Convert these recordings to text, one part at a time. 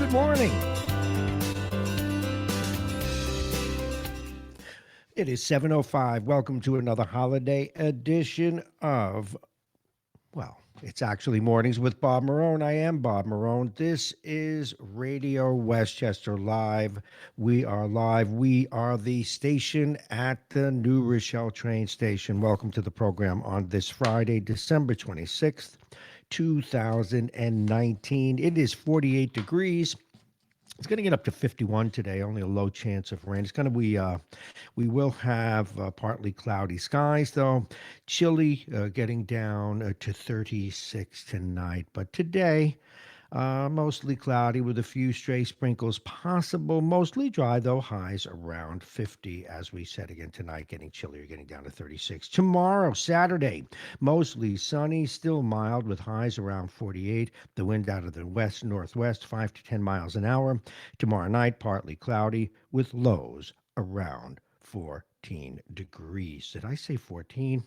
Good morning. It is 7:05. Welcome to another holiday edition of, well, it's actually Mornings with Bob Marrone. I am Bob Marrone. This is Radio Westchester Live. We are live. We are the station at the New Rochelle train station. Welcome to the program on this Friday, December 26th, 2019. It is 48 degrees. It's going to get up to 51 today, only a low chance of rain. It's going to be, we will have partly cloudy skies, though. Chilly, getting down to 36 tonight. But today, mostly cloudy with a few stray sprinkles possible. Mostly dry, though. Highs around 50. As we said again tonight, getting chillier, getting down to 36. Tomorrow, Saturday, mostly sunny, still mild with highs around 48. The wind out of the west-northwest, 5 to 10 miles an hour. Tomorrow night, partly cloudy with lows around 14 degrees. Did I say 14?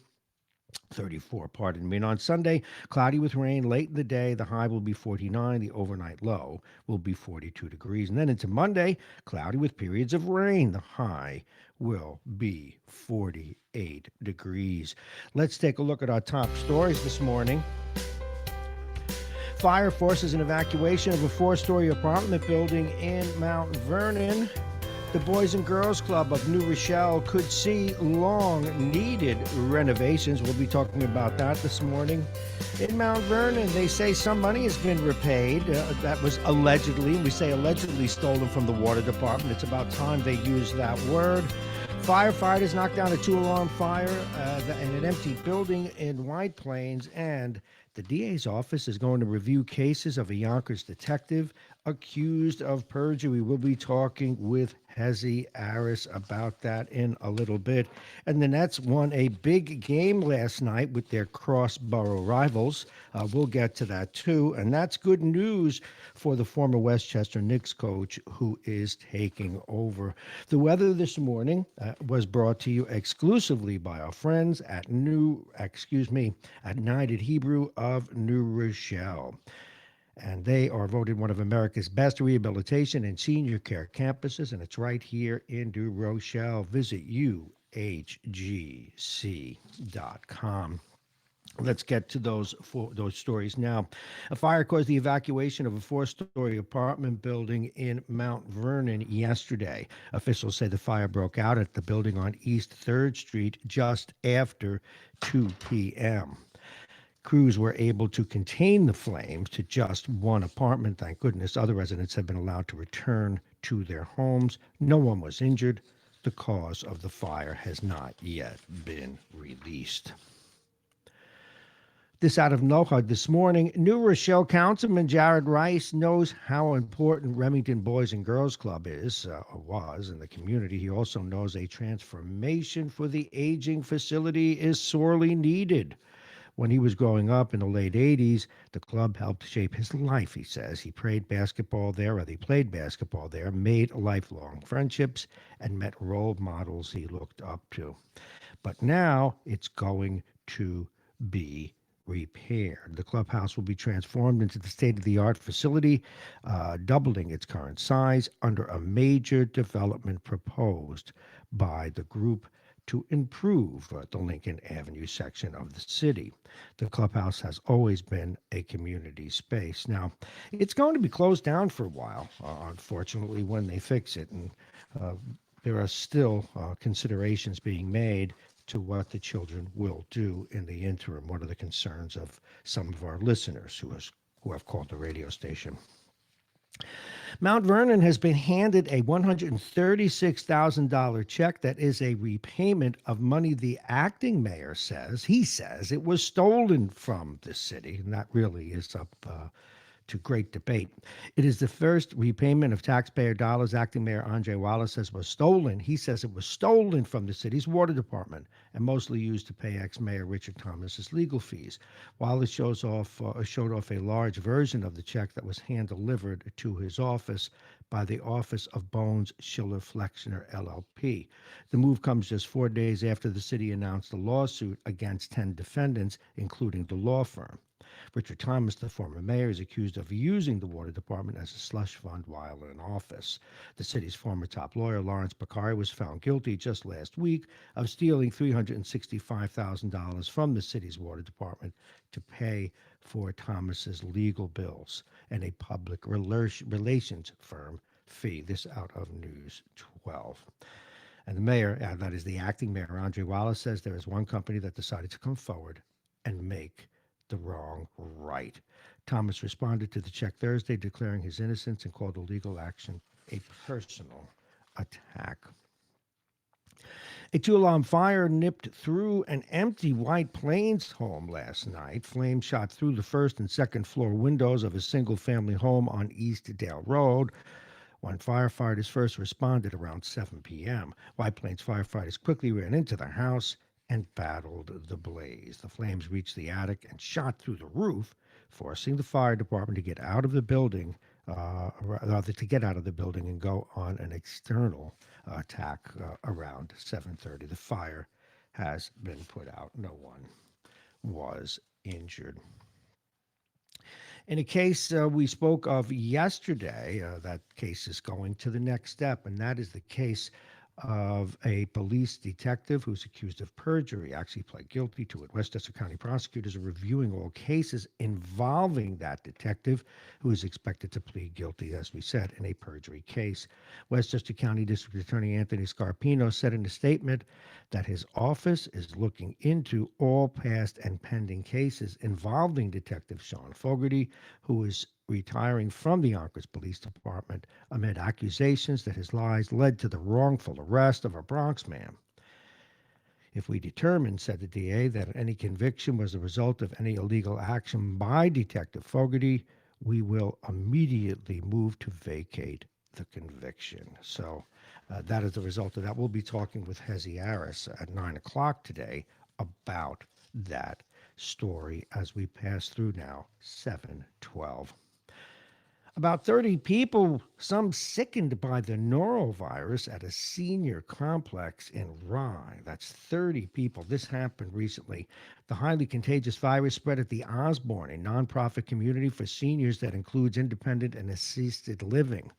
34, pardon me. And on Sunday, cloudy with rain late in the day. The high will be 49. The overnight low will be 42 degrees. And then into Monday, cloudy with periods of rain. The high will be 48 degrees. Let's take a look at our top stories this morning. Fire forces an evacuation of a 4-story apartment building in Mount Vernon. The Boys and Girls Club of New Rochelle could see long-needed renovations. We'll be talking about that this morning. In Mount Vernon, they say some money has been repaid. That was allegedly, we say allegedly, stolen from the water department. It's about time they use that word. Firefighters knocked down a 2-alarm fire in an empty building in White Plains, and the DA's office is going to review cases of a Yonkers detective accused of perjury. We'll be talking with Hezi Aris about that in a little bit. And the Nets won a big game last night with their cross-borough rivals. We'll get to that too. And that's good news for the former Westchester Knicks coach who is taking over. The weather this morning was brought to you exclusively by our friends at United Hebrew of New Rochelle. And they are voted one of America's best rehabilitation and senior care campuses, and it's right here in New Rochelle. Visit uhgc.com. Let's get to those stories now. A fire caused the evacuation of a 4-story apartment building in Mount Vernon yesterday. Officials say the fire broke out at the building on East 3rd Street just after 2 p.m. Crews were able to contain the flames to just one apartment, thank goodness. Other residents have been allowed to return to their homes. No one was injured. The cause of the fire has not yet been released. This out of NOHUD this morning. New Rochelle Councilman Jared Rice knows how important Remington Boys and Girls Club was in the community. He also knows a transformation for the aging facility is sorely needed. When he was growing up in the late 80s, the club helped shape his life, he says. He played basketball there, made lifelong friendships, and met role models he looked up to. But now it's going to be repaired. The clubhouse will be transformed into the state-of-the-art facility, doubling its current size under a major development proposed by the group to improve the Lincoln Avenue section of the city. The clubhouse has always been a community space. Now, it's going to be closed down for a while, unfortunately, when they fix it. And there are still considerations being made to what the children will do in the interim. What are the concerns of some of our listeners who have called the radio station? Mount Vernon has been handed a $136,000 check that is a repayment of money the acting mayor says. He says it was stolen from the city, and that really is up to great debate. It is the first repayment of taxpayer dollars acting mayor Andre Wallace says was stolen. He says it was stolen from the city's water department and mostly used to pay ex-mayor Richard Thomas's legal fees. Wallace showed off a large version of the check that was hand-delivered to his office, by the Office of Bones Schiller Flexner LLP. The move comes just 4 days after the city announced a lawsuit against 10 defendants, including the law firm. Richard Thomas, the former mayor, is accused of using the water department as a slush fund while in office. The city's former top lawyer, Lawrence Bakari, was found guilty just last week of stealing $365,000 from the city's water department to pay for Thomas's legal bills and a public relations firm fee. This out of News 12. And the mayor, that is the acting mayor, Andre Wallace, says there is one company that decided to come forward and make the wrong right. Thomas responded to the check Thursday, declaring his innocence and called the legal action a personal attack. A two-alarm fire nipped through an empty White Plains home last night. Flames shot through the first and second floor windows of a single-family home on East Dale Road. When firefighters first responded around 7 p.m., White Plains firefighters quickly ran into the house and battled the blaze. The flames reached the attic and shot through the roof, forcing the fire department to get out of the building, and go on an external attack around 7:30. The fire has been put out. No one was injured. In a case we spoke of yesterday, that case is going to the next step, and that is the case of a police detective who's accused of perjury, actually pled guilty to it. Westchester County prosecutors are reviewing all cases involving that detective, who is expected to plead guilty, as we said, in a perjury case. Westchester County District Attorney Anthony Scarpino said in a statement that his office is looking into all past and pending cases involving Detective Sean Fogarty, who is retiring from the Yonkers Police Department amid accusations that his lies led to the wrongful arrest of a Bronx man. If we determine, said the DA, that any conviction was a result of any illegal action by Detective Fogarty, we will immediately move to vacate the conviction. So that is the result of that. We'll be talking with Hezi Harris at 9 o'clock today about that story as we pass through now 7:12. About 30 people, some sickened by the norovirus at a senior complex in Rye. That's 30 people. This happened recently. The highly contagious virus spread at the Osborne, a nonprofit community for seniors that includes independent and assisted living.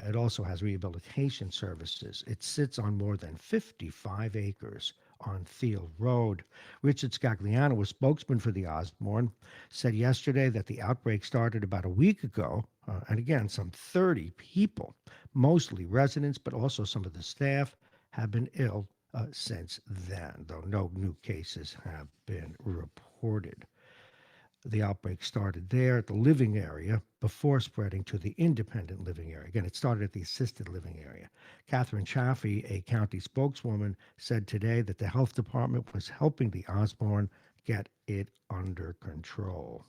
It also has rehabilitation services. It sits on more than 55 acres on Field Road. Richard Scagliano, a spokesman for the Osborne, said yesterday that the outbreak started about a week ago. And again, some 30 people, mostly residents, but also some of the staff, have been ill since then, though no new cases have been reported. The outbreak started there at the living area before spreading to the independent living area. Again, it started at the assisted living area. Catherine Chaffee, a county spokeswoman, said today that the health department was helping the Osborne get it under control.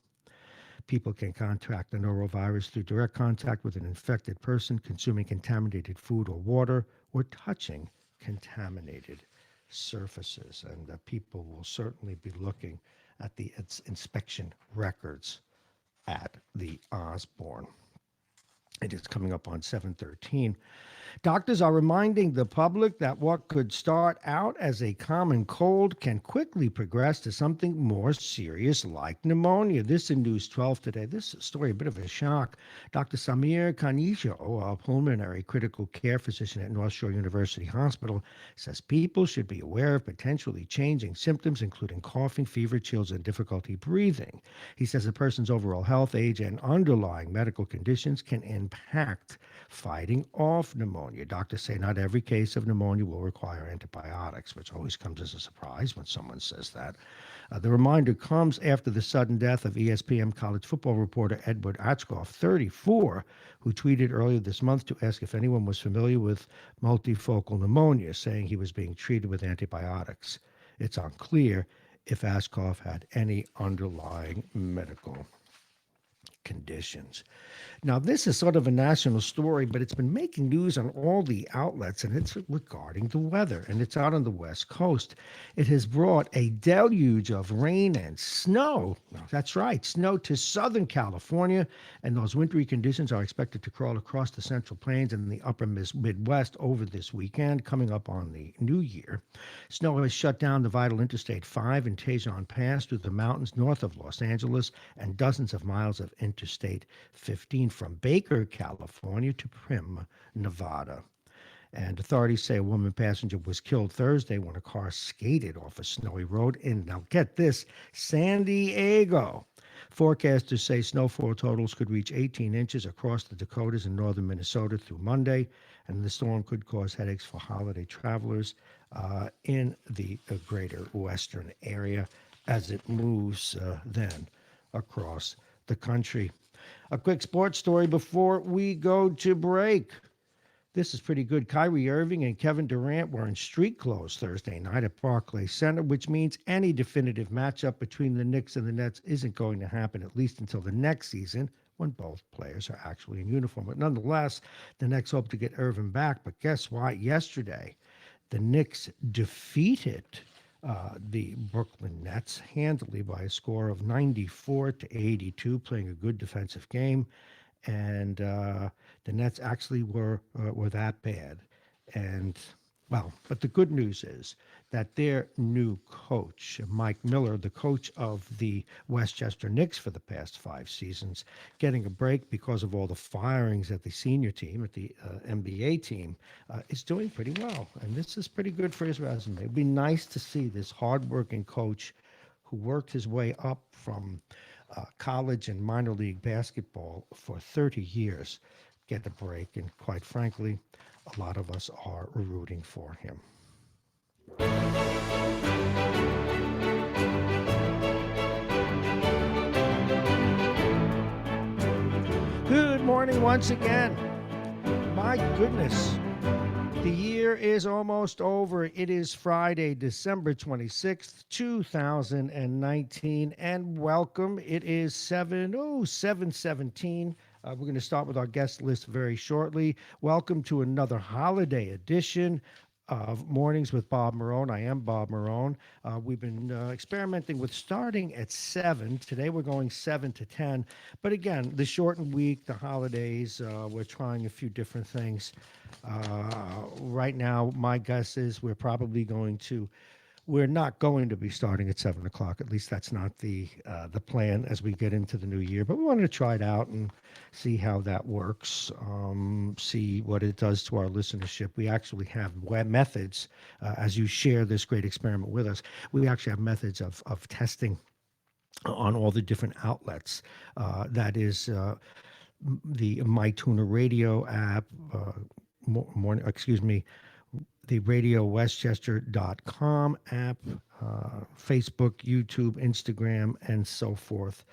People can contract the norovirus through direct contact with an infected person, consuming contaminated food or water, or touching contaminated surfaces. And people will certainly be looking at its inspection records at the Osborne. It is coming up on 7:13. Doctors are reminding the public that what could start out as a common cold can quickly progress to something more serious like pneumonia. This in News 12 today. This story, a bit of a shock. Dr. Samir Kanijo, a pulmonary critical care physician at North Shore University Hospital, says people should be aware of potentially changing symptoms, including coughing, fever, chills, and difficulty breathing. He says a person's overall health, age, and underlying medical conditions can impact fighting off pneumonia. Doctors say not every case of pneumonia will require antibiotics, which always comes as a surprise when someone says that. The reminder comes after the sudden death of ESPN college football reporter Edward Achkoff, 34, who tweeted earlier this month to ask if anyone was familiar with multifocal pneumonia, saying he was being treated with antibiotics. It's unclear if Achkoff had any underlying medical conditions. Now, this is sort of a national story, but it's been making news on all the outlets, and it's regarding the weather, and it's out on the West Coast. It has brought a deluge of rain and snow. That's right, snow to Southern California, and those wintry conditions are expected to crawl across the Central Plains and the upper Midwest over this weekend, coming up on the New Year. Snow has shut down the vital Interstate 5 and Tejon Pass through the mountains north of Los Angeles and dozens of miles of Interstate 15 from Baker, California to Primm, Nevada. And authorities say a woman passenger was killed Thursday when a car skated off a snowy road in, now get this, San Diego. Forecasters say snowfall totals could reach 18 inches across the Dakotas and northern Minnesota through Monday, and the storm could cause headaches for holiday travelers in the greater western area as it moves then across the country. A quick sports story before we go to break. This is pretty good. Kyrie Irving and Kevin Durant were in street clothes Thursday night at Barclays Center, which means any definitive matchup between the Knicks and the Nets isn't going to happen, at least until the next season, when both players are actually in uniform. But nonetheless, the Knicks hope to get Irving back. But guess what? Yesterday, the Knicks defeated the Brooklyn Nets handily by a score of 94-82, playing a good defensive game. And the Nets actually were that bad. And, well, but the good news is that their new coach, Mike Miller, the coach of the Westchester Knicks for the past 5 seasons, getting a break because of all the firings at the senior team, at the NBA team, is doing pretty well. And this is pretty good for his resume. It'd be nice to see this hardworking coach who worked his way up from college and minor league basketball for 30 years get a break. And quite frankly, a lot of us are rooting for him. Good morning once again. My goodness. The year is almost over. It is Friday, December 26th, 2019, and welcome. It is 7:17. We're going to start with our guest list very shortly. Welcome to another holiday edition of Mornings with Bob Marrone. I am Bob Marrone. We've been experimenting with starting at 7. Today we're going 7 to 10. But again, the shortened week, the holidays, we're trying a few different things. Right now, my guess is we're not going to be starting at 7 o'clock. At least that's not the plan as we get into the new year. But we wanted to try it out and see how that works, see what it does to our listenership. We actually have web methods, as you share this great experiment with us, we actually have methods of testing on all the different outlets. That is the MyTuner Radio app, the RadioWestchester.com app, Facebook, YouTube, Instagram, and so forth,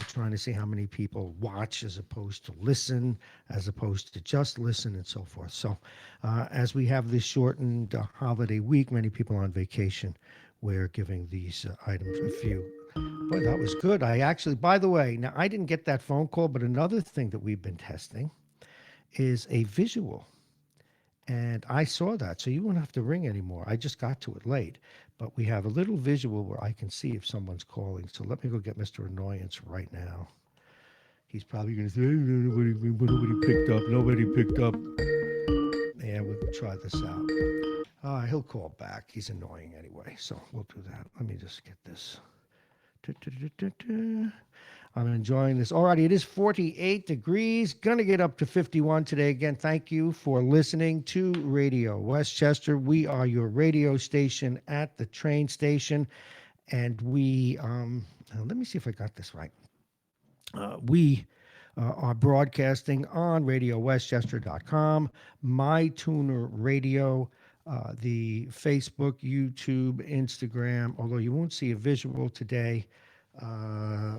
trying to see how many people watch as opposed to listen, as opposed to just listen, and so forth. So as we have this shortened holiday week, many people on vacation, we're giving these items a few. Boy, that was good. By the way, now I didn't get that phone call, but another thing that we've been testing is a visual. And I saw that, so you won't have to ring anymore. I just got to it late. But we have a little visual where I can see if someone's calling. So let me go get Mr. Annoyance right now. He's probably going to say, hey, nobody picked up. Nobody picked up. Yeah, we'll try this out. He'll call back. He's annoying anyway, so we'll do that. Let me just get this. I'm enjoying this. Alrighty, it is 48 degrees. Going to get up to 51 today. Again, thank you for listening to Radio Westchester. We are your radio station at the train station. And we, let me see if I got this right. We are broadcasting on RadioWestchester.com, MyTuner Radio, the Facebook, YouTube, Instagram, although you won't see a visual today.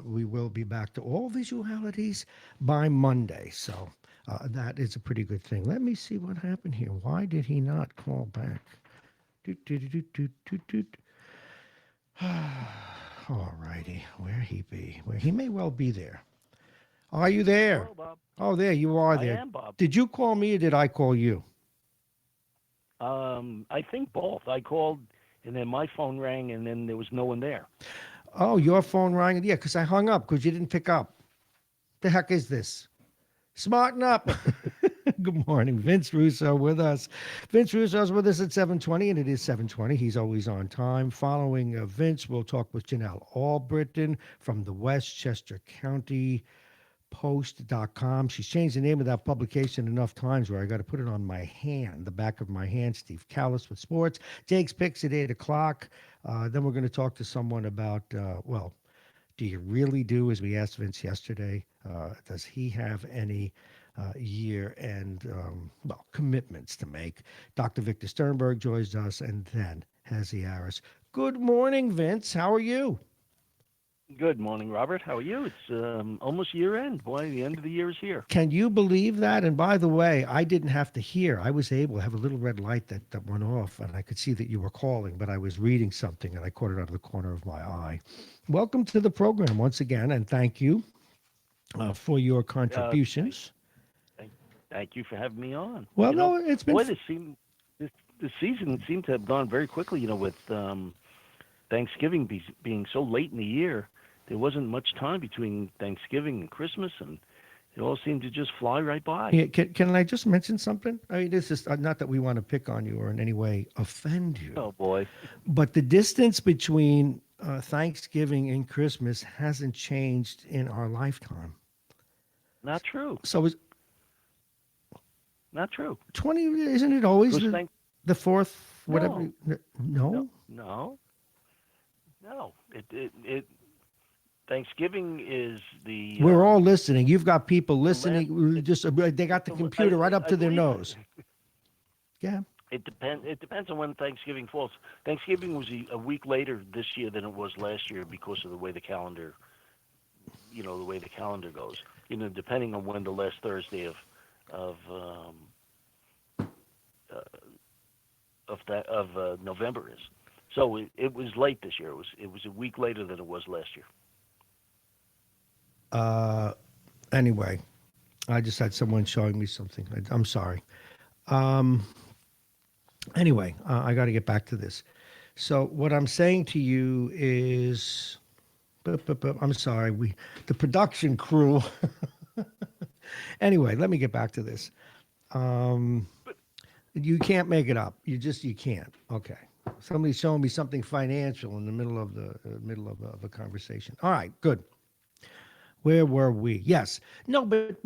We will be back to all visualities by Monday. So that is a pretty good thing. Let me see what happened here. Why did he not call back? All righty. Where he be? Where he may well be there. Are you there? Hello, Bob. Oh, there you are I there. am Bob. Did you call me or did I call you? I think both. I called, and then my phone rang, and then there was no one there. Oh, your phone rang? Yeah, because I hung up because you didn't pick up. The heck is this? Smarten up. Good morning. Vince Russo with us. Vince Russo's with us at 7:20, and it is 7:20. He's always on time. Following Vince, we'll talk with Janelle Albritton from the Westchester County Post.com. She's changed the name of that publication enough times where I got to put it on my hand, the back of my hand. Steve Callis with sports. Jake's picks at 8 o'clock. Then we're going to talk to someone about, do you really do, as we asked Vince yesterday, does he have any year and, commitments to make? Dr. Victor Sternberg joins us, and then Hazy Harris. Good morning, Vince. How are you? Good morning, Robert. How are you? It's almost year end. Boy, the end of the year is here. Can you believe that? And by the way, I didn't have to hear. I was able to have a little red light that went off, and I could see that you were calling, but I was reading something, and I caught it out of the corner of my eye. Welcome to the program once again, and thank you for your contributions. Thank you for having me on. Well, no, it's been... Boy, this season seemed to have gone very quickly, with Thanksgiving being so late in the year. There wasn't much time between Thanksgiving and Christmas, and it all seemed to just fly right by. Yeah, can I just mention something? I mean, this is not that we want to pick on you or in any way offend you. Oh, boy. But the distance between Thanksgiving and Christmas hasn't changed in our lifetime. Not true. So is not true. 20, isn't it always the fourth, whatever? No. No. It Thanksgiving is the. We're all listening. You've got people listening. They got the computer right up to their nose. Yeah. It depends on when Thanksgiving falls. Thanksgiving was a week later this year than it was last year because of the way the calendar, goes. Depending on when the last Thursday of November is. So it was late this year. It was a week later than it was last year. Anyway, I just had someone showing me something. I'm sorry. Anyway, I got to get back to this. So what I'm saying to you is, I'm sorry, the production crew. Anyway, let me get back to this. You can't make it up. You can't. Okay. Somebody's showing me something financial in the middle of a conversation. All right, good. Where were we? Yes. No, but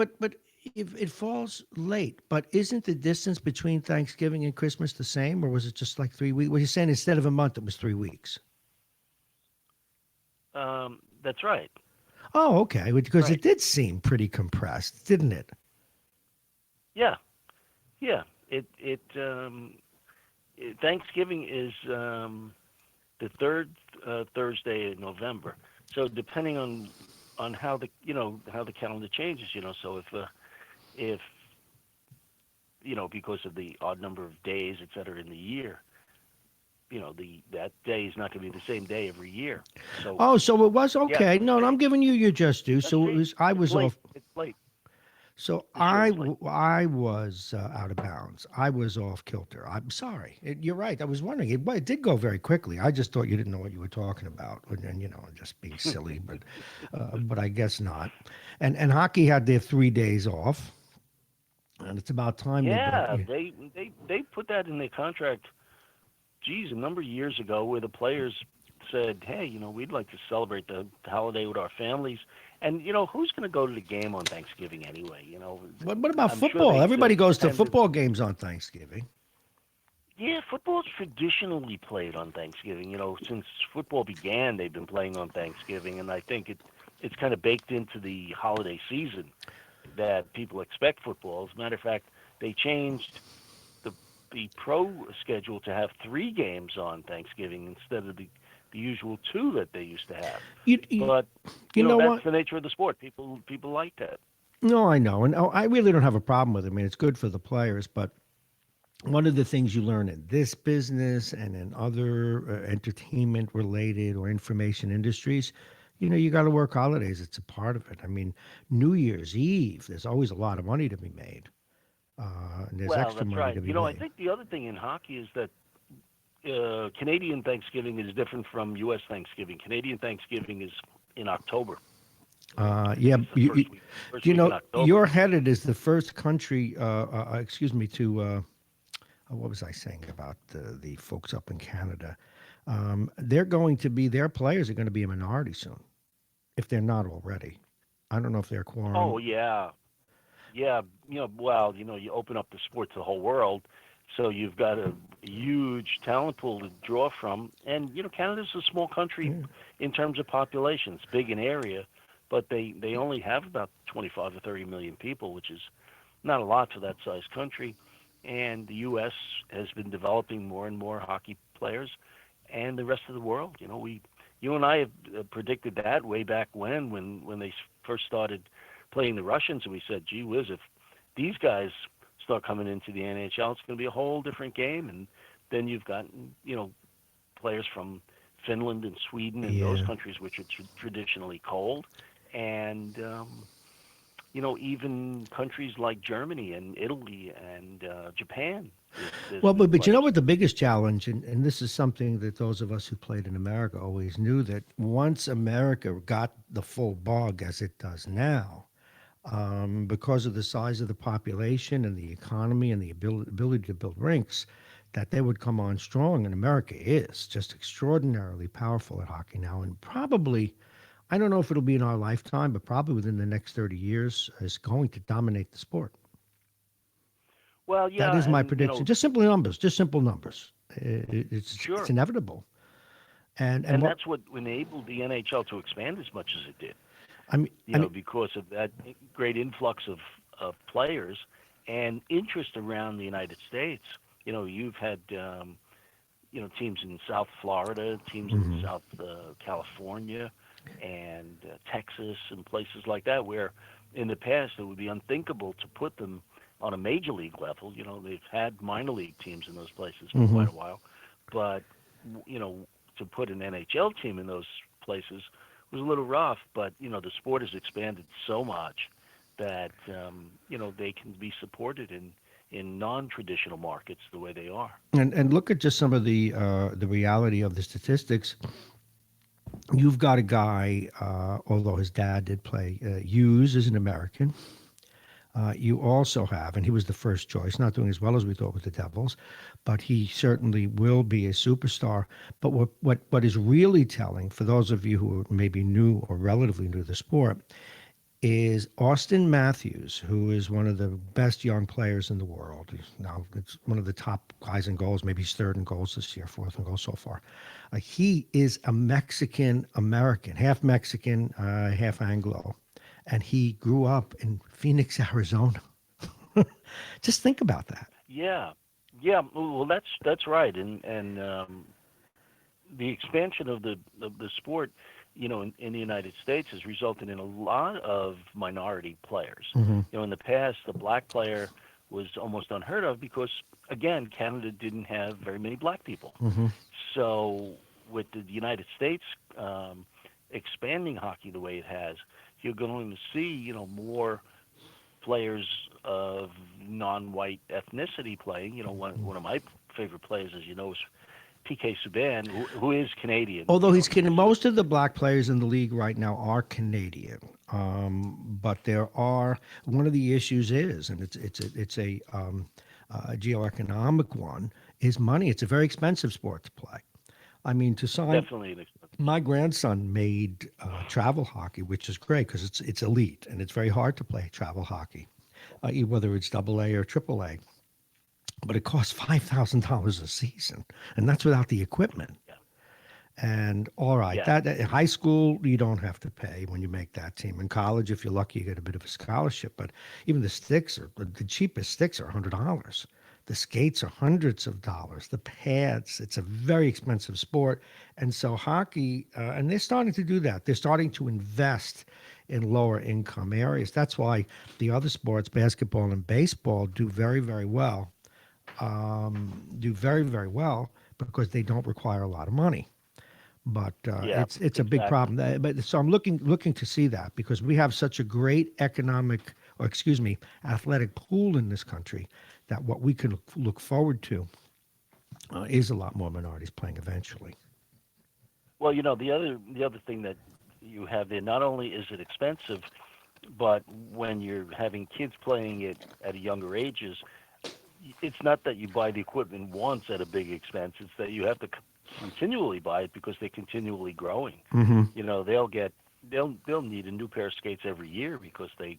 if it falls late, but isn't the distance between Thanksgiving and Christmas the same, or was it just like 3 weeks? Well, you're saying instead of a month, it was 3 weeks. That's right. Oh, okay. Because It did seem pretty compressed, didn't it? Yeah. Thanksgiving is the third Thursday in November. So depending on how the calendar changes, so if because of the odd number of days, et cetera, in the year, that day is not going to be the same day every year. So so it was okay. Yeah, No, I'm giving you your just due. So it was. I was late. off. It's late. So I was out of bounds. I was off kilter. I'm sorry. You're right. I was wondering. It did go very quickly. I just thought you didn't know what you were talking about, and just being silly. But I guess not. And hockey had their 3 days off, and it's about time. Yeah, they put that in their contract. Geez, a number of years ago, where the players said, "Hey, we'd like to celebrate the holiday with our families." And, who's going to go to the game on Thanksgiving anyway? What about I'm football? Sure Everybody goes to football games on Thanksgiving. Yeah, football's traditionally played on Thanksgiving. Since football began, they've been playing on Thanksgiving. And I think it's kind of baked into the holiday season that people expect football. As a matter of fact, they changed the pro schedule to have 3 games on Thanksgiving instead of the usual 2 that they used to have. But that's the nature of the sport. People like that. No, I know. And I really don't have a problem with it. I mean, it's good for the players. But one of the things you learn in this business and in other entertainment-related or information industries, You got to work holidays. It's a part of it. I mean, New Year's Eve, there's always a lot of money to be made. And there's Well, extra that's money right. to be I made. think the other thing in hockey is that Canadian Thanksgiving is different from U.S. Thanksgiving. Canadian Thanksgiving is in October. I Yeah, think it's the first week in October. you're headed as the first country, excuse me, to, what was I saying about the folks up in Canada? Their players are going to be a minority soon, if they're not already. I don't know if they're Oh quorum. yeah, yeah. Well, you open up the sport to the whole world, so you've got a huge talent pool to draw from. And Canada's a small country Yeah. in terms of population. It's big in area, but they only have about 25 to 30 million people, which is not a lot for that size country. And the U.S. has been developing more and more hockey players, and the rest of the world. You and I have predicted that way back when they first started playing the Russians, and we said, "Gee whiz, if these guys start coming into the NHL, it's going to be a whole different game." And then you've got players from Finland and Sweden and those Yeah. countries which are traditionally cold, and even countries like Germany and Italy and Japan. There's Well, been but you know players. what the biggest challenge, and this is something that those of us who played in America always knew, that once America got the full bog as it does now, because of the size of the population and the economy and the ability to build rinks, that they would come on strong. And America is just extraordinarily powerful at hockey now. And probably, I don't know if it'll be in our lifetime, but probably within the next 30 years, is going to dominate the sport. Well, That yeah, is my and prediction. Just simply numbers, just simple numbers. It's sure. inevitable. And And what that's what enabled the NHL to expand as much as it did. I mean, Because of that great influx of players and interest around the United States. You've had teams in South Florida, teams in mhm. South California, and Texas, and places like that, where in the past it would be unthinkable to put them on a major league level. They've had minor league teams in those places for quite a while, but to put an NHL team in those places was a little rough. But the sport has expanded so much that they can be supported in non-traditional markets the way they are. And look at just some of the reality of the statistics. You've got a guy, although his dad did play, Hughes is an American. You also have, and he was the first choice, not doing as well as we thought with the Devils, but he certainly will be a superstar. But what is really telling for those of you who are maybe new or relatively new to the sport is Austin Matthews, who is one of the best young players in the world. He's now it's one of the top guys in goals. Maybe he's third in goals this year, fourth in goals so far. He is a Mexican American, half Mexican, half Anglo, and he grew up in Phoenix, Arizona. Just think about that. Yeah, yeah. Well, that's right, and the expansion of the sport, in the United States has resulted in a lot of minority players. Hmm. In the past, the black player was almost unheard of because, again, Canada didn't have very many black people. Hmm. So, with the United States expanding hockey the way it has, you're going to see, more players of non-white ethnicity playing. One of my favorite players, as you know, is PK Subban, who is Canadian. Although he's kidding, Because most of the black players in the league right now are Canadian. But there are one of the issues is, and it's a geoeconomic one, is money. It's a very expensive sport to play. I mean, to sign definitely an expensive my sport. grandson made travel hockey, which is great because it's elite and it's very hard to play travel hockey, whether it's double A or triple A. But it costs $5,000 a season, and that's without the equipment. Yeah, And all right, yeah, that in high school you don't have to pay when you make that team. In college, if you're lucky, you get a bit of a scholarship. But even the cheapest sticks are $100. The skates are hundreds of dollars. The pads, it's a very expensive sport. And so hockey, and they're starting to do that. They're starting to invest in lower income areas. That's why the other sports, basketball and baseball, do very, very well. Do very, very well because they don't require a lot of money. But Yeah, it's a big exactly. problem. But so I'm looking to see that because we have such a great economic, or excuse me, athletic pool in this country that what we can look forward to is a lot more minorities playing eventually. Well, the other thing that you have there, not only is it expensive, but when you're having kids playing it at younger ages, it's not that you buy the equipment once at a big expense. It's that you have to continually buy it because they're continually growing. Hmm. They'll need a new pair of skates every year because they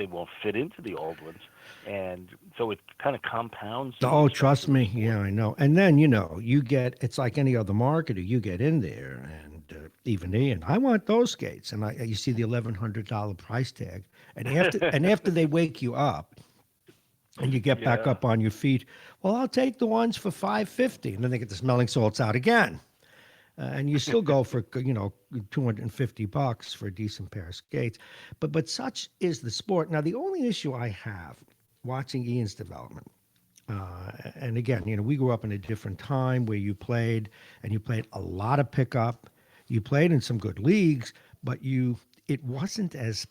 won't fit into the old ones, and so it kind of compounds the Oh, expense trust of the me. sport. Yeah, I know. And then, you get, it's like any other marketer, you get in there and even Ian, I want those skates. And you see the $1,100 price tag. And after they wake you up and you get back Yeah, up on your feet, well, I'll take the ones for 550. And then they get the smelling salts out again. And you still go for, $250 for a decent pair of skates. But such is the sport. Now, the only issue I have watching Ian's development, and again, we grew up in a different time where you played and you played a lot of pickup. You played in some good leagues, but it wasn't as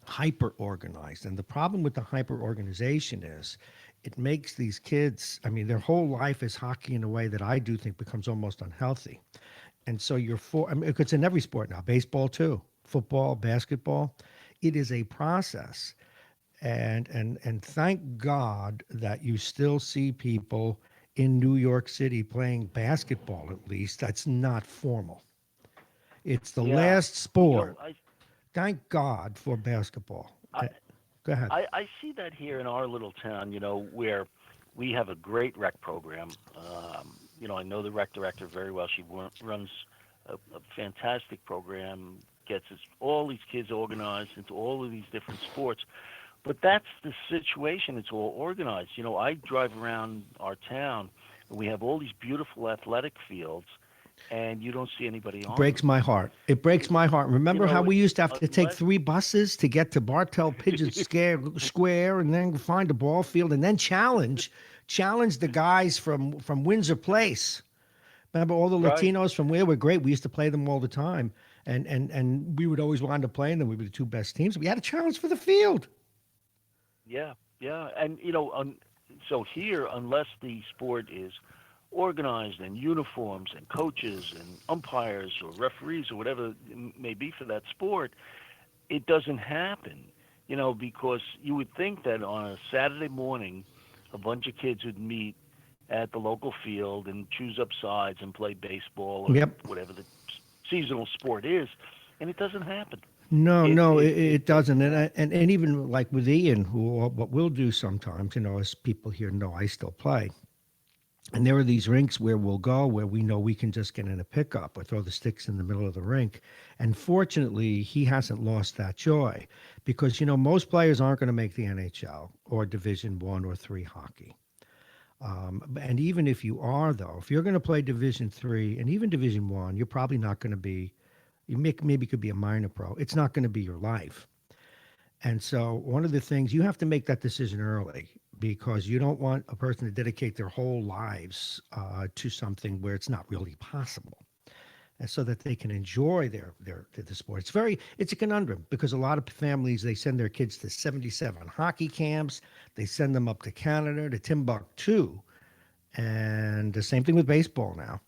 hyper organized. And the problem with the hyper organization is it makes these kids, I mean, their whole life is hockey in a way that I do think becomes almost unhealthy. And so I mean, it's in every sport now, baseball too, football, basketball. It is a process, and thank God that you still see people in New York City playing basketball, at least that's not formal. It's the yeah. last You know, sport. I Thank God for basketball. I Go ahead. I see that here in our little town. Where we have a great rec program. I know the rec director very well. She runs a fantastic program. Gets all these kids organized into all of these different sports. But that's the situation. It's all organized. I drive around our town, and we have all these beautiful athletic fields, and you don't see anybody on them. Breaks my heart. It breaks my heart. Remember how we used to have to take Unless 3 buses to get to Bartell Pigeon Square and then find a ball field and then challenge the guys from Windsor Place. Remember all the right, Latinos from where were great. We used to play them all the time, and we would always wind up playing them. We were the two best teams. We had a challenge for the field. yeah, yeah, and so here, unless the sport is organized and uniforms and coaches and umpires or referees or whatever it may be for that sport, it doesn't happen. Because you would think that on a Saturday morning, a bunch of kids would meet at the local field and choose up sides and play baseball or Yep. whatever the seasonal sport is, and it doesn't happen. No, It no, it it it it's doesn't. And, not. and even like with Ian, what we'll do sometimes, as people here know, I still play. And there are these rinks where we'll go where we know we can just get in a pickup or throw the sticks in the middle of the rink. And fortunately, he hasn't lost that joy because, most players aren't going to make the NHL or Division 1 or 3 hockey. And even if you are, though, if you're going to play Division 3 and even Division 1, you're probably not going to be, maybe could be a minor pro. It's not going to be your life. And so one of the things you have to make that decision early because you don't want a person to dedicate their whole lives to something where it's not really possible. And so that they can enjoy the sport. It's a conundrum because a lot of families they send their kids to 77 hockey camps, they send them up to Canada to Timbuktu, and the same thing with baseball now.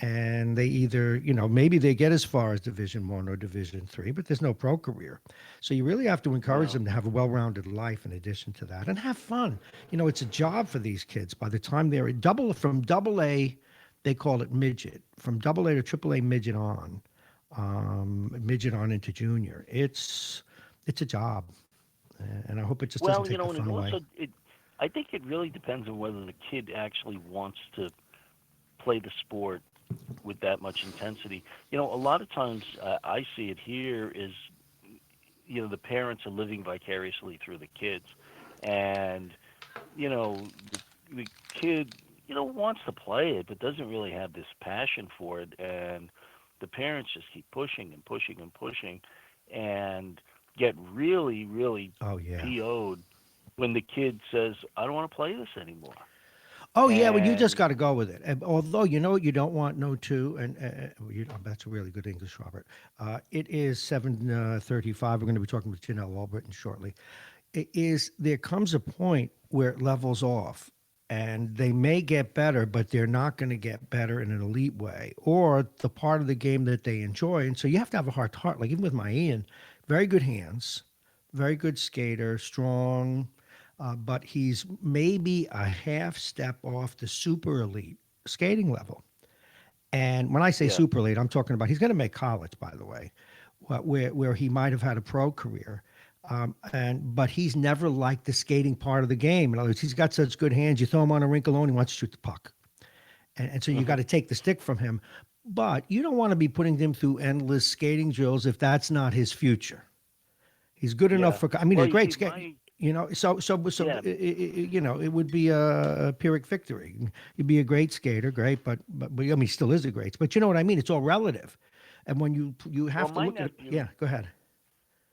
And they either, maybe they get as far as Division 1 or Division 3, but there's no pro career. So you really have to encourage No. them to have a well-rounded life in addition to that and have fun. It's a job for these kids. By the time they're double A, they call it midget. From double A to triple A midget on into junior. It's a job, and I hope it just doesn't Well, take the and it fun away. also I think it really depends on whether the kid actually wants to play the sport with that much intensity. A lot of times I see it here is the parents are living vicariously through the kids, and the kid wants to play it but doesn't really have this passion for it, and the parents just keep pushing and pushing and pushing, and get really really Oh yeah. PO'd when the kid says, "I don't want to play this anymore." Oh yeah, well you just And got to go with it. And although you know what you don't want, no two, and that's a really good English, Robert. It is 7:35. We're going to be talking with Janelle Albritton shortly. It is there comes a point where it levels off, and they may get better, but they're not going to get better in an elite way, or the part of the game that they enjoy. And so you have to have a heart to heart. Like even with my Ian, very good hands, very good skater, strong, but he's maybe a half step off the super elite skating level. And when I say yeah, super elite, I'm talking about he's going to make college, by the way, where he might have had a pro career. But he's never liked the skating part of the game. In other words, he's got such good hands. You throw him on a rink alone, he wants to shoot the puck, and so you got hmm to take the stick from him. But you don't want to be putting him through endless skating drills if that's not his future. He's good enough yeah. for. I mean, Well, a you great see, skate. my So yeah. you know, it would be a Pyrrhic victory. You'd be a great skater, great, but I mean, he still is a great. But you know what I mean? It's all relative, and when you Well, have to my look at it. nephew. Yeah, go ahead.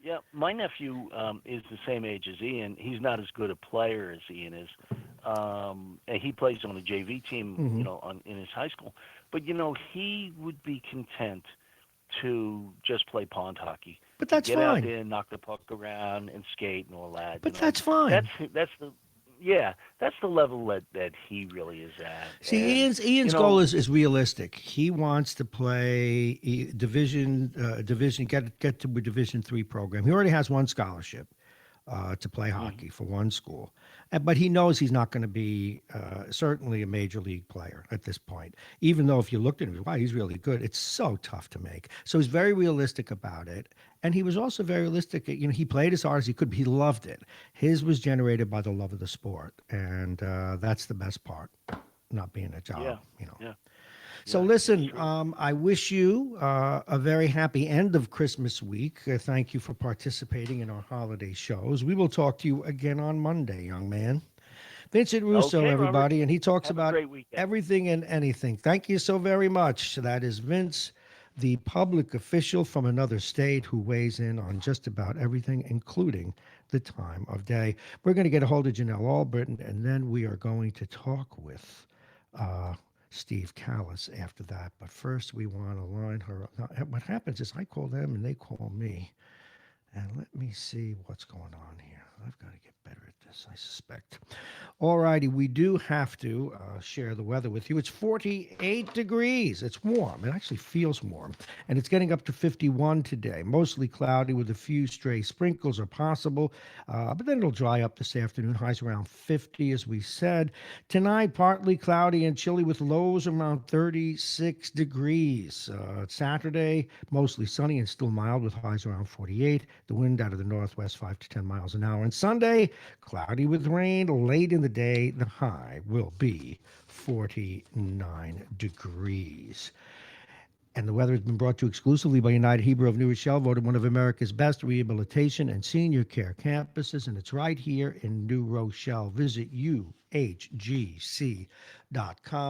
Yeah, my nephew is the same age as Ian. He's not as good a player as Ian is, and he plays on a JV team, Hmm. in his high school. But he would be content to just play pond hockey, But to that's get out fine. there and knock the puck around and skate and all that. But And that's that's fine. that's the yeah, that's the level that he really is at. See, And Ian's goal is realistic. He wants to play division get to a Division 3 program. He already has one scholarship to play mhm, hockey for one school, but he knows he's not going to be certainly a major league player at this point. Even though if you looked at him, wow, he's really good. It's so tough to make. So he's very realistic about it, and he was also very realistic. He played as hard as he could. But he loved it. His was generated by the love of the sport, and that's the best part. Not being a yeah, job. yeah, So yeah, it's listen, true. I wish you a very happy end of Christmas week. Thank you for participating in our holiday shows. We will talk to you again on Monday, young man. Vincent Russo, Okay, Robert. everybody, and he talks Have a about great weekend. everything and anything. Thank you so very much. That is Vince, the public official from another state who weighs in on just about everything, including the time of day. We're going to get a hold of Janelle Albritton, and then we are going to talk with uh, Steve Callis after that. But first, we want to line her up. Now, what happens is I call them and they call me. And let me see what's going on here. I've got to get better at this, I suspect. All righty, we do have to share the weather with you. It's 48 degrees. It's warm. It actually feels warm. And it's getting up to 51 today. Mostly cloudy with a few stray sprinkles are possible. But then it'll dry up this afternoon. Highs around 50, as we said. Tonight, partly cloudy and chilly with lows around 36 degrees. Saturday, mostly sunny and still mild with highs around 48. The wind out of the northwest 5 to 10 miles an hour. And Sunday, cloudy with rain late in the day. The high will be 49 degrees. And the weather has been brought to you exclusively by United Hebrew of New Rochelle, voted one of America's best rehabilitation and senior care campuses. And it's right here in New Rochelle. Visit uhgc.com.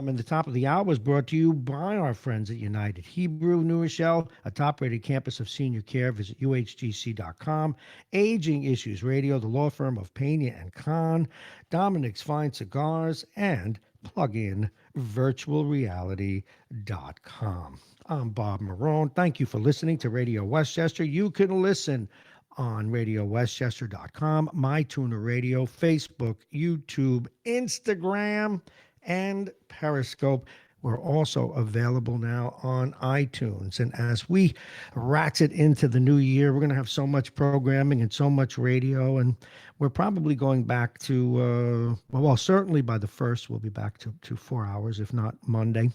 And the top of the hour was brought to you by our friends at United Hebrew of New Rochelle, a top rated campus of senior care. Visit uhgc.com. Aging Issues Radio, the law firm of Pena and Khan, Dominic's Fine Cigars, and plug-in virtualreality.com. I'm Bob Marrone. Thank you for listening to Radio Westchester. You can listen on radiowestchester.com, MyTuner Radio, Facebook, YouTube, Instagram, and Periscope. We're also available now on iTunes. And as we ratchet into the new year, we're going to have so much programming and so much radio. And we're probably going back to, well, certainly by the 1st, we'll be back to 4 hours, if not Monday.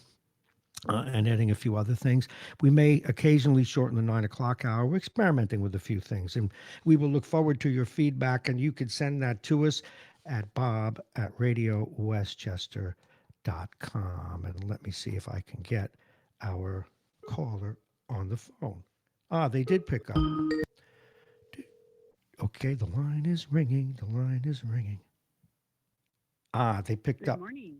And adding a few other things. We may occasionally shorten the 9 o'clock hour. We're experimenting with a few things, and we will look forward to your feedback. And you can send that to us at bob@radiowestchester.com. And let me see if I can get our caller on the phone. They did pick up. Okay, the line is ringing. The line is ringing. They picked Good up. morning.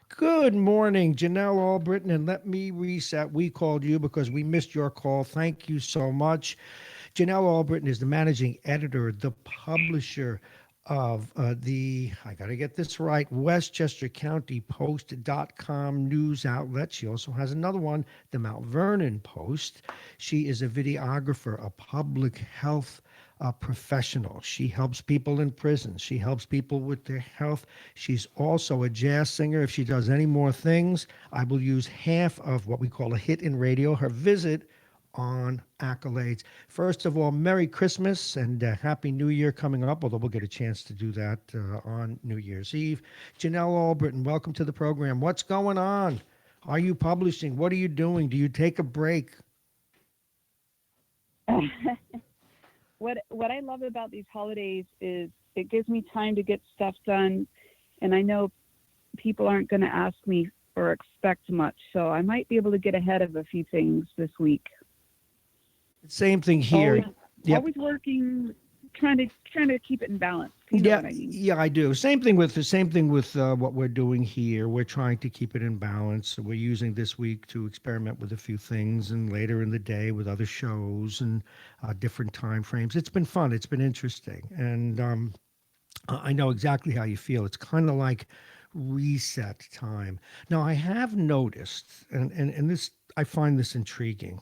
Good morning, Janelle Albritton. And let me reset. We called you because we missed your call. Thank you so much. Janelle Albritton is the managing editor, the publisher of I got to get this right, Westchester County Post.com news outlet. She also has another one, the Mount Vernon Post. She is a videographer, a public health professional. She helps people in prison. She helps people with their health. She's also a jazz singer. If she does any more things, I will use half of what we call a hit in radio. Her visit on accolades. First of all, Merry Christmas and Happy New Year coming up, although we'll get a chance to do that on New Year's Eve. Janelle Albritton, welcome to the program. What's going on? Are you publishing? What are you doing? Do you take a break? What I love about these holidays is it gives me time to get stuff done, and I know people aren't going to ask me or expect much, so I might be able to get ahead of a few things this week. Same thing here. Always working, trying to keep it in balance. You know what I mean? Yeah, I do. Same thing with what we're doing here. We're trying to keep it in balance. We're using this week to experiment with a few things, and later in the day with other shows and different time frames. It's been fun. It's been interesting, and I know exactly how you feel. It's kind of like reset time. Now, I have noticed, and this I find this intriguing.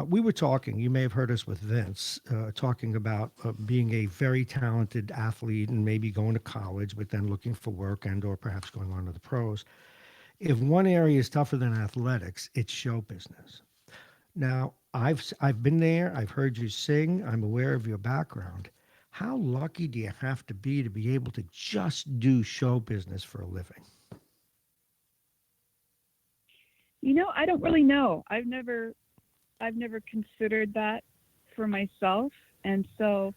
We were talking, you may have heard us with Vince, talking about being a very talented athlete and maybe going to college, but then looking for work and or perhaps going on to the pros. If one area is tougher than athletics, it's show business. Now, I've been there. I've heard you sing. I'm aware of your background. How lucky do you have to be able to just do show business for a living? You know, I don't really know. I've never considered that for myself, and so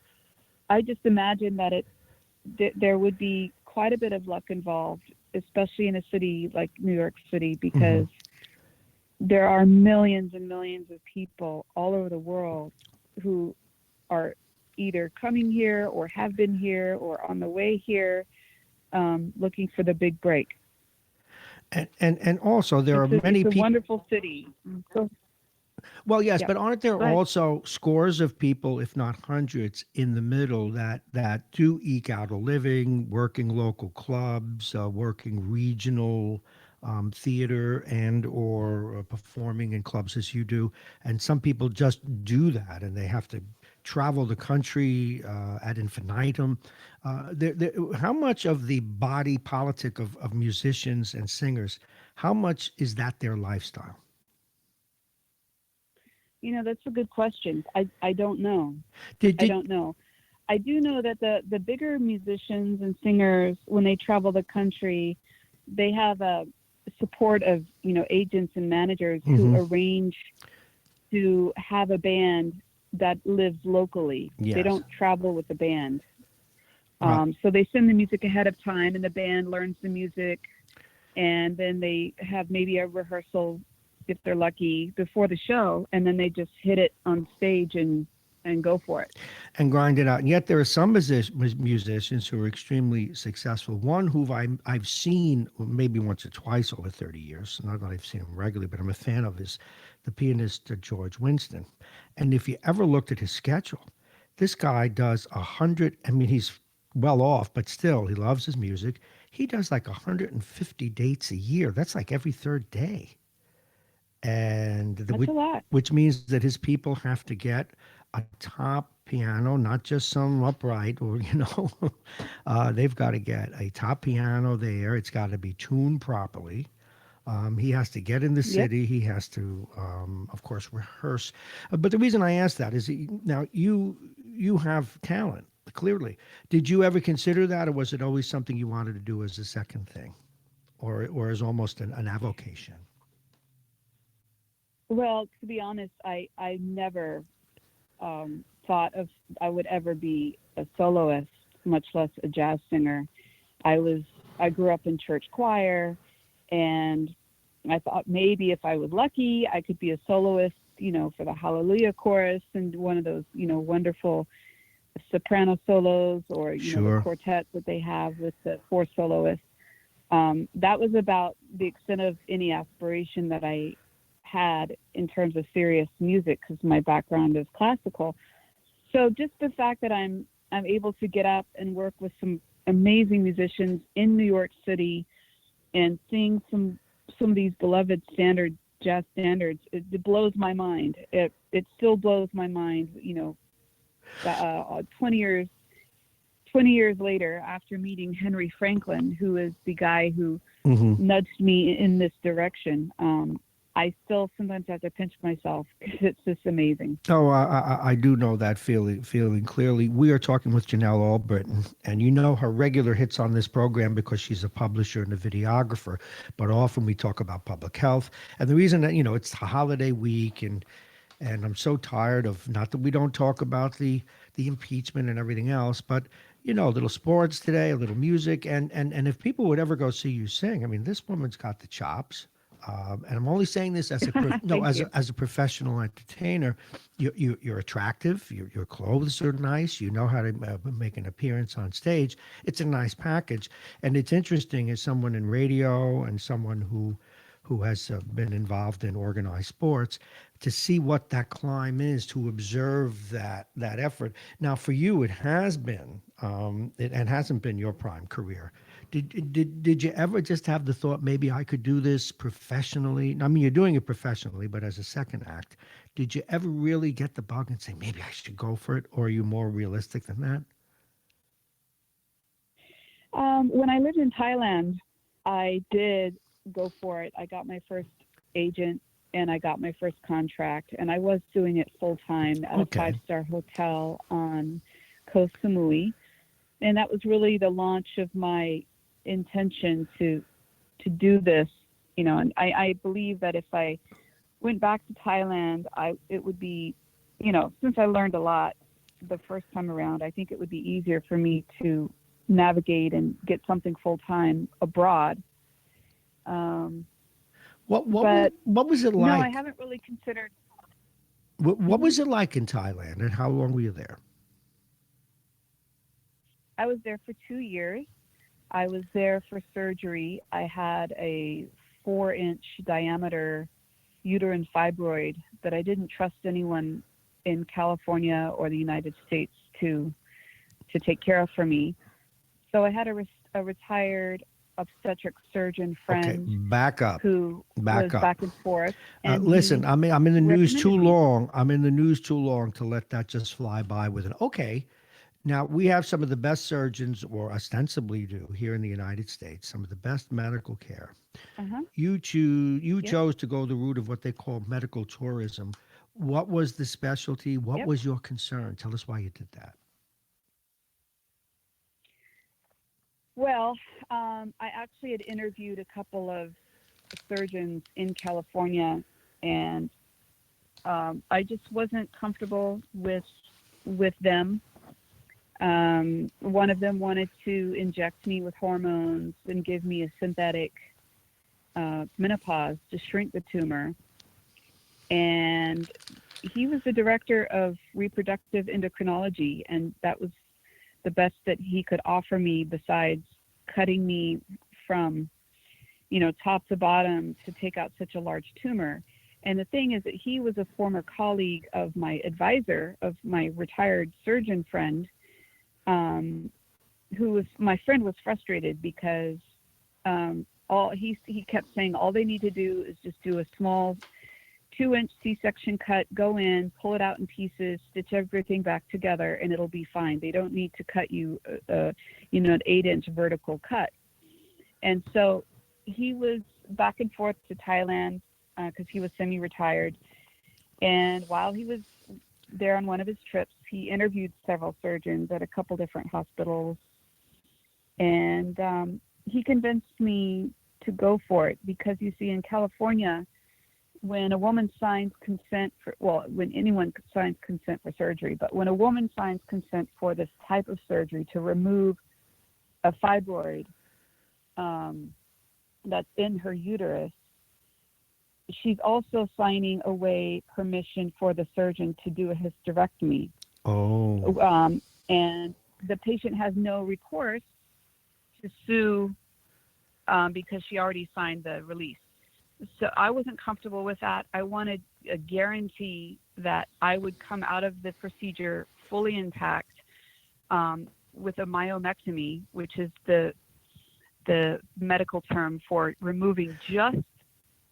I just imagine that there would be quite a bit of luck involved, especially in a city like New York City, because there are millions and millions of people all over the world who are either coming here or have been here or on the way here, looking for the big break. And also there are many people. It's a wonderful city. So, well, yes, yeah. but aren't there also scores of people, if not hundreds, in the middle that do eke out a living, working local clubs, working regional theater and or performing in clubs as you do, and some people just do that, and they have to travel the country ad infinitum. How much of the body politic of musicians and singers, how much is that their lifestyle? You know, that's a good question. I don't know. I don't know. I do know that the bigger musicians and singers, when they travel the country, they have a support of, agents and managers who arrange to have a band that lives locally. Yes. They don't travel with the band. Right. So they send the music ahead of time, and the band learns the music, and then they have maybe a rehearsal, if they're lucky, before the show, and then they just hit it on stage and go for it. And grind it out. And yet there are some musicians who are extremely successful. One who I've seen maybe once or twice over 30 years. Not that I've seen him regularly, but I'm a fan of the pianist George Winston. And if you ever looked at his schedule, this guy does 100, he's well off, but still he loves his music. He does like 150 dates a year. That's like every third day. And that's a lot. Which means that his people have to get a top piano, not just some upright or, they've got to get a top piano there. It's got to be tuned properly. He has to get in the city. Yep. He has to, of course, rehearse. But the reason I ask that is now you have talent, clearly. Did you ever consider that, or was it always something you wanted to do as a second thing, or as almost an avocation? Well, to be honest, I never thought I would ever be a soloist, much less a jazz singer. I grew up in church choir, and I thought maybe if I was lucky, I could be a soloist, for the Hallelujah chorus and one of those, wonderful soprano solos, or Sure. The quartet that they have with the 4 soloists. That was about the extent of any aspiration that I had in terms of serious music, because my background is classical. So just the fact that I'm I'm able to get up and work with some amazing musicians in New York City and sing some of these beloved jazz standards, it blows my mind. It still blows my mind, 20 years later, after meeting Henry Franklin, who is the guy who nudged me in this direction. I still sometimes have to pinch myself because it's just amazing. Oh, I do know that feeling clearly. We are talking with Janelle Albritton, and you know her regular hits on this program because she's a publisher and a videographer, but often we talk about public health. And the reason that, it's the holiday week, and I'm so tired of, not that we don't talk about the impeachment and everything else, but, a little sports today, a little music, and if people would ever go see you sing, I mean, this woman's got the chops. And I'm only saying this as a professional entertainer. You're attractive. Your clothes are nice. You know how to make an appearance on stage. It's a nice package, and it's interesting as someone in radio and someone who has been involved in organized sports to see what that climb is, to observe that effort. Now, for you, it has been. It hasn't been your prime career. Did you ever just have the thought, maybe I could do this professionally? I mean, you're doing it professionally, but as a second act, did you ever really get the bug and say, maybe I should go for it? Or are you more realistic than that? When I lived in Thailand, I did go for it. I got my first agent and I got my first contract, and I was doing it full time at a 5-star hotel on Koh Samui. And that was really the launch of my intention to do this, and I believe that if I went back to Thailand, it would be, since I learned a lot the first time around, I think it would be easier for me to navigate and get something full time abroad. What was it like? No, I haven't really considered. What was it like in Thailand, and how long were you there? I was there for 2 years. I was there for surgery. I had a 4-inch diameter uterine fibroid that I didn't trust anyone in California or the United States to take care of for me. So I had a retired obstetric surgeon friend. Back up. Who was back and forth. And listen, I'm in the news too long. I'm in the news too long to let that just fly by with an okay. Now, we have some of the best surgeons, or ostensibly do, here in the United States, some of the best medical care. You chose to go the route of what they call medical tourism. What was the specialty? What was your concern? Tell us why you did that. Well, I actually had interviewed a couple of surgeons in California, and I just wasn't comfortable with them. One of them wanted to inject me with hormones and give me a synthetic menopause to shrink the tumor. And he was the director of reproductive endocrinology, and that was the best that he could offer me besides cutting me from, top to bottom to take out such a large tumor. And the thing is that he was a former colleague of my advisor, of my retired surgeon friend, my friend was frustrated because he kept saying all they need to do is just do a small 2-inch C-section cut, go in, pull it out in pieces, stitch everything back together, and it'll be fine. They don't need to cut you, an 8-inch vertical cut. And so he was back and forth to Thailand because he was semi-retired. And while he was there on one of his trips, he interviewed several surgeons at a couple different hospitals, and he convinced me to go for it because, you see, in California, when a woman signs consent when anyone signs consent for surgery, but when a woman signs consent for this type of surgery to remove a fibroid that's in her uterus, she's also signing away permission for the surgeon to do a hysterectomy. And the patient has no recourse to sue because she already signed the release. So I wasn't comfortable with that. I wanted a guarantee that I would come out of the procedure fully intact, with a myomectomy, which is the medical term for removing just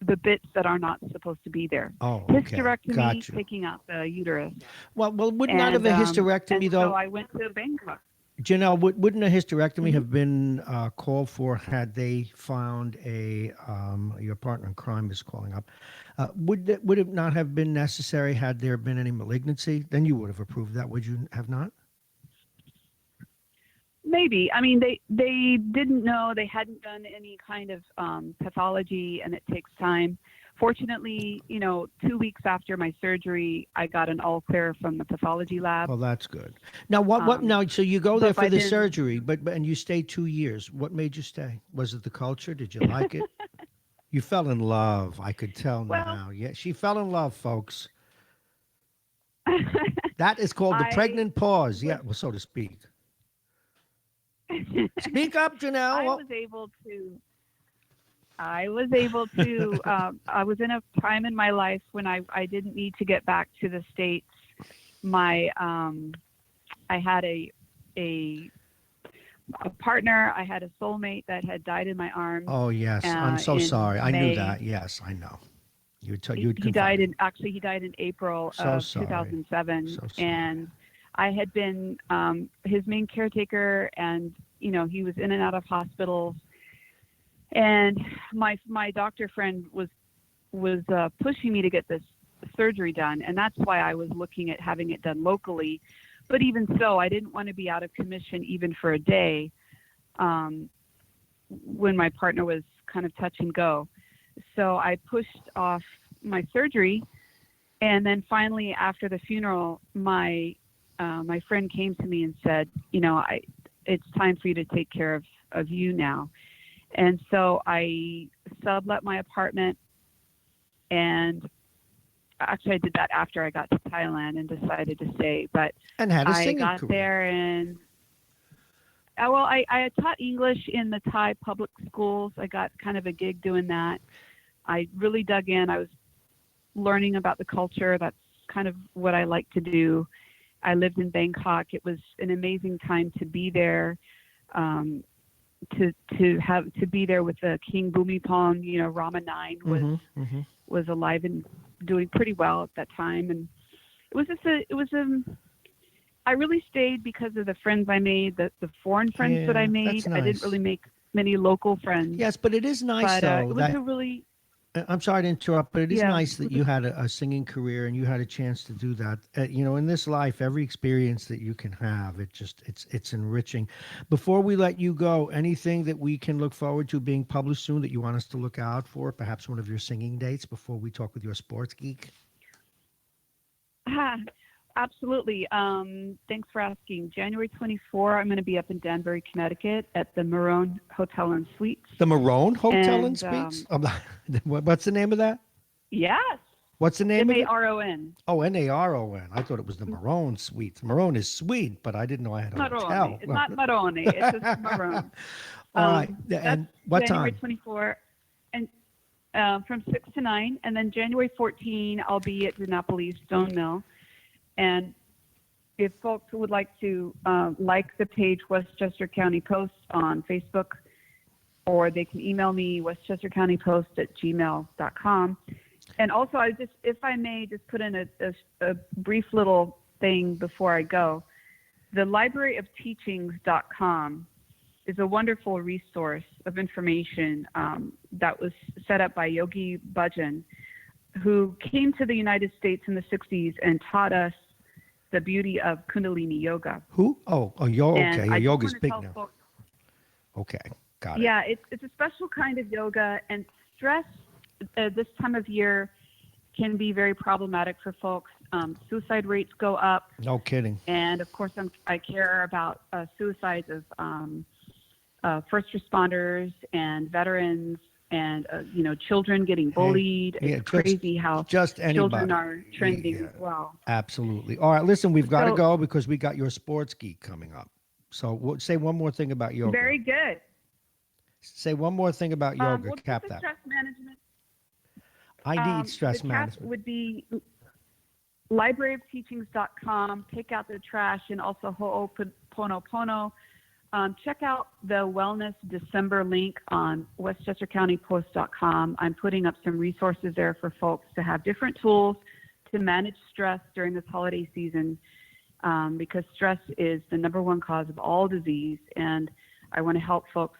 the bits that are not supposed to be there. Oh, okay. Hysterectomy, Gotcha. taking out the uterus. Well, wouldn't out of a hysterectomy, though? So I went to Bangkok. Janelle, wouldn't a hysterectomy have been called for had they found your partner in crime is calling up? Would it not have been necessary had there been any malignancy? Then you would have approved that, would you have not? Maybe. I mean, they didn't know. They hadn't done any kind of pathology, and it takes time. Fortunately, 2 weeks after my surgery, I got an all clear from the pathology lab. Well, that's good. Now, what now? So you go there for the surgery, and you stayed 2 years. What made you stay? Was it the culture? Did you like it? You fell in love. I could tell now. Yeah, she fell in love, folks. That is called the pregnant pause. Yeah, well, so to speak. Speak up, Janelle. I was able to. I was in a time in my life when I didn't need to get back to the States. I had a partner. I had a soulmate that had died in my arms. Oh yes, I'm so sorry. I knew that. Yes, I know. He died in April of 2007, and I had been his main caretaker, and he was in and out of hospitals. And my doctor friend was pushing me to get this surgery done, and that's why I was looking at having it done locally. But even so, I didn't want to be out of commission even for a day when my partner was kind of touch and go. So I pushed off my surgery, and then finally after the funeral, my friend came to me and said, it's time for you to take care of you now. And so I sublet my apartment, and actually I did that after I got to Thailand and decided to stay. But and had a singing got career. There, and I taught English in the Thai public schools. I got kind of a gig doing that. I really dug in. I was learning about the culture. That's kind of what I like to do. I lived in Bangkok. It was an amazing time to be there. To be there with the King Bhumipong, Rama IX was alive and doing pretty well at that time, and I really stayed because of the friends I made, the foreign friends that I made. Nice. I didn't really make many local friends. Yes, but it is nice though. It was a really. I'm sorry to interrupt, but it is nice that you had a singing career and you had a chance to do that. In this life, every experience that you can have, it's enriching. Before we let you go, anything that we can look forward to being published soon that you want us to look out for? Perhaps one of your singing dates before we talk with your sports geek? Absolutely. Thanks for asking. January 24, I'm going to be up in Danbury, Connecticut at the Marrone Hotel and Suites. The Marrone Hotel and Suites? What's the name of that? Yes. What's the name of it? Marron. Oh, Marron. I thought it was the Marrone Suites. Marrone is sweet, but I didn't know I had a hotel. It's not Marrone. It's just Marrone. All right. And what January time? 24, and from 6 to 9. And then January 14, I'll be at the Napoli Stone Mill. And if folks would like to like the page Westchester County Post on Facebook, or they can email me westchestercountypost@gmail.com. And also, if I may, just put in a brief little thing before I go. The libraryofteachings.com is a wonderful resource of information that was set up by Yogi Bhajan, who came to the United States in the 60s and taught us the beauty of Kundalini yoga. Who? Yoga. Okay, yeah, yoga's big now. Folks, okay, got it. Yeah, it's a special kind of yoga, and stress this time of year can be very problematic for folks. Suicide rates go up. No kidding. And of course, I care about suicides of first responders and veterans, and children getting bullied. It's crazy how children are trending as well. Absolutely. All right, listen, we've got to go because we got your sports geek coming up. So say one more thing about yoga. Very good. Say one more thing about yoga. Cap that. Stress management. I need stress management. Cap would be libraryofteachings.com. Take out the trash, and also Ho'oponopono. Check out the Wellness December link on westchestercountypost.com. I'm putting up some resources there for folks to have different tools to manage stress during this holiday season, because stress is the number one cause of all disease. And I want to help folks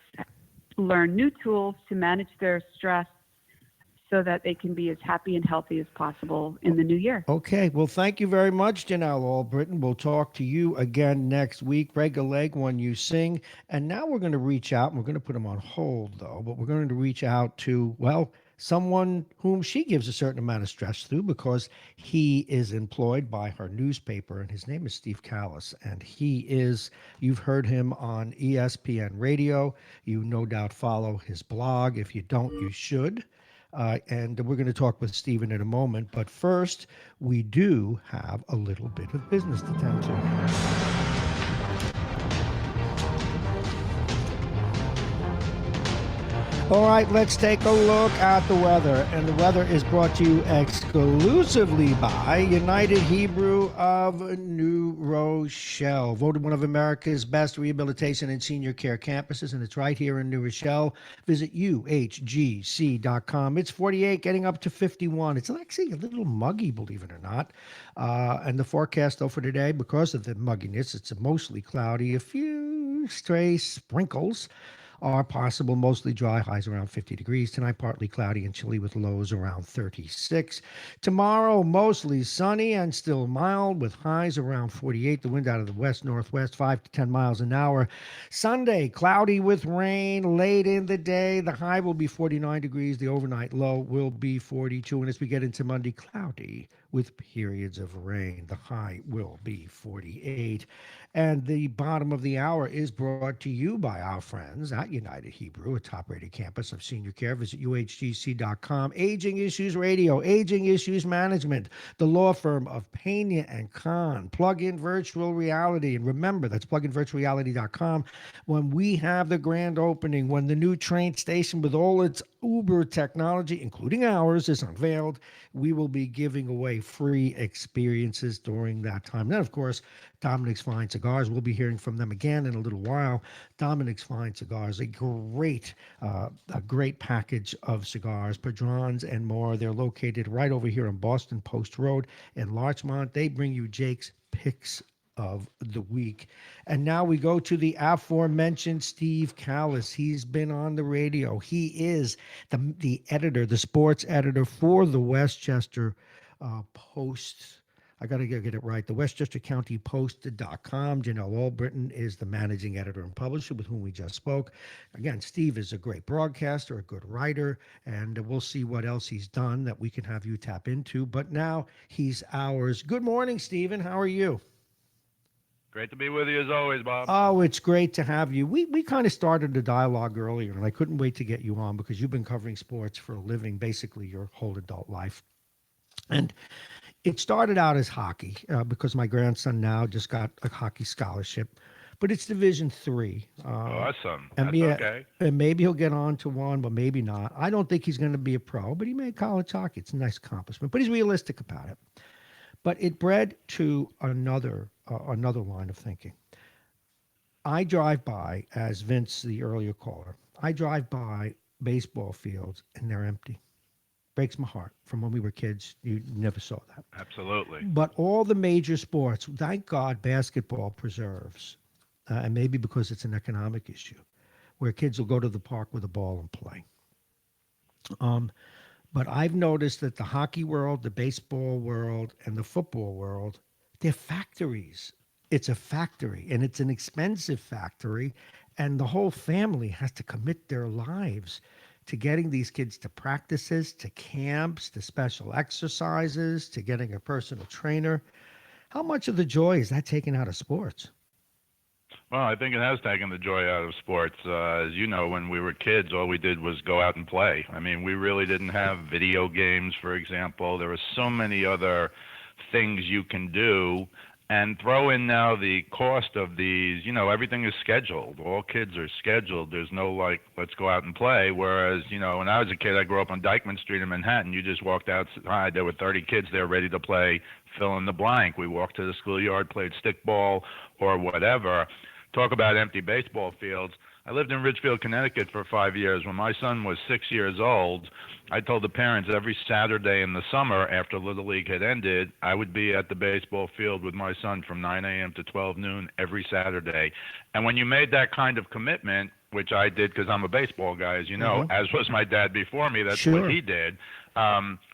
learn new tools to manage their stress so that they can be as happy and healthy as possible in the new year. Okay. Well, thank you very much, Janelle Albritton. We'll talk to you again next week. Break a leg when you sing. And now we're going to reach out, and we're going to put him on hold, though, but we're going to reach out to, well, someone whom she gives a certain amount of stress through, because he is employed by her newspaper, and his name is Steve Callis. And you've heard him on ESPN Radio. You no doubt follow his blog. If you don't, you should. And we're going to talk with Stephen in a moment. But first, we do have a little bit of business to tend to. All right, let's take a look at the weather. And the weather is brought to you exclusively by United Hebrew of New Rochelle, voted one of America's best rehabilitation and senior care campuses, and it's right here in New Rochelle. Visit uhgc.com. It's 48, getting up to 51. It's actually a little muggy, believe it or not. And the forecast, though, for today, because of the mugginess, it's mostly cloudy, a few stray sprinkles are possible, mostly dry, highs around 50 degrees. Tonight, partly cloudy and chilly with lows around 36. Tomorrow, mostly sunny and still mild with highs around 48. The wind out of the west-northwest, 5 to 10 miles an hour. Sunday, cloudy with rain late in the day. The high will be 49 degrees. The overnight low will be 42. And as we get into Monday, cloudy with periods of rain. The high will be 48. And the bottom of the hour is brought to you by our friends at United Hebrew, a top-rated campus of senior care. Visit uhgc.com. Aging Issues Radio, Aging Issues Management, the law firm of Pena and Khan, Plug-in Virtual Reality. And remember, that's pluginvirtualreality.com. When we have the grand opening, when the new train station with all its Uber technology, including ours, is unveiled, we will be giving away free experiences during that time. Then, of course, Dominic's Fine Cigars. We'll be hearing from them again in a little while. Dominic's Fine Cigars, a great package of cigars, Padrons and more. They're located right over here on Boston Post Road in Larchmont. They bring you Jake's Picks of the Week. And now we go to the aforementioned Steve Callis. He's been on the radio. He is the editor, the sports editor for the Westchester Post. I got to get it right. The WestchesterCountyPost.com. Janelle Albritton is the managing editor and publisher with whom we just spoke. Again, Steve is a great broadcaster, a good writer, and we'll see what else he's done that we can have you tap into. But now he's ours. Good morning, Stephen. How are you? Great to be with you as always, Bob. Oh, it's great to have you. We kind of started a dialogue earlier, and I couldn't wait to get you on because you've been covering sports for a living, basically your whole adult life. And it started out as hockey because my grandson now just got a hockey scholarship, but it's Division III. Awesome. And That's okay. And maybe he'll get on to one, but maybe not. I don't think he's going to be a pro, but he made college hockey. It's a nice accomplishment, but he's realistic about it. But it bred to another line of thinking. I drive by, as Vince, the earlier caller, I drive by baseball fields and they're empty. Breaks my heart. From when we were kids, you never saw that. Absolutely. But all the major sports, thank God basketball preserves, and maybe because it's an economic issue, where kids will go to the park with a ball and play. But I've noticed that the hockey world, the baseball world, and the football world, they're factories. It's a factory, and it's an expensive factory, and the whole family has to commit their lives to getting these kids to practices, to camps, to special exercises, to getting a personal trainer. How much of the joy is that taken out of sports? Well, I think it has taken the joy out of sports. As you know, when we were kids, all we did was go out and play. I mean, we really didn't have video games, for example. There were so many other things you can do. And throw in now the cost of these, everything is scheduled. All kids are scheduled. There's no let's go out and play. Whereas, when I was a kid, I grew up on Dyckman Street in Manhattan. You just walked outside. There were 30 kids there ready to play fill in the blank. We walked to the schoolyard, played stickball or whatever. Talk about empty baseball fields. I lived in Ridgefield, Connecticut for 5 years. When my son was 6 years old, I told the parents every Saturday in the summer after Little League had ended, I would be at the baseball field with my son from 9 a.m. to 12 noon every Saturday. And when you made that kind of commitment, which I did because I'm a baseball guy, as you know, as was my dad before me, that's what he did,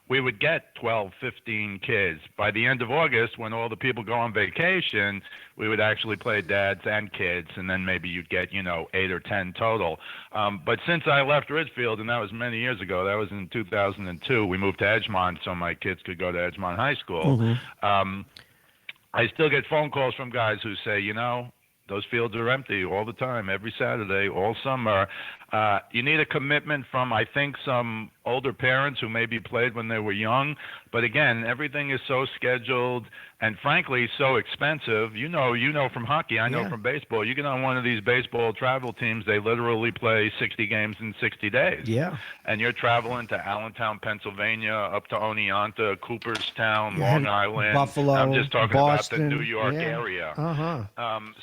we would get 12, 15 kids. By the end of August, when all the people go on vacation, we would actually play dads and kids, and then maybe you'd get, 8 or 10 total. But since I left Ridgefield, and that was many years ago, that was in 2002, we moved to Edgemont so my kids could go to Edgemont High School. I still get phone calls from guys who say, those fields are empty all the time, every Saturday, all summer. You need a commitment from, I think, some older parents who maybe played when they were young. But again, everything is so scheduled and frankly so expensive. You know from hockey, I know from baseball. You get on one of these baseball travel teams, they literally play 60 games in 60 days. Yeah. And you're traveling to Allentown, Pennsylvania, up to Oneonta, Cooperstown, Long Island. Buffalo, I'm just talking Boston, about the New York area.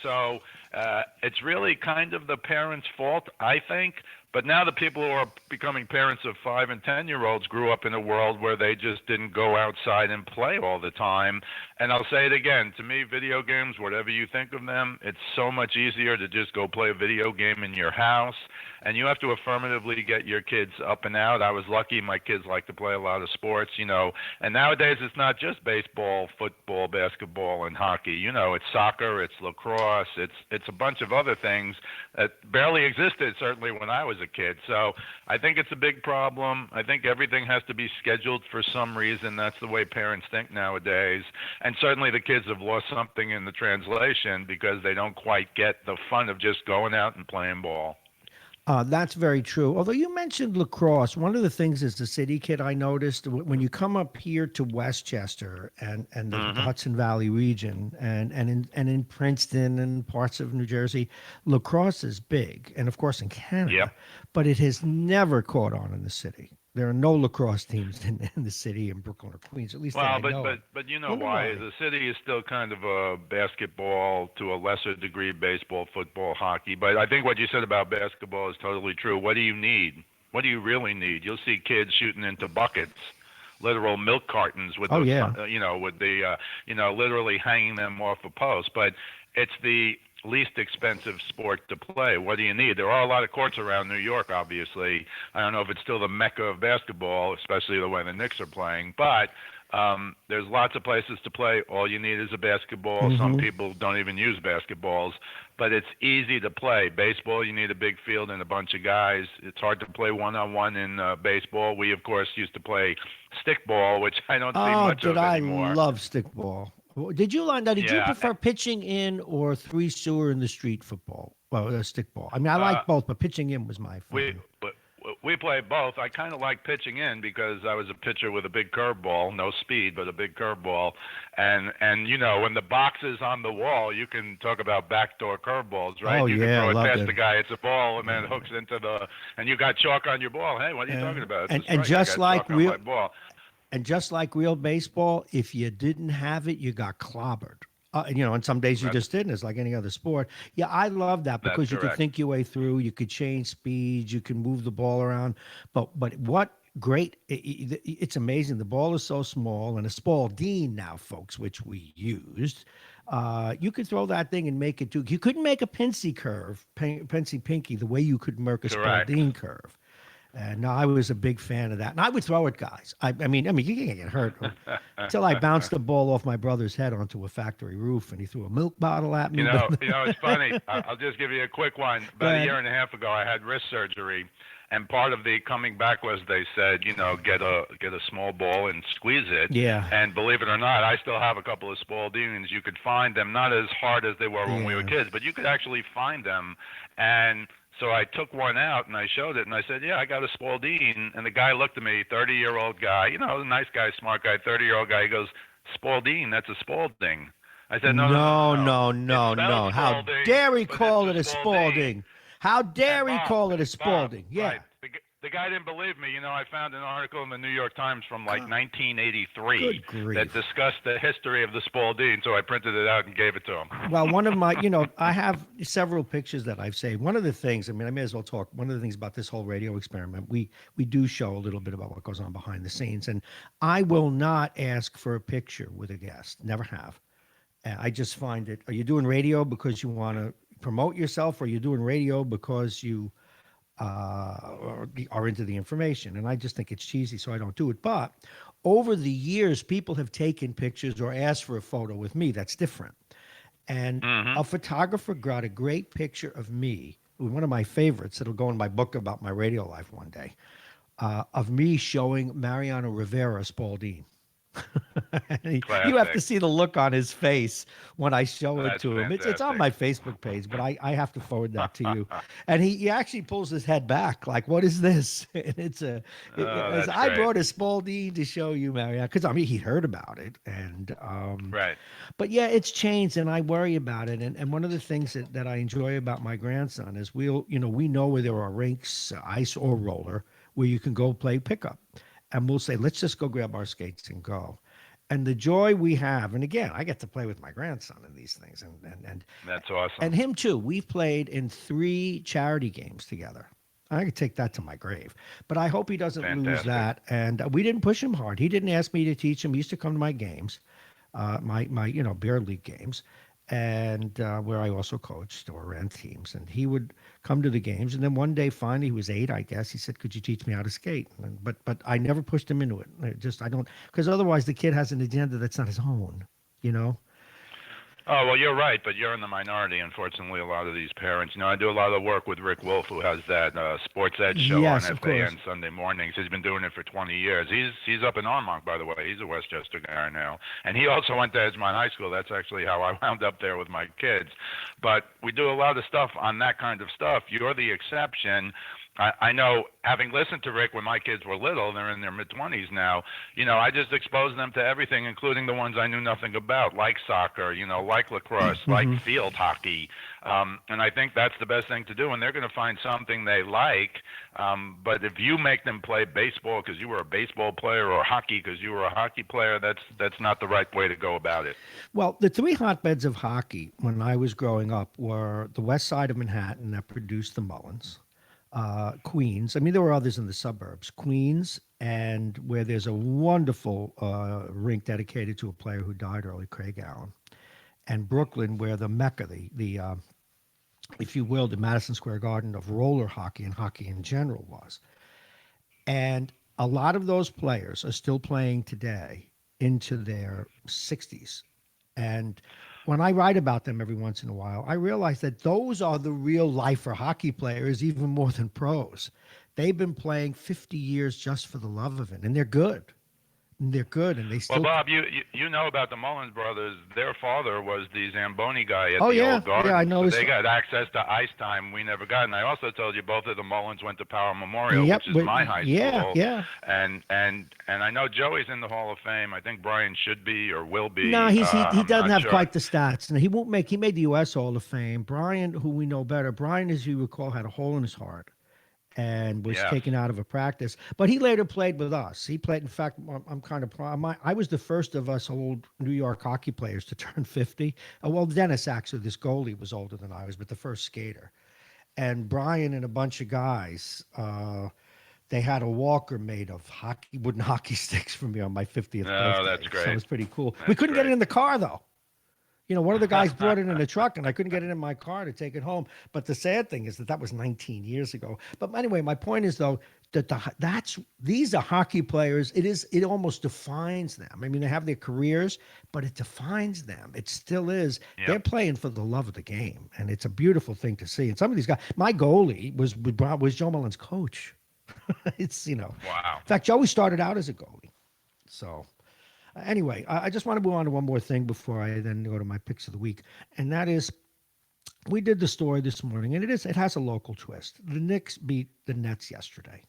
So it's really kind of the parents' fault, I think. But now the people who are becoming parents of 5 and 10-year-olds grew up in a world where they just didn't go outside and play all the time. And I'll say it again, to me, video games, whatever you think of them, it's so much easier to just go play a video game in your house. And you have to affirmatively get your kids up and out. I was lucky my kids like to play a lot of sports, And nowadays it's not just baseball, football, basketball, and hockey. It's soccer, it's lacrosse, it's a bunch of other things that barely existed, certainly when I was a kid. So I think it's a big problem. I think everything has to be scheduled for some reason. That's the way parents think nowadays. And certainly the kids have lost something in the translation because they don't quite get the fun of just going out and playing ball. That's very true. Although you mentioned lacrosse, one of the things as a city kid I noticed when you come up here to Westchester and the Hudson Valley region and in Princeton and parts of New Jersey, lacrosse is big, and of course in Canada, but it has never caught on in the city. There are no lacrosse teams in the city in Brooklyn or Queens, at least that I know. But you know why? The city is still kind of a basketball, to a lesser degree, baseball, football, hockey. But I think what you said about basketball is totally true. What do you need? What do you really need? You'll see kids shooting into buckets, literal milk cartons with literally hanging them off a post. But it's the least expensive sport to play. What do you need? There are a lot of courts around New York, obviously. I don't know if it's still the mecca of basketball, especially the way the Knicks are playing, but there's lots of places to play. All you need is a basketball. Some people don't even use basketballs, but it's easy to play. Baseball, you need a big field and a bunch of guys. It's hard to play one-on-one in baseball. We, of course, used to play stickball, which I don't see much of anymore. I love stickball. Did you you prefer pitching in or three sewer in the street football? Well, stickball. I mean, I like both, but pitching in was my favorite. We play both. I kind of like pitching in because I was a pitcher with a big curveball, no speed, but a big curveball. And when the box is on the wall, you can talk about backdoor curveballs, right? You can throw it past the guy, it's a ball, and then it hooks into and you got chalk on your ball. Hey, what are you talking about? And just like And just like real baseball, if you didn't have it, you got clobbered. And some days you just didn't. It's like any other sport. Yeah, I love that because you could think your way through. You could change speeds. You can move the ball around. But what great! It's amazing. The ball is so small, and a Spalding now, folks, which we used. You could throw that thing and make it do. You couldn't make a Pincy curve, Pincy Pinky, the way you could make a Spalding curve. And no, I was a big fan of that. And I would throw it, guys. I mean, you can't get hurt. Until I bounced the ball off my brother's head onto a factory roof, and he threw a milk bottle at me. It's funny. I'll just give you a quick one. About a year and a half ago, I had wrist surgery. And part of the coming back was they said, get a small ball and squeeze it. Yeah. And believe it or not, I still have a couple of Spaldings. You could find them, not as hard as they were when we were kids, but you could actually find them. And so I took one out and I showed it and I said, I got a Spalding. And the guy looked at me, 30-year-old guy, a nice guy, smart guy, 30-year-old guy. He goes, Spalding, that's a Spalding. I said, no. How dare he call it a Spalding? How dare he call it a Spalding? Right. The the guy didn't believe me. I found an article in the New York Times from like Good 1983 grief. that discussed the history of the Spalding, so I printed it out and gave it to him. Well, one of my, I have several pictures that I've saved. One of the things, I may as well talk. One of the things about this whole radio experiment, we do show a little bit about what goes on behind the scenes, and I will not ask for a picture with a guest. Never have. I just find it. Are you doing radio because you want to promote yourself, or are you doing radio because you are into the information? And I just think it's cheesy, so I don't do it. But over the years, people have taken pictures or asked for a photo with me. That's different. And a photographer got a great picture of me, one of my favorites. It'll go in my book about my radio life one day, of me showing Mariano Rivera Spalding. You have to see the look on his face when I show it to him. It's on my Facebook page, but I have to forward that to you. And he actually pulls his head back, like, "What is this?" And I brought a Spalding to show you, Mariano, because he'd heard about it, and right. But yeah, it's changed, and I worry about it. And one of the things that I enjoy about my grandson is we know where there are rinks, ice or roller, where you can go play pickup. And we'll say, let's just go grab our skates and go. And the joy we have, and again, I get to play with my grandson in these things. And that's awesome. And him too. We've played in 3 charity games together. I could take that to my grave. But I hope he doesn't lose that. And we didn't push him hard. He didn't ask me to teach him. He used to come to my games, my beer league games, and where I also coached or ran teams. And he would come to the games. And then one day, finally, he was 8, I guess. He said, "Could you teach me how to skate?" But I never pushed him into it. I don't, because otherwise the kid has an agenda that's not his own, Oh, well, you're right, but you're in the minority, unfortunately, a lot of these parents. I do a lot of work with Rick Wolf, who has that Sports Edge show on FAN Sunday mornings. He's been doing it for 20 years. He's up in Armonk, by the way. He's a Westchester guy now. And he also went to Edgemont High School. That's actually how I wound up there with my kids. But we do a lot of stuff on that kind of stuff. You're the exception. I know, having listened to Rick when my kids were little, they're in their mid-20s now, I just exposed them to everything, including the ones I knew nothing about, like soccer, like lacrosse, like field hockey. And I think that's the best thing to do, and they're going to find something they like. But if you make them play baseball because you were a baseball player, or hockey because you were a hockey player, that's not the right way to go about it. Well, the 3 hotbeds of hockey when I was growing up were the west side of Manhattan that produced the Mullins. Queens. There were others in the suburbs. Queens, and where there's a wonderful rink dedicated to a player who died early, Craig Allen. And Brooklyn, where the mecca, the if you will, the Madison Square Garden of roller hockey and hockey in general was. And a lot of those players are still playing today into their 60s. And when I write about them every once in a while, I realize that those are the real lifer hockey players, even more than pros. They've been playing 50 years just for the love of it, and they're good. And they're good, and they still. Well, Bob, you know about the Mullins brothers. Their father was the Zamboni guy at the Old Garden. Yeah, I know. So they got access to ice time we never got. And I also told you both of the Mullins went to Power Memorial, which is my high school. Yeah. And I know Joey's in the Hall of Fame. I think Brian should be or will be. No, he doesn't have quite the stats. And he won't make. He made the U.S. Hall of Fame. Brian, who we know better, Brian, as you recall, had a hole in his heart and was taken out of a practice. But he later played with us. He played, in fact, I'm kind of proud. I was the first of us old New York hockey players to turn 50. Well, Dennis, actually, this goalie, was older than I was, but the first skater. And Brian and a bunch of guys, they had a walker made of wooden hockey sticks for me on my 50th birthday. Oh, that's great. So it was pretty cool. We couldn't get it in the car, though. One of the guys brought it in a truck, and I couldn't get it in my car to take it home. But the sad thing is that was 19 years ago. But anyway, my point is, though, that these are hockey players. It almost defines them. They have their careers, but it defines them. It still is. Yep. They're playing for the love of the game, and it's a beautiful thing to see. And some of these guys, my goalie was Joe Mullen's coach. It's Wow. In fact, Joey started out as a goalie. So. Anyway, I just want to move on to one more thing before I then go to my picks of the week, and that is, we did the story this morning, and it has a local twist. The Knicks beat the Nets yesterday,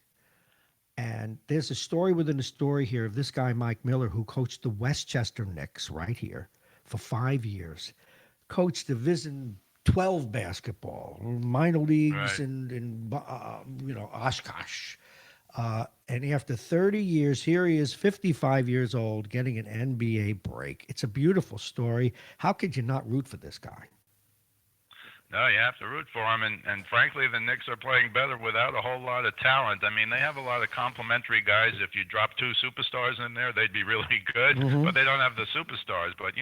and there's a story within a story here of this guy, Mike Miller, who coached the Westchester Knicks right here for 5 years, coached Division 12 basketball, minor leagues, right. in Oshkosh. And after 30 years, here he is, 55 years old, getting an NBA break. It's a beautiful story. How could you not root for this guy? No, you have to root for him, and frankly, the Knicks are playing better without a whole lot of talent. I mean, they have a lot of complementary guys. If you drop two superstars in there, they'd be really good, but they don't have the superstars. But,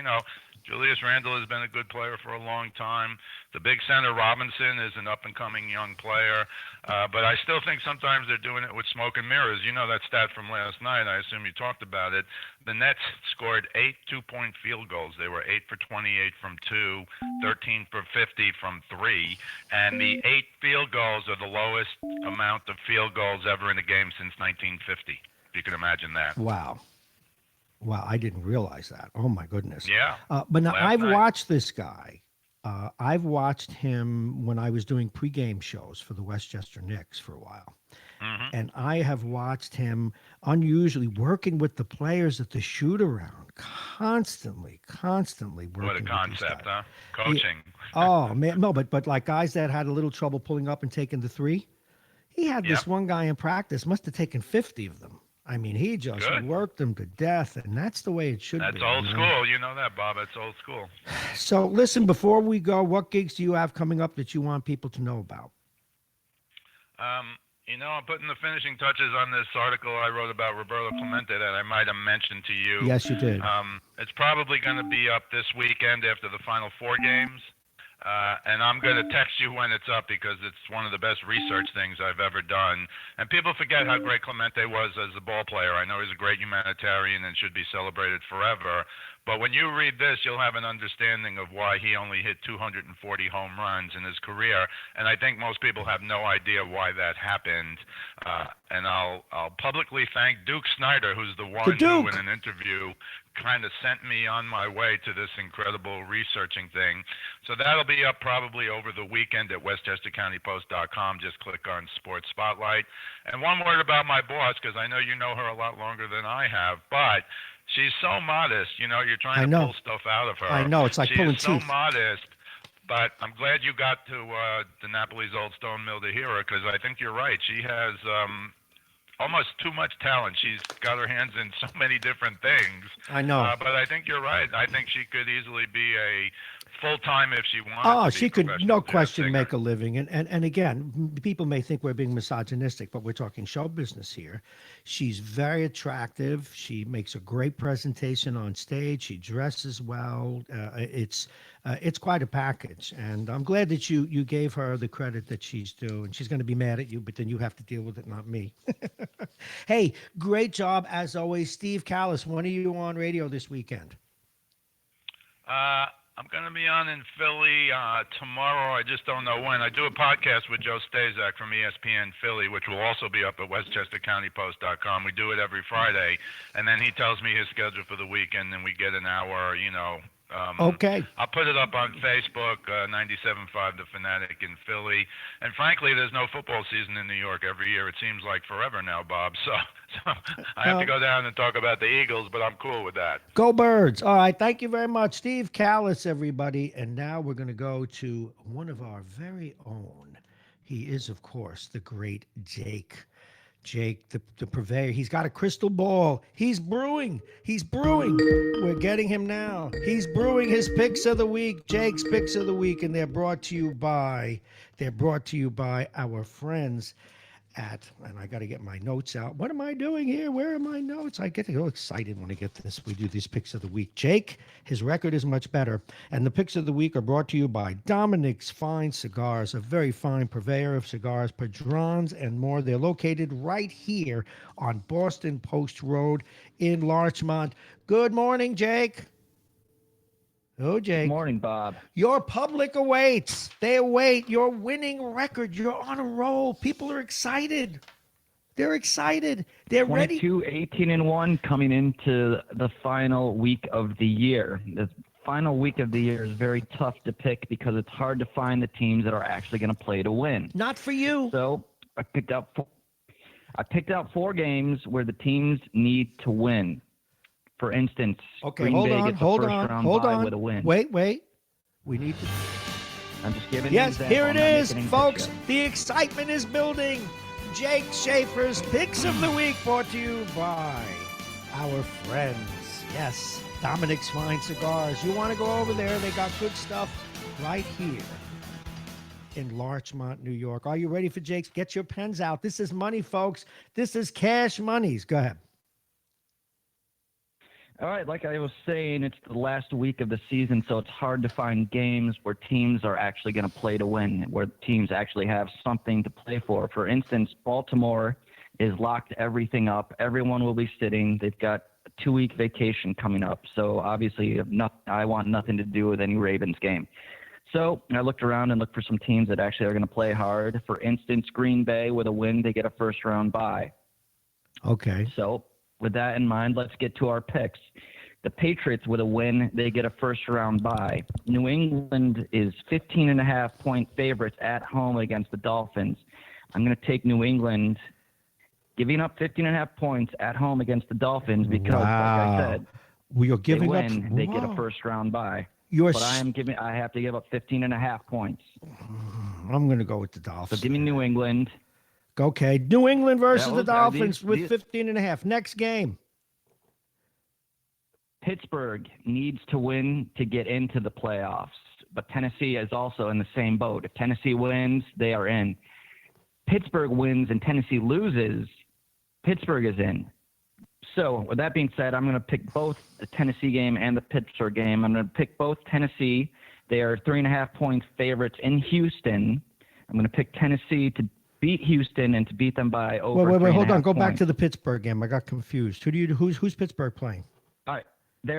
Julius Randle has been a good player for a long time. The big center, Robinson, is an up-and-coming young player. But I still think sometimes they're doing it with smoke and mirrors. You know that stat from last night. I assume you talked about it. The Nets scored 8 two-point field goals. They were 8 for 28 from 2, 13 for 50 from 3. And the 8 field goals are the lowest amount of field goals ever in a game since 1950, if you can imagine that. Wow. Wow, I didn't realize that. Oh, my goodness. Yeah. But now I've watched this guy. I've watched him when I was doing pregame shows for the Westchester Knicks for a while. And I have watched him unusually working with the players at the shoot-around, constantly working. What a concept, huh? Coaching. Oh, man. No, but like guys that had a little trouble pulling up and taking the three, he had this one guy in practice, must have taken 50 of them. I mean, he just worked them to death, and that's the way it should be. That's old school. You know that, Bob. That's old school. So, listen, before we go, what gigs do you have coming up that you want people to know about? I'm putting the finishing touches on this article I wrote about Roberto Clemente that I might have mentioned to you. Yes, you did. It's probably going to be up this weekend after the Final Four games. And I'm going to text you when it's up because it's one of the best research things I've ever done. And people forget how great Clemente was as a ball player. I know he's a great humanitarian and should be celebrated forever. But when you read this, you'll have an understanding of why he only hit 240 home runs in his career. And I think most people have no idea why that happened. And I'll publicly thank Duke Snyder, who's the one who, in an interview, kind of sent me on my way to this incredible researching thing. So that'll be up probably over the weekend at westchestercountypost.com. Just click on Sports Spotlight. And one word about my boss, because I know you know her a lot longer than I have, but she's so modest. You're trying to pull stuff out of her. I know. It's like pulling teeth. She's so modest. But I'm glad you got to the Napoli's Old Stone Mill to hear her, because I think you're right. She has almost too much talent. She's got her hands in so many different things. I know. But I think you're right. I think she could easily be a full-time if she wanted. Oh, she could, no question, make a living. And again, people may think we're being misogynistic, but we're talking show business here. She's very attractive. She makes a great presentation on stage. She dresses well. It's quite a package. And I'm glad that you gave her the credit that she's due. And she's going to be mad at you, but then you have to deal with it, not me. Hey, great job as always. Steve Callis, when are you on radio this weekend? I'm going to be on in Philly tomorrow. I just don't know when. I do a podcast with Joe Stazak from ESPN Philly, which will also be up at westchestercountypost.com. We do it every Friday, and then he tells me his schedule for the weekend, and we get an hour, okay. I'll put it up on Facebook, 97.5 The Fanatic in Philly. And frankly, there's no football season in New York every year. It seems like forever now, Bob. So I have to go down and talk about the Eagles, but I'm cool with that. Go Birds. All right. Thank you very much. Steve Callis, everybody. And now we're going to go to one of our very own. He is, of course, the great Jake. Jake, the purveyor. He's got a crystal ball. He's brewing. We're getting him now. He's brewing his picks of the week, Jake's picks of the week, and they're brought to you by our friends at, and I got to get my notes out. What am I doing here? Where are my notes? I get so excited when I get this. We do these picks of the week. Jake, his record is much better. And the picks of the week are brought to you by Dominic's Fine Cigars, a very fine purveyor of cigars, padrones, and more. They're located right here on Boston Post Road in Larchmont. Good morning, Jake. Oh, Jake. Good morning, Bob. Your public awaits. They await your winning record. You're on a roll. People are excited. They're excited. They're ready. 18-1 coming into the final week of the year. The final week of the year is very tough to pick because it's hard to find the teams that are actually going to play to win. Not for you. So I picked out 4 games where the teams need to win. For instance, Green Bay gets a first-round bye with a win. Wait. We need to... I'm just giving you an example. Yes, here it is, folks. The excitement is building. Jake Schaefer's Picks of the Week, brought to you by our friends. Yes, Dominic's Fine Cigars. You want to go over there? They got good stuff right here in Larchmont, New York. Are you ready for Jake's? Get your pens out. This is money, folks. This is cash monies. Go ahead. All right, like I was saying, it's the last week of the season, so it's hard to find games where teams are actually going to play to win, where teams actually have something to play for. For instance, Baltimore is locked everything up. Everyone will be sitting. They've got a 2-week vacation coming up, so obviously I want nothing to do with any Ravens game. So I looked around and looked for some teams that actually are going to play hard. For instance, Green Bay, with a win, they get a first-round bye. Okay. So with that in mind, let's get to our picks. The Patriots, with a win, they get a first-round bye. New England is 15.5-point favorites at home against the Dolphins. I'm going to take New England, giving up 15.5 points at home against the Dolphins because, like I said, we are giving they win, up. they get a first-round bye. But I have to give up 15.5 points. I'm going to go with the Dolphins. So give me New England. Okay, New England versus the Dolphins with 15.5. Next game. Pittsburgh needs to win to get into the playoffs, but Tennessee is also in the same boat. If Tennessee wins, they are in. Pittsburgh wins and Tennessee loses, Pittsburgh is in. So with that being said, I'm going to pick both the Tennessee game and the Pittsburgh game. I'm going to pick both Tennessee. They are 3.5-point favorites in Houston. I'm going to pick Tennessee to beat Houston and to beat them by over. Wait, hold on. Go points. back to the Pittsburgh game. I got confused. Who's Pittsburgh playing? All right, they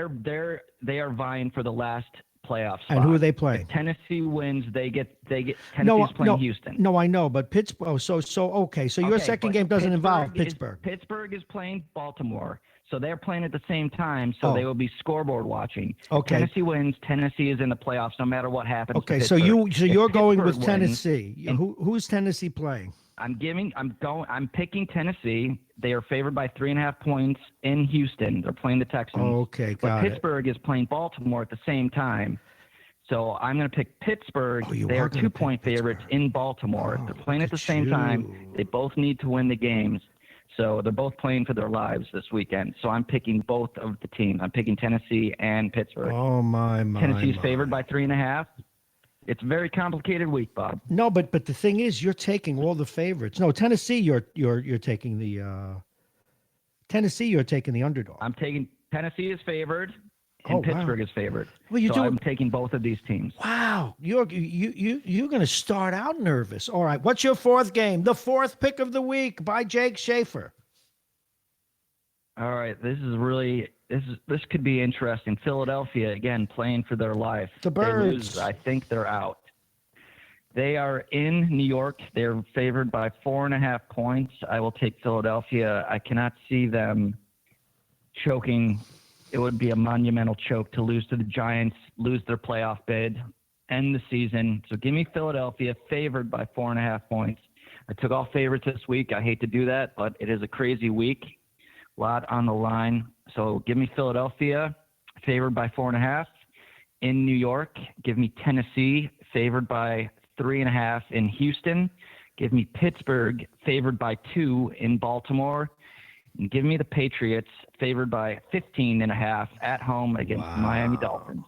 are vying for the last playoff spot. And who are they playing? If Tennessee wins, they get Tennessee's playing Houston. No, I know, but Pittsburgh. Okay. So your second game doesn't involve Pittsburgh. Pittsburgh is playing Baltimore, so they're playing at the same time. So they will be scoreboard watching. Okay. Tennessee wins. Tennessee is in the playoffs no matter what happens. Okay, so you're going with Pittsburgh Tennessee. Who's Tennessee playing? I'm picking Tennessee. They are favored by 3.5 points in Houston. They're playing the Texans. Okay, but Pittsburgh is playing Baltimore at the same time. So I'm going to pick Pittsburgh. They are 2-point favorites in Baltimore. They're playing at the same time. They both need to win the games. So they're both playing for their lives this weekend. So I'm picking both of the teams. I'm picking Tennessee and Pittsburgh. Oh, my. Tennessee's favored by 3.5. It's a very complicated week, Bob. No, but the thing is, you're taking all the favorites. No, Tennessee, you're taking the underdog. I'm taking Tennessee is favored, and Pittsburgh is favored. Well, I'm taking both of these teams. Wow, you're going to start out nervous. All right, what's your fourth game? The fourth pick of the week by Jake Schaefer. All right, this could be interesting. Philadelphia, again, playing for their life. The Birds. They lose, I think they're out. They are in New York. They're favored by 4.5 points. I will take Philadelphia. I cannot see them choking. It would be a monumental choke to lose to the Giants, lose their playoff bid, end the season. So give me Philadelphia, favored by 4.5 points. I took all favorites this week. I hate to do that, but it is a crazy week. A lot on the line. So give me Philadelphia, favored by 4.5. In New York, give me Tennessee, favored by 3.5 in Houston. Give me Pittsburgh, favored by 2 in Baltimore. And give me the Patriots, favored by 15.5 at home against Miami Dolphins.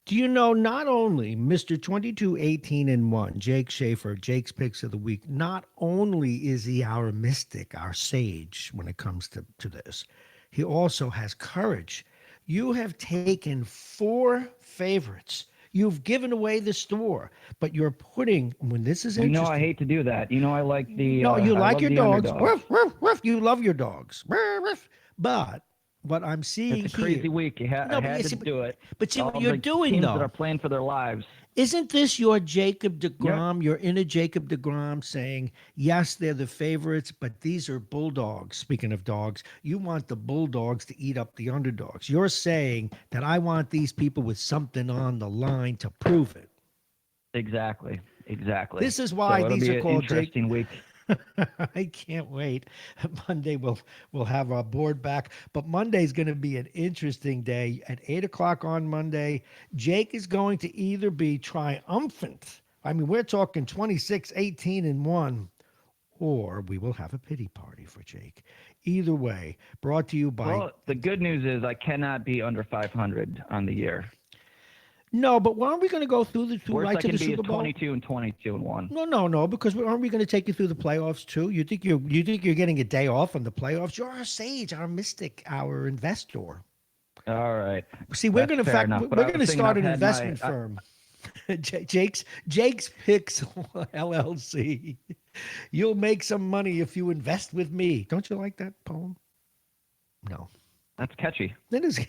Do you know not only Mr. 22-18-1, Jake Schaefer, Jake's Picks of the Week, not only is he our mystic, our sage when it comes to this, he also has courage. You have taken 4 favorites. You've given away the store, but you're putting, when this is interesting. I hate to do that. I like the No, you like your dogs. Underdogs. Ruff, ruff, ruff. You love your dogs. Ruff, ruff. But what I'm seeing it's a crazy here, week. I had to do it. But see all what you're the doing, teams though. that are playing for their lives. Isn't this your Jacob deGrom, your inner Jacob deGrom saying, yes, they're the favorites, but these are bulldogs. Speaking of dogs, you want the bulldogs to eat up the underdogs. You're saying that I want these people with something on the line to prove it. Exactly. This is why these are called interesting week. I can't wait. Monday we'll have our board back, but Monday's going to be an interesting day. At 8:00 on Monday, Jake is going to either be triumphant. I mean, we're talking 26-18-1, or we will have a pity party for Jake. Either way, brought to you by... Well, the good news is I cannot be under 500 on the year. No, but aren't we going to go through Worst right I to can the be Super is Bowl? 22-1. No, because aren't we going to take you through the playoffs too? You think you're getting a day off from the playoffs? You're our sage, our mystic, our investor. All right. See, we're going to start an investment firm. Jake's Picks LLC. You'll make some money if you invest with me. Don't you like that poem? No. That's catchy. That is.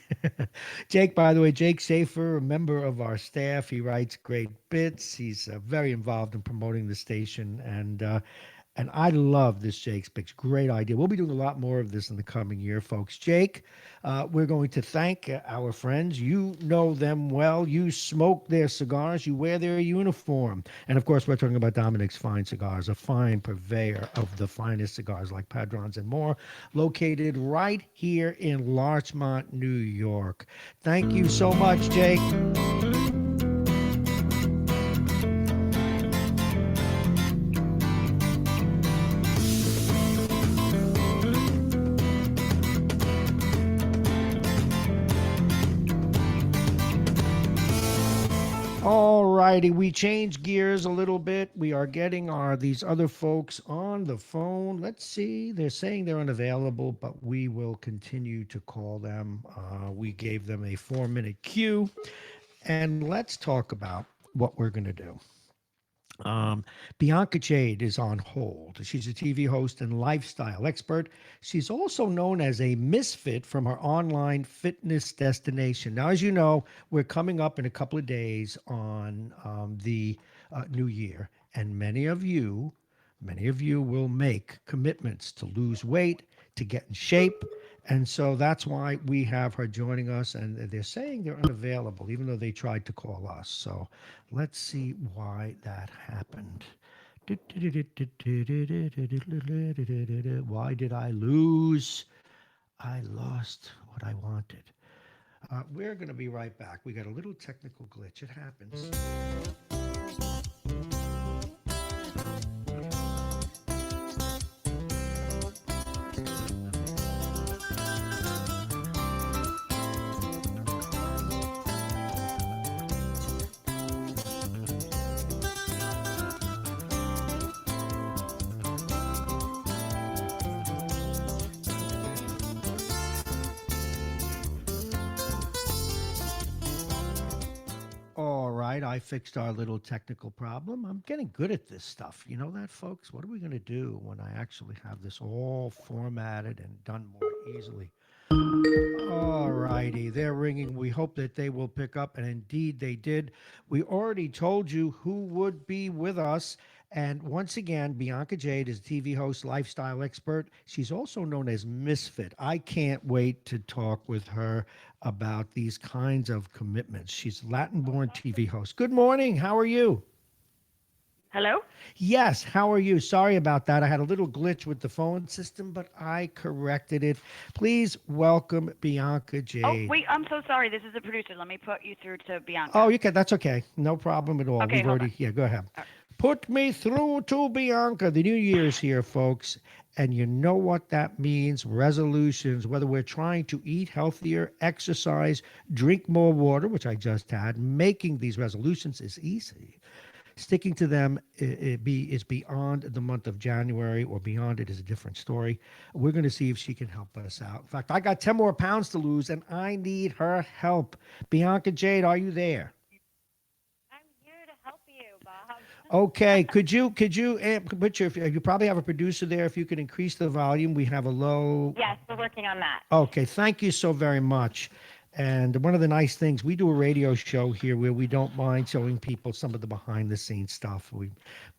Jake, by the way, Jake Schaefer, a member of our staff. He writes great bits. He's very involved in promoting the station, and I love this Jake's Picks. Great idea. We'll be doing a lot more of this in the coming year, folks. Jake, we're going to thank our friends. You know them well. You smoke their cigars. You wear their uniform. And, of course, we're talking about Dominic's Fine Cigars, a fine purveyor of the finest cigars like Padrons and more, located right here in Larchmont, New York. Thank you so much, Jake. All righty, we changed gears a little bit. We are getting these other folks on the phone. Let's see. They're saying they're unavailable, but we will continue to call them. We gave them a 4-minute cue. And let's talk about what we're going to do. Bianca Jade is on hold. She's a TV host and lifestyle expert. She's also known as a misfit from her online fitness destination. Now, as you know, we're coming up in a couple of days on the new year, and many of you will make commitments to lose weight, to get in shape. And so that's why we have her joining us, and they're saying they're unavailable, even though they tried to call us. So let's see why that happened. Why did I lose? I lost what I wanted. We're going to be right back. We got a little technical glitch. It happens. I fixed our little technical problem. I'm getting good at this stuff. You know that, folks? What are we going to do when I actually have this all formatted and done more easily? All righty. They're ringing. We hope that they will pick up, and indeed they did. We already told you who would be with us. And once again, Bianca Jade is a TV host, lifestyle expert. She's also known as Misfit. I can't wait to talk with her about these kinds of commitments. She's a Latin-born TV host. Good morning. How are you? Hello? Yes. How are you? Sorry about that. I had a little glitch with the phone system, but I corrected it. Please welcome Bianca Jade. Oh, wait. I'm so sorry. This is the producer. Let me put you through to Bianca. Oh, you can. That's okay. No problem at all. Okay, We've already. Yeah, go ahead. Put me through to Bianca. The new year's here, folks. And you know what that means. Resolutions, whether we're trying to eat healthier, exercise, drink more water, which I just had, making these resolutions is easy. Sticking to them is beyond the month of January, or beyond it is a different story. We're going to see if she can help us out. In fact, I got 10 more pounds to lose, and I need her help. Bianca Jade, are you there? Okay, could you put you probably have a producer there. If you could increase the volume, we have a low. Yes, we're working on that. Okay, thank you so very much. And one of the nice things, we do a radio show here where we don't mind showing people some of the behind the scenes stuff.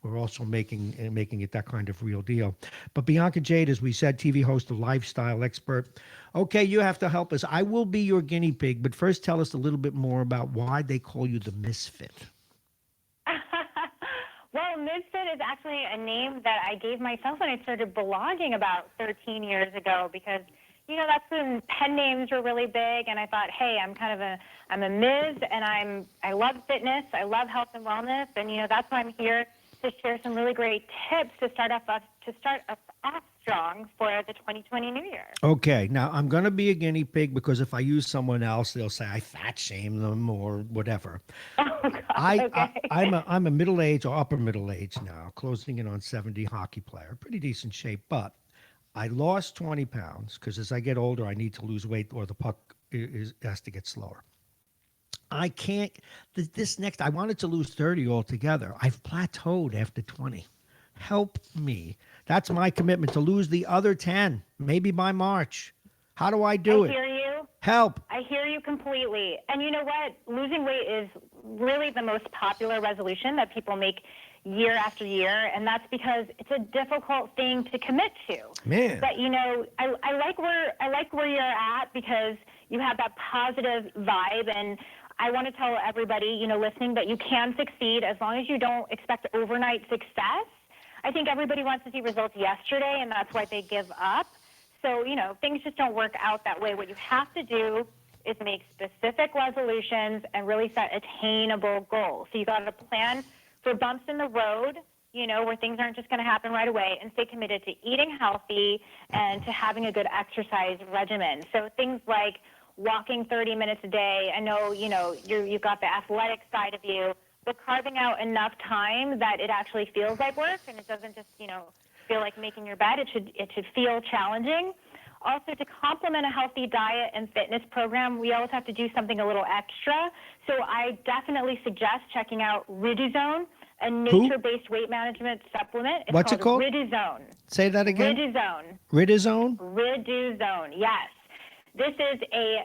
We're also making it that kind of real deal. But Bianca Jade, as we said, TV host, a lifestyle expert. Okay, you have to help us. I will be your guinea pig, but first tell us a little bit more about why they call you the Misfit. Well, Misfit is actually a name that I gave myself when I started blogging about 13 years ago because, you know, that's when pen names were really big, and I thought, hey, I'm a Ms, and I love fitness, I love health and wellness, and, you know, that's why I'm here to share some really great tips to start us off strong for the 2020 New Year. Okay, now I'm going to be a guinea pig because if I use someone else, they'll say I fat shame them or whatever. Oh God. I'm a middle age or upper middle age now, closing in on 70 hockey player, pretty decent shape, but I lost 20 pounds because as I get older, I need to lose weight or the puck has to get slower. I can't. I wanted to lose 30 altogether. I've plateaued after 20. Help me. That's my commitment to lose the other 10, maybe by March. How do I do it? I hear you. Help. I hear you completely. And you know what? Losing weight is really the most popular resolution that people make year after year, and that's because it's a difficult thing to commit to. Man. But I like where you're at because you have that positive vibe, and I want to tell everybody, listening, that you can succeed as long as you don't expect overnight success. I think everybody wants to see results yesterday, and that's why they give up. So, things just don't work out that way. What you have to do is make specific resolutions and really set attainable goals. So you got to plan for bumps in the road, where things aren't just going to happen right away, and stay committed to eating healthy and to having a good exercise regimen. So things like walking 30 minutes a day. I know, you've got the athletic side of you, but carving out enough time that it actually feels like work and it doesn't just, feel like making your bed. It should feel challenging. Also, to complement a healthy diet and fitness program, we always have to do something a little extra. So I definitely suggest checking out Riduzone, a nature-based weight management supplement. What's it called? Riduzone. Say that again. Riduzone. Riduzone? Riduzone, yes. This is a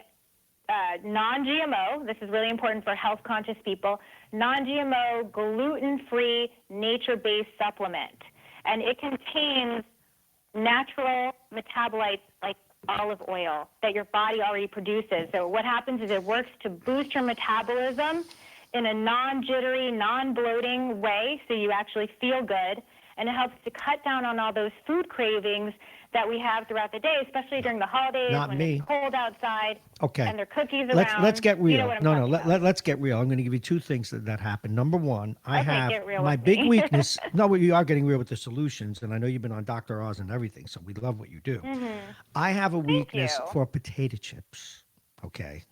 non-GMO. This is really important for health-conscious people. Non-GMO, gluten-free, nature-based supplement. And it contains natural metabolites like olive oil that your body already produces. So what happens is it works to boost your metabolism in a non-jittery, non-bloating way, so you actually feel good. And it helps to cut down on all those food cravings that we have throughout the day, especially during the holidays when it's cold outside. Okay. And there are cookies around. Let's get real. You know what I'm talking about. Let's get real. I'm going to give you two things that happen. Number one, I have get real my with big me. weakness. No, you are getting real with the solutions, and I know you've been on Dr. Oz and everything, so we love what you do. Mm-hmm. I have a weakness you. for potato chips. Okay.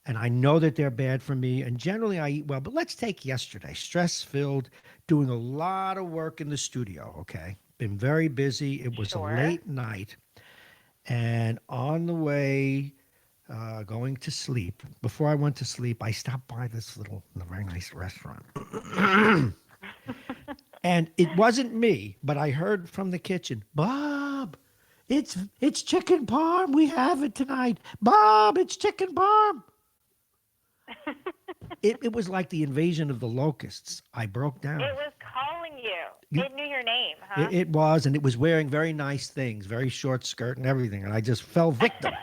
And I know that they're bad for me, and generally I eat well, but let's take yesterday. Stress-filled, doing a lot of work in the studio, okay? Been very busy. It was a late night. And on the way, going to sleep, before I went to sleep, I stopped by this very nice restaurant. And it wasn't me, but I heard from the kitchen, Bob, it's chicken parm. We have it tonight. Bob, it's chicken parm. It was like the invasion of the locusts. I broke down. It was calling you. It knew your name, huh? It was, and it was wearing very nice things, very short skirt and everything, and I just fell victim.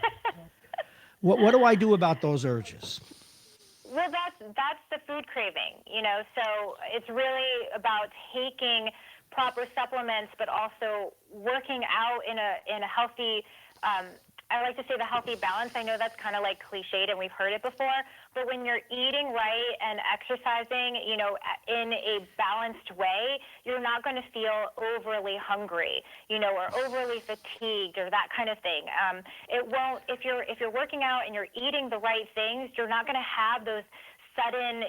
What do I do about those urges? Well, that's the food craving, So it's really about taking proper supplements, but also working out in a healthy. I like to say the healthy balance. I know that's kind of like cliched and we've heard it before, but when you're eating right and exercising, in a balanced way, you're not going to feel overly hungry, or overly fatigued or that kind of thing. It won't, if you're working out and you're eating the right things, you're not going to have those sudden,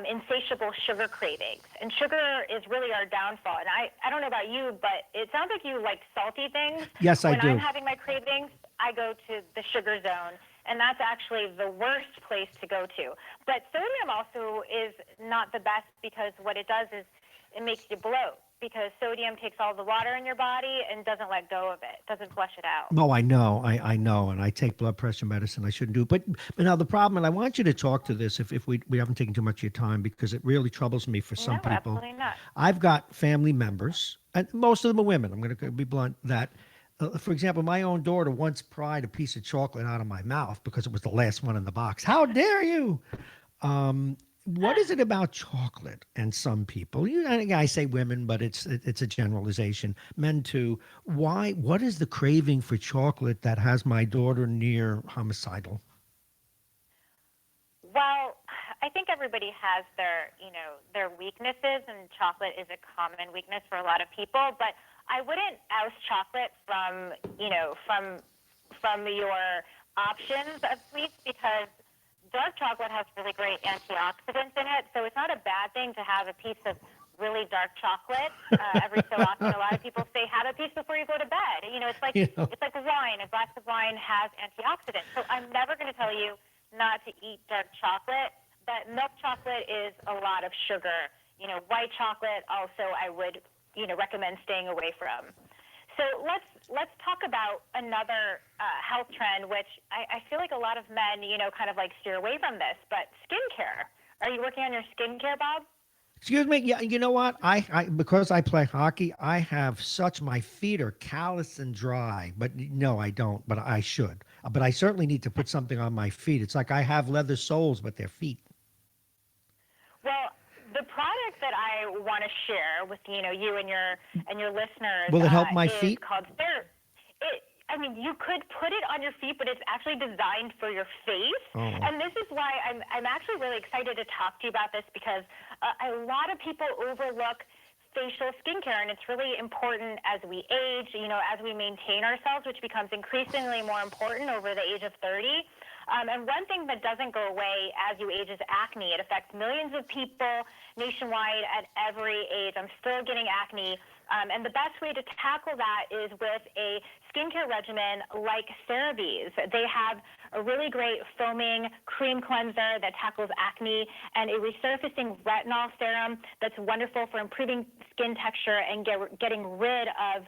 insatiable sugar cravings. And sugar is really our downfall. And I don't know about you, but it sounds like you like salty things. Yes, I do. When I'm having my cravings, I go to the sugar zone. And that's actually the worst place to go to. But sodium also is not the best because what it does is it makes you bloat. Because sodium takes all the water in your body and doesn't let go of it, doesn't flush it out. Oh, I know, I know, and I take blood pressure medicine. I shouldn't do it. But now the problem, and I want you to talk to this if we haven't taken too much of your time because it really troubles me for some people. Absolutely not. I've got family members, and most of them are women. I'm going to be blunt. That, for example, my own daughter once pried a piece of chocolate out of my mouth because it was the last one in the box. How dare you? What is it about chocolate and some people? I say women, but it's a generalization. Men too. Why? What is the craving for chocolate that has my daughter near homicidal? Well, I think everybody has their, their weaknesses, and chocolate is a common weakness for a lot of people. But I wouldn't oust chocolate from, from your options of sweets, because dark chocolate has really great antioxidants in it. So it's not a bad thing to have a piece of really dark chocolate every so often. A lot of people say have a piece before you go to bed. It's like it's like wine. A glass of wine has antioxidants. So I'm never going to tell you not to eat dark chocolate, but milk chocolate is a lot of sugar. White chocolate also I would recommend staying away from. So let's talk about another health trend, which I feel like a lot of men kind of like steer away from this, but skincare. Are you working on your skincare, Bob? Excuse me. Yeah, you know what? I because I play hockey, I have my feet are callous and dry. But no, I don't. But I should. But I certainly need to put something on my feet. It's like I have leather soles, but they're feet. Well, the product that I want to share with you and your listeners. Will it help my is feet? Called you could put it on your feet, but it's actually designed for your face. Oh. And this is why I'm actually really excited to talk to you about this, because a lot of people overlook facial skincare, and it's really important as we age, as we maintain ourselves, which becomes increasingly more important over the age of 30. And one thing that doesn't go away as you age is acne. It affects millions of people nationwide at every age. I'm still getting acne. And the best way to tackle that is with a skincare regimen like CeraVe's. They have a really great foaming cream cleanser that tackles acne, and a resurfacing retinol serum that's wonderful for improving skin texture and getting rid of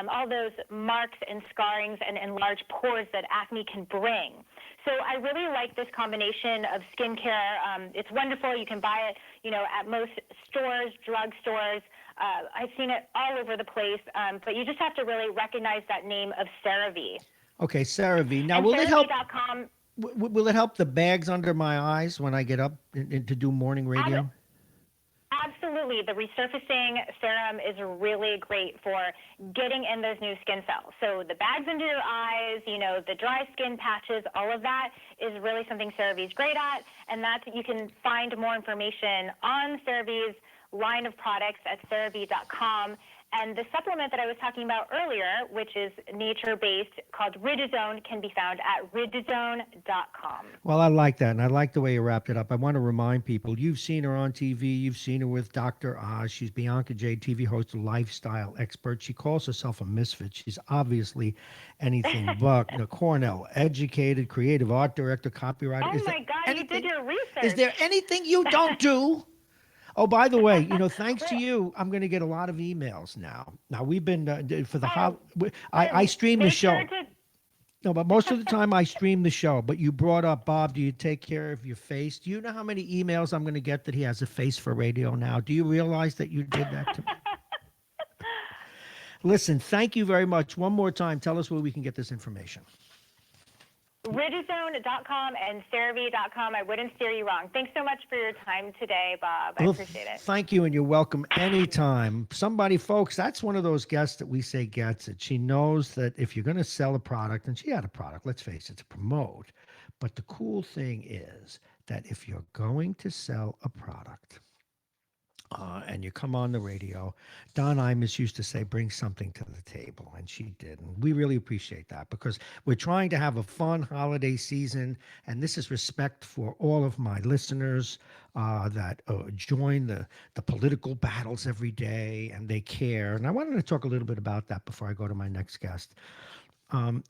all those marks and scarrings and enlarged pores that acne can bring. So I really like this combination of skincare. It's wonderful. You can buy it, at most stores, drugstores. I've seen it all over the place, but you just have to really recognize that name of CeraVe. Okay, CeraVe. Now, and will it help? CeraVe.com, Will it help the bags under my eyes when I get up to do morning radio? Absolutely. The resurfacing serum is really great for getting in those new skin cells. So the bags under your eyes, the dry skin patches, all of that is really something CeraVe is great at. And you can find more information on CeraVe's line of products at CeraVe.com. And the supplement that I was talking about earlier, which is nature-based, called Ridazone, can be found at ridazone.com. Well, I like that, and I like the way you wrapped it up. I want to remind people, you've seen her on TV. You've seen her with Dr. Oz. She's Bianca J, TV host, a lifestyle expert. She calls herself a misfit. She's obviously anything but. Cornell, educated, creative art director, copywriter. Oh, my God, you did your research. Is there anything you don't do? Oh, by the way, thanks to you, I'm going to get a lot of emails now. Now, we've been for the I stream the show. No, but most of the time I stream the show. But you brought up, Bob, do you take care of your face? Do you know how many emails I'm going to get that he has a face for radio now? Do you realize that you did that to me? Listen, thank you very much. One more time, tell us where we can get this information. Ridazone.com and CeraVe.com. I wouldn't steer you wrong. Thanks so much for your time today, Bob. I appreciate it. Thank you, and you're welcome anytime. Somebody, folks, that's one of those guests that we say gets it. She knows that if you're going to sell a product, and she had a product, let's face it, to promote. But the cool thing is that if you're going to sell a product, and you come on the radio, Don Imus used to say, bring something to the table, and she did. And we really appreciate that, because we're trying to have a fun holiday season, and this is respect for all of my listeners that join the political battles every day, and they care. And I wanted to talk a little bit about that before I go to my next guest.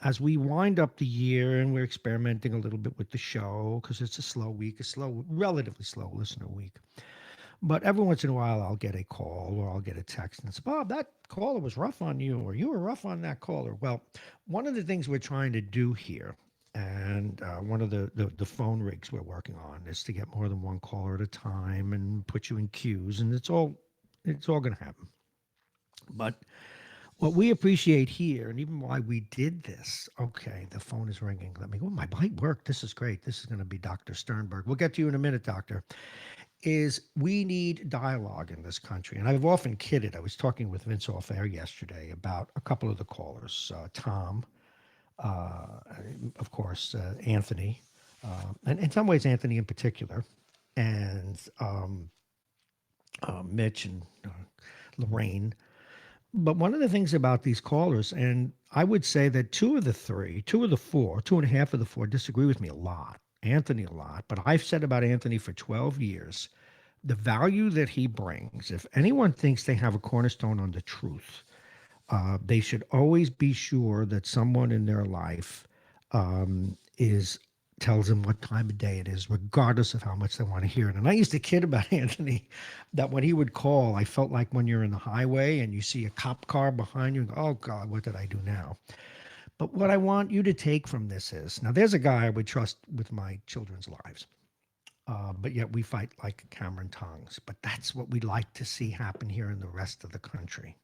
As we wind up the year, and we're experimenting a little bit with the show, because it's a slow week, relatively slow listener week. But every once in a while, I'll get a call or I'll get a text and say, Bob, that caller was rough on you, or you were rough on that caller. Well, one of the things we're trying to do here, and one of the phone rigs we're working on, is to get more than one caller at a time and put you in queues, and it's all going to happen. But what we appreciate here, and even why we did this, okay, the phone is ringing. Let me go. My mic worked. This is great. This is going to be Dr. Sternberg. We'll get to you in a minute, Doctor. Is we need dialogue in this country. And I've often kidded. I was talking with Vince off air yesterday about a couple of the callers, Tom, of course, Anthony, and in some ways Anthony in particular, and Mitch and Lorraine. But one of the things about these callers, and I would say that two of the four, 2.5 of the four disagree with me a lot. Anthony a lot, but I've said about Anthony for 12 years, the value that he brings, if anyone thinks they have a cornerstone on the truth, they should always be sure that someone in their life is tells them what time of day it is, regardless of how much they want to hear it. And I used to kid about Anthony that when he would call, I felt like when you're in the highway and you see a cop car behind you, and go, oh God, what did I do now? But what I want you to take from this is, now there's a guy I would trust with my children's lives, but yet we fight like Cameron tongues. But that's what we'd like to see happen here in the rest of the country.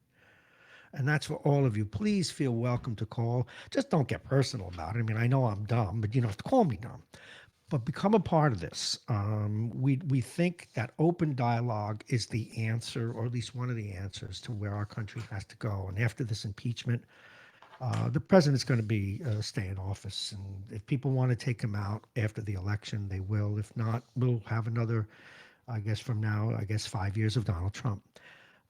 And that's for all of you. Please feel welcome to call. Just don't get personal about it. I mean, I know I'm dumb, but you don't have to call me dumb. But become a part of this. We think that open dialogue is the answer, or at least one of the answers to where our country has to go. And after this impeachment, the president's going to be stay in office. And if people want to take him out after the election, they will. If not, we'll have another, I guess from now, 5 years of Donald Trump.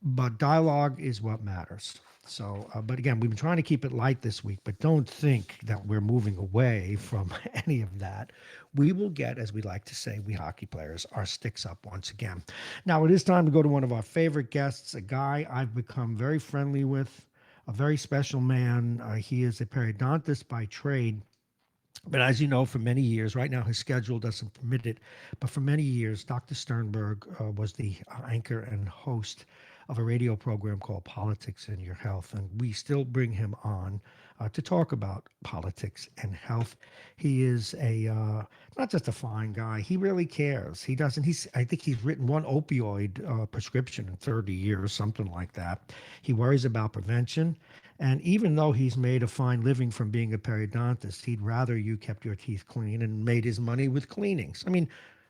But dialogue is what matters. So, but again, we've been trying to keep it light this week, but don't think that we're moving away from any of that. We will get, as we like to say, we hockey players, our sticks up once again. Now, it is time to go to one of our favorite guests, a guy I've become very friendly with, a very special man. He is a periodontist by trade. But as you know, for many years, right now his schedule doesn't permit it, but for many years, Dr. Sternberg was the anchor and host of a radio program called Politics and Your Health. And we still bring him on to talk about politics and health. He is not just a fine guy. He really cares. He doesn't. I think he's written one opioid prescription in 30 years, something like that. He worries about prevention. And even though he's made a fine living from being a periodontist, he'd rather you kept your teeth clean and made his money with cleanings. I mean,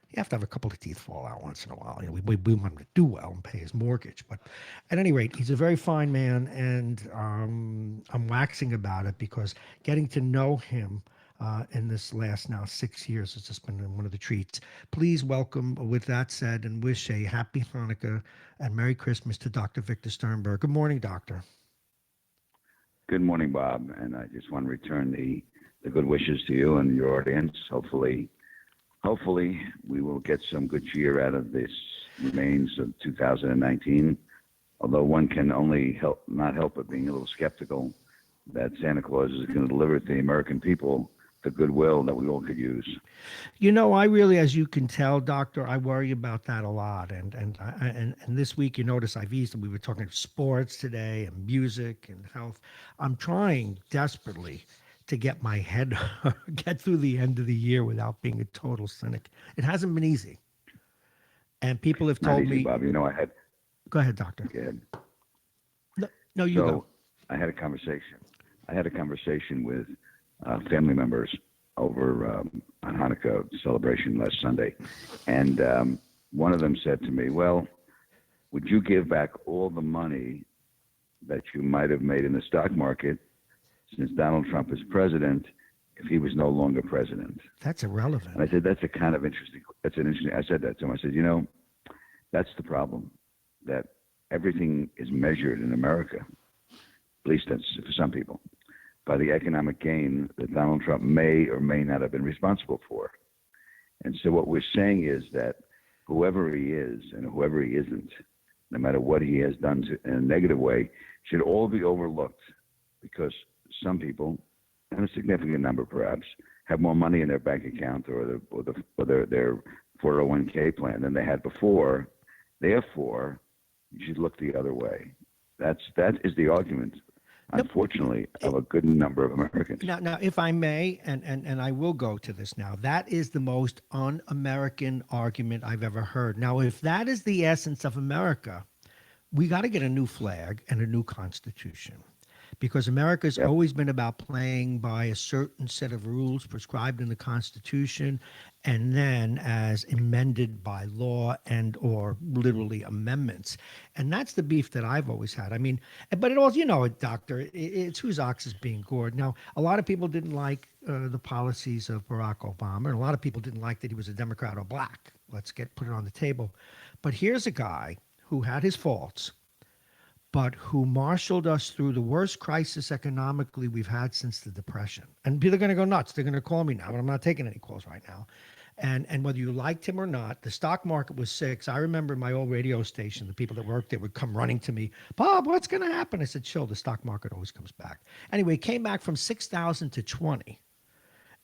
you have to have a couple of teeth fall out once in a while. You know, we want him to do well and pay his mortgage. But at any rate, he's a very fine man, and I'm waxing about it because getting to know him in this last now 6 years has just been one of the treats. Please welcome, with that said, and wish a happy Hanukkah and Merry Christmas to Dr. Victor Sternberg. Good morning, Doctor. Good morning, Bob, and I just want to return the good wishes to you and your audience. Hopefully, we will get some good cheer out of this remains of 2019, although one can only not help but being a little skeptical that Santa Claus is going to deliver to the American people the goodwill that we all could use. You know, I really, as you can tell, Doctor, I worry about that a lot. And this week, you notice I've eased, we were talking sports today and music and health. I'm trying desperately to get my head, get through the end of the year without being a total cynic. It hasn't been easy. And people have told me, Bob, you know, Go ahead, Doctor. Go ahead. No, you go. I had a conversation with family members over on Hanukkah celebration last Sunday. And one of them said to me, well, would you give back all the money that you might have made in the stock market since Donald Trump is president if he was no longer president? That's irrelevant. And I said, I said that to him. I said, you know, that's the problem, that everything is measured in America, at least that's for some people, by the economic gain that Donald Trump may or may not have been responsible for. And so what we're saying is that whoever he is and whoever he isn't, no matter what he has done in a negative way, should all be overlooked, because some people, and a significant number perhaps, have more money in their bank account or their 401k plan than they had before. Therefore, you should look the other way. That is the argument, unfortunately, of a good number of Americans. Now, if I may, and I will go to this now, that is the most un-American argument I've ever heard. Now, if that is the essence of America, we got to get a new flag and a new constitution, because America's always been about playing by a certain set of rules prescribed in the Constitution, and then as amended by law and or literally amendments. And that's the beef that I've always had. I mean, but it also, you know, Doctor, it's whose ox is being gored. Now, a lot of people didn't like the policies of Barack Obama, and a lot of people didn't like that he was a Democrat or black. Let's put it on the table. But here's a guy who had his faults, but who marshaled us through the worst crisis economically we've had since the Depression. And people are going to go nuts. They're going to call me now, but I'm not taking any calls right now. And whether you liked him or not, the stock market was 6. I remember my old radio station, the people that worked there would come running to me, Bob, what's going to happen? I said, chill, the stock market always comes back. Anyway, it came back from 6,000 to 20.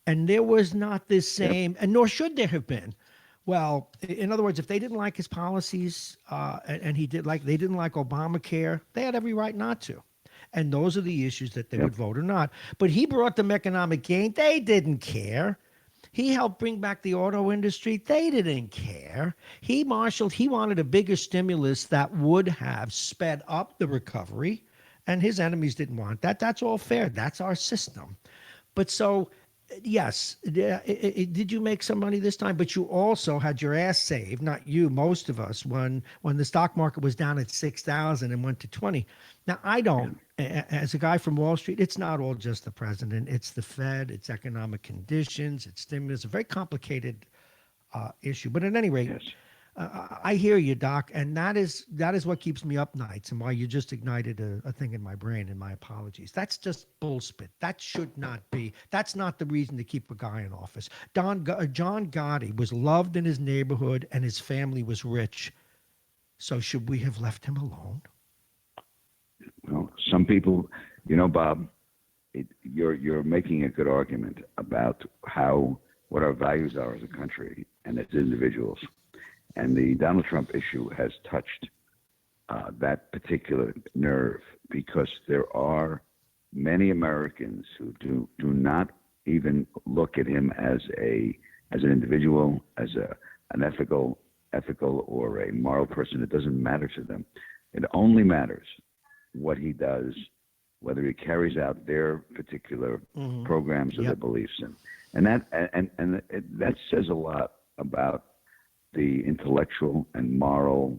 And there was not this same, and nor should there have been. Well, in other words, if they didn't like his policies and they didn't like Obamacare, they had every right not to. And those are the issues that they would vote or not. But he brought them economic gain. They didn't care. He helped bring back the auto industry. They didn't care. He wanted a bigger stimulus that would have sped up the recovery, and his enemies didn't want that. That's all fair. That's our system. But so, yes, did you make some money this time? But you also had your ass saved, not you, most of us, when the stock market was down at 6,000 and went to 20. Now, I don't, as a guy from Wall Street, it's not all just the president. It's the Fed, it's economic conditions, it's stimulus, a very complicated issue. But at any rate, I hear you, Doc, and that is what keeps me up nights and why you just ignited a thing in my brain, and my apologies. That's just bullspit. That should not be. That's not the reason to keep a guy in office. John Gotti was loved in his neighborhood and his family was rich. So should we have left him alone? Well, some people, Bob, you're making a good argument about what our values are as a country and as individuals. And the Donald Trump issue has touched that particular nerve, because there are many Americans who do not even look at him as an individual, as an ethical or a moral person. It doesn't matter to them. It only matters what he does, whether he carries out their particular programs or their beliefs, and that says a lot about the intellectual and moral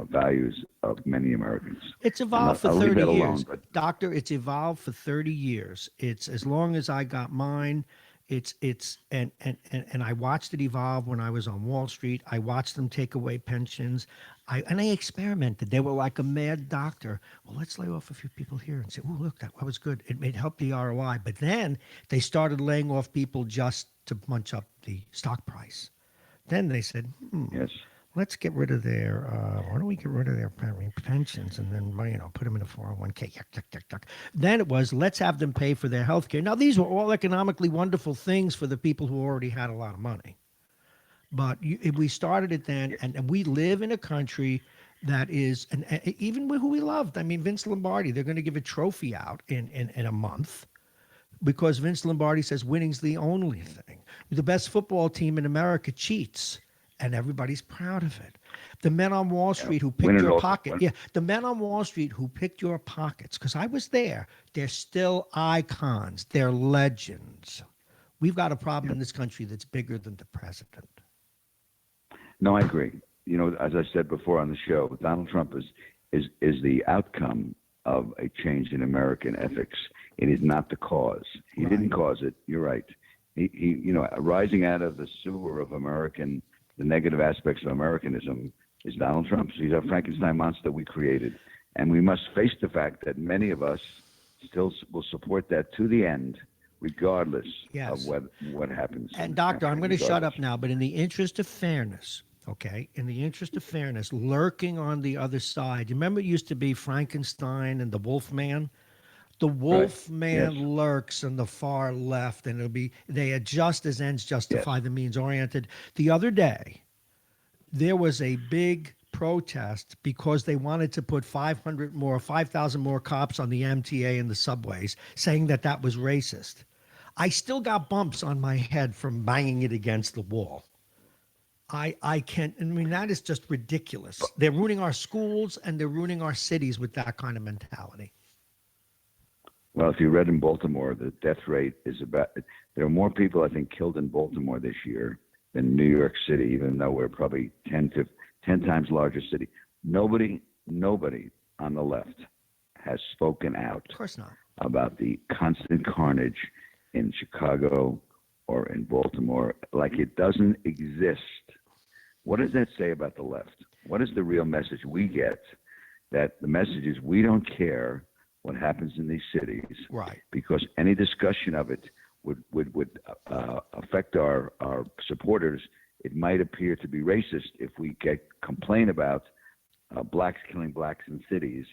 values of many Americans. It's evolved for 30 years. Doctor, it's evolved for 30 years. It's as long as I got mine. And I watched it evolve when I was on Wall Street. I watched them take away pensions. I experimented. They were like a mad doctor. Well, let's lay off a few people here and say, oh, look, that was good. It helped the ROI. But then they started laying off people just to munch up the stock price. Then they said, let's get rid of their, why don't we get rid of their pensions and then, put them in a 401k. Yuck. Then it was, let's have them pay for their health care. Now, these were all economically wonderful things for the people who already had a lot of money. But we started it then, and we live in a country that is, and even who we loved. I mean, Vince Lombardi, they're going to give a trophy out in a month, because Vince Lombardi says winning's the only thing. The best football team in America cheats, and everybody's proud of it. The men on Wall Street who picked your pocket. The men on Wall Street who picked your pockets, because I was there, they're still icons. They're legends. We've got a problem in this country that's bigger than the president. No, I agree. As I said before on the show, Donald Trump is the outcome of a change in American ethics. It is not the cause. He didn't cause it. You're right. He rising out of the sewer of the negative aspects of Americanism is Donald Trump. So he's a Frankenstein monster we created. And we must face the fact that many of us still will support that to the end, regardless of what happens. And Doctor, I'm going to shut up now, but in the interest of fairness, lurking on the other side, you remember it used to be Frankenstein and the Wolfman? The Wolfman lurks on the far left, and they adjust as ends justify the means oriented. The other day, there was a big protest because they wanted to put 5,000 more cops on the MTA and the subways, saying that was racist. I still got bumps on my head from banging it against the wall. That is just ridiculous. They're ruining our schools and they're ruining our cities with that kind of mentality. Well, if you read in Baltimore, the death rate is there are more people, I think, killed in Baltimore this year than New York City, even though we're probably 10 times larger city. Nobody on the left has spoken out of course not. About the constant carnage in Chicago or in Baltimore. Like it doesn't exist. What does that say about the left? What is the real message we get? That the message is we don't care what happens in these cities, right? Because any discussion of it would affect our supporters. It might appear to be racist if we complain about blacks killing blacks in cities,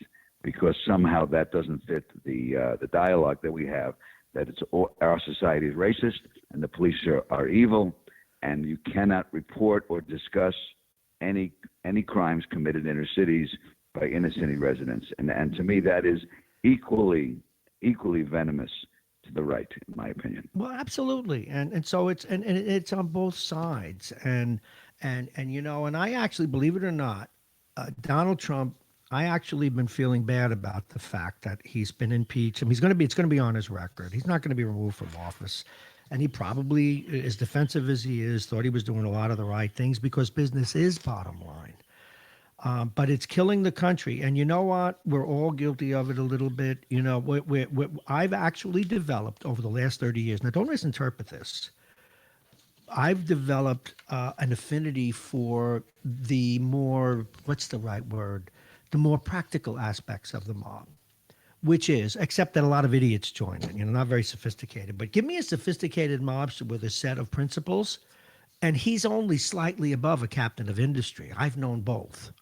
because somehow that doesn't fit the dialogue that we have. That our society is racist and the police are evil, and you cannot report or discuss any crimes committed in inner cities by inner city residents. And to me, that is equally venomous to the right, in my opinion. Well, absolutely, and so it's on both sides, and I actually, believe it or not, Donald Trump. I actually been feeling bad about the fact that he's been impeached. It's going to be on his record. He's not going to be removed from office. And he probably, as defensive as he is, thought he was doing a lot of the right things because business is bottom line. But it's killing the country. And you know what? We're all guilty of it a little bit. I've actually developed over the last 30 years. Now, don't misinterpret this. I've developed an affinity for the more, what's the right word? The more practical aspects of the mob, which is, except that a lot of idiots join it, not very sophisticated. But give me a sophisticated mobster with a set of principles, and he's only slightly above a captain of industry. I've known both.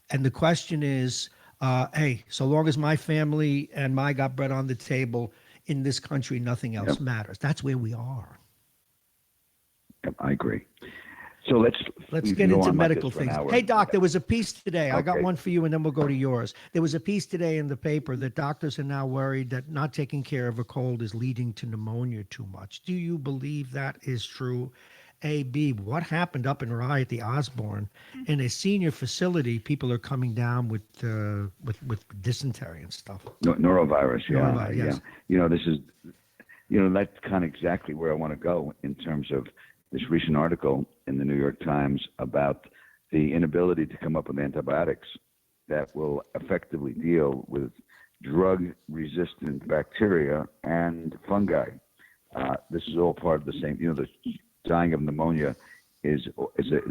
And the question is, hey, so long as my family and my got bread on the table in this country, nothing else matters. That's where we are. Yep, I agree. So let's get into medical things. Hey, Doc, there was a piece today. Okay. I got one for you, and then we'll go to yours. There was a piece today in the paper that doctors are now worried that not taking care of a cold is leading to pneumonia too much. Do you believe that is true? A, B, what happened up in Rye at the Osborne? In a senior facility, people are coming down with dysentery and stuff. Norovirus, yeah. Norovirus, yes. Yeah. This is, that's kind of exactly where I want to go in terms of this recent article in the New York Times about the inability to come up with antibiotics that will effectively deal with drug-resistant bacteria and fungi. This is all part of the same, the dying of pneumonia is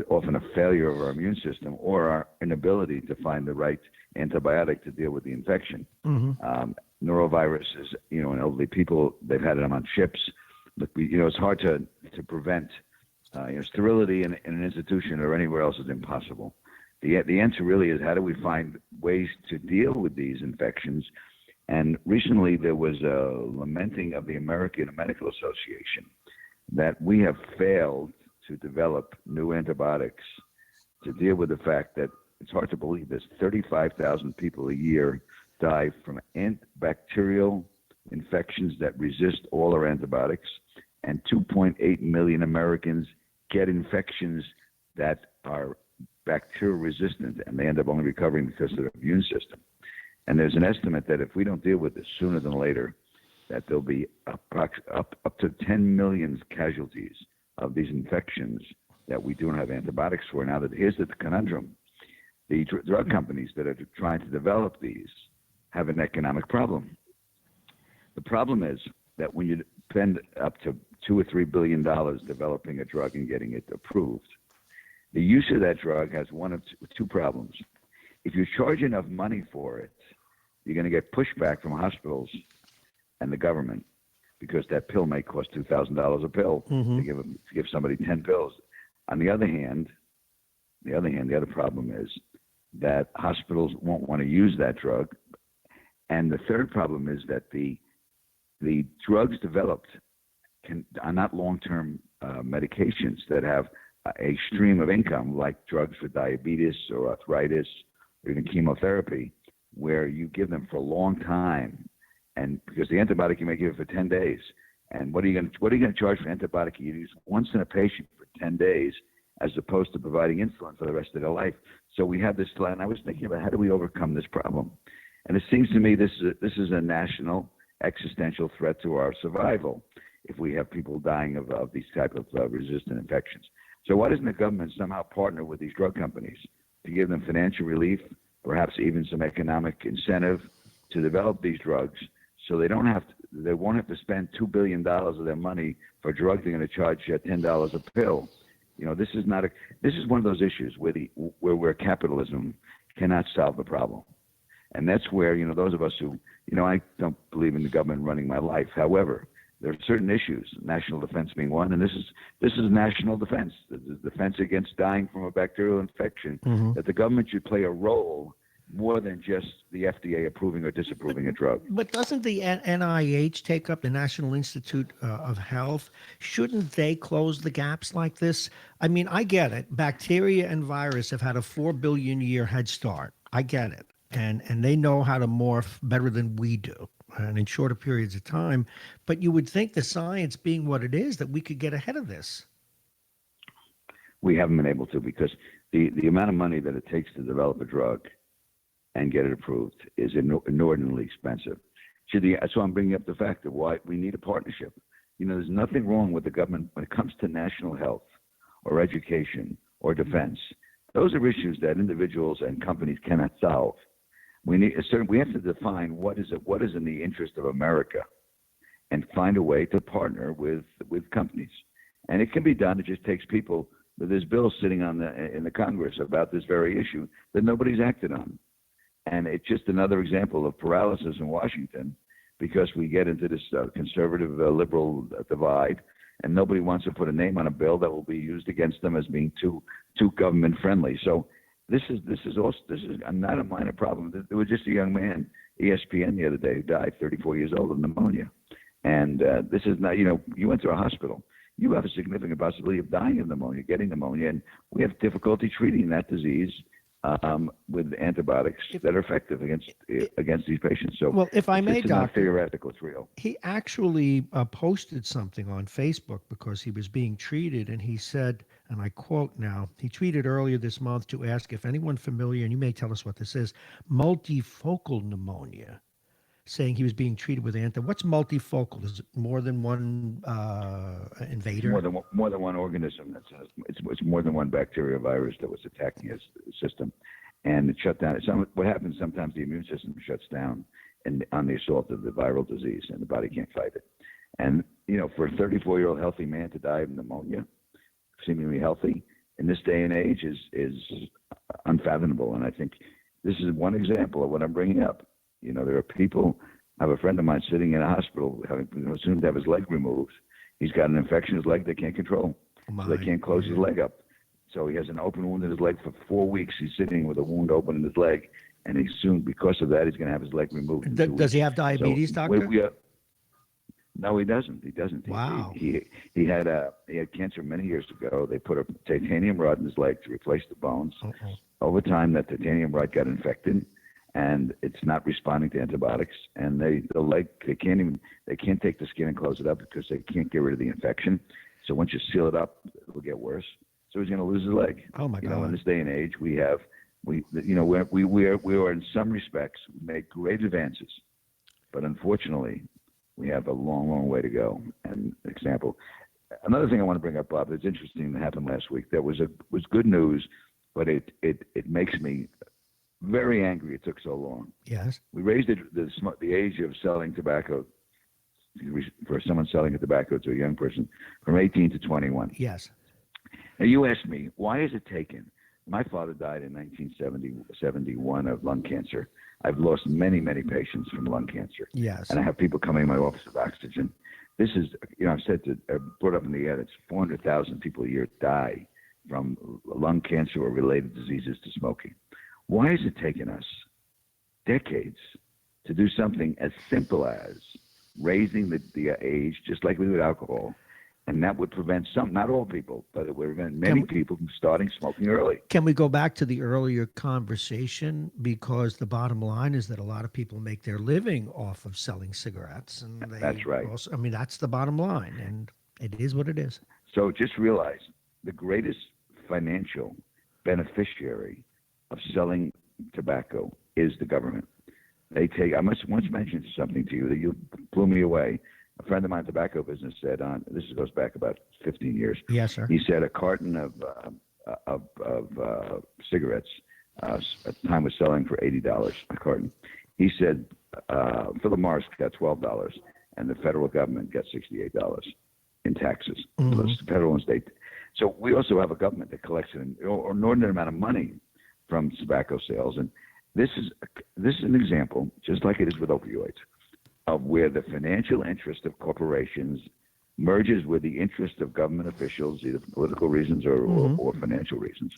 often a failure of our immune system or our inability to find the right antibiotic to deal with the infection. Mm-hmm. Norovirus is, in elderly people, they've had them on ships. But it's hard to prevent sterility in an institution or anywhere else is impossible. The answer really is, how do we find ways to deal with these infections? And recently there was a lamenting of the American Medical Association that we have failed to develop new antibiotics to deal with the fact that it's hard to believe this. 35,000 people a year die from bacterial infections that resist all our antibiotics, and 2.8 million Americans get infections that are bacterial resistant, and they end up only recovering because of their immune system. And there's an estimate that if we don't deal with this sooner than later, that there'll be up to 10 million casualties of these infections that we don't have antibiotics for. Now, here's the conundrum. The drug companies that are trying to develop these have an economic problem. The problem is that when you spend up to $2 or $3 billion developing a drug and getting it approved, the use of that drug has one of two problems. If you charge enough money for it, you're going to get pushback from hospitals and the government, because that pill may cost $2,000 a pill to give somebody 10 pills. On the other hand, the other problem is that hospitals won't want to use that drug. And the third problem is that the drugs developed are not long-term medications that have a stream of income, like drugs for diabetes or arthritis or even chemotherapy, where you give them for a long time. And because the antibiotic, you may give it for 10 days. And what are you going to charge for antibiotic you use once in a patient for 10 days, as opposed to providing insulin for the rest of their life? So we have this, and I was thinking about, how do we overcome this problem? And it seems to me this is a national existential threat to our survival if we have people dying of these type of resistant infections. So why doesn't the government somehow partner with these drug companies to give them financial relief, perhaps even some economic incentive to develop these drugs, so they won't have to spend $2 billion of their money for drugs they're going to charge $10 a pill? This is not this is one of those issues where capitalism cannot solve the problem. And that's where, those of us who, I don't believe in the government running my life. However, there are certain issues, national defense being one, and this is national defense, the defense against dying from a bacterial infection, that the government should play a role more than just the FDA approving or disapproving a drug. But doesn't the NIH take up, the National Institute of Health? Shouldn't they close the gaps like this? I mean, I get it. Bacteria and virus have had a 4 billion year head start. I get it. And they know how to morph better than we do, and in shorter periods of time. But you would think, the science being what it is, that we could get ahead of this. We haven't been able to, because the amount of money that it takes to develop a drug and get it approved is inordinately expensive. So I'm bringing up the fact of why we need a partnership. There's nothing wrong with the government when it comes to national health or education or defense. Those are issues that individuals and companies cannot solve. We have to define what is in the interest of America, and find a way to partner with companies. And it can be done. It just takes people. There's bills sitting in the Congress about this very issue that nobody's acted on. And it's just another example of paralysis in Washington, because we get into this conservative liberal divide, and nobody wants to put a name on a bill that will be used against them as being too government friendly. So this is not a minor problem. There was just a young man, ESPN the other day, who died, 34 years old, of pneumonia. And this is not, you went to a hospital. You have a significant possibility of dying of pneumonia, getting pneumonia, and we have difficulty treating that disease with antibiotics that are effective against these patients. So, well, if I may, it's Doctor, not theoretical; it's real. He actually posted something on Facebook because he was being treated, and he said, and I quote now, he tweeted earlier this month to ask if anyone familiar, and you may tell us what this is, multifocal pneumonia, saying he was being treated with What's multifocal? Is it more than one invader? More than one organism. It's more than one bacteria virus that was attacking his system, and it shut down. What happens sometimes, the immune system shuts down on the assault of the viral disease, and the body can't fight it. And for a 34-year-old healthy man to die of pneumonia, seemingly healthy, in this day and age is unfathomable. And I think this is one example of what I'm bringing up. There are people. I have a friend of mine sitting in a hospital, having assumed to have his leg removed. He's got an infection in his leg they can't control. So they can't close his leg up. So he has an open wound in his leg for 4 weeks. He's sitting with a wound open in his leg, and because of that, he's going to have his leg removed. Does he have diabetes, Doctor? No, he doesn't. He doesn't. Wow. He had cancer many years ago. They put a titanium rod in his leg to replace the bones. Over time, that titanium rod got infected, and it's not responding to antibiotics. And they can't take the skin and close it up because they can't get rid of the infection. So once you seal it up, it will get worse. So he's going to lose his leg. Oh my God! In this day and age, we are in some respects made great advances, but unfortunately, we have a long, long way to go. And another thing I want to bring up, Bob, that's interesting that happened last week. That was good news, but it makes me very angry it took so long. Yes. We raised the age of selling tobacco for someone selling a tobacco to a young person from 18 to 21. Yes. Now, you asked me, why is it taken? My father died in 1971 of lung cancer. I've lost many, many patients from lung cancer. Yes. And I have people coming in my office with oxygen. This is, I've brought up in the ad, it's 400,000 people a year die from lung cancer or related diseases to smoking. Why has it taken us decades to do something as simple as raising the age, just like we do with alcohol? And that would prevent not all people, but it would prevent many people from starting smoking early. Can we go back to the earlier conversation? Because the bottom line is that a lot of people make their living off of selling cigarettes. And that's right. That's the bottom line, and it is what it is. So just realize the greatest financial beneficiary of selling tobacco is the government. I must once mention something to you that you blew me away. A friend of mine in the tobacco business said this goes back about 15 years. Yes, sir. He said a carton of cigarettes at the time was selling for $80 a carton. He said Philip Morris got $12 and the federal government got $68 in taxes. Mm-hmm. So the federal and state. So we also have a government that collects an inordinate amount of money from tobacco sales, and this is an example, just like it is with opioids, of where the financial interest of corporations merges with the interest of government officials, either for political reasons or financial reasons.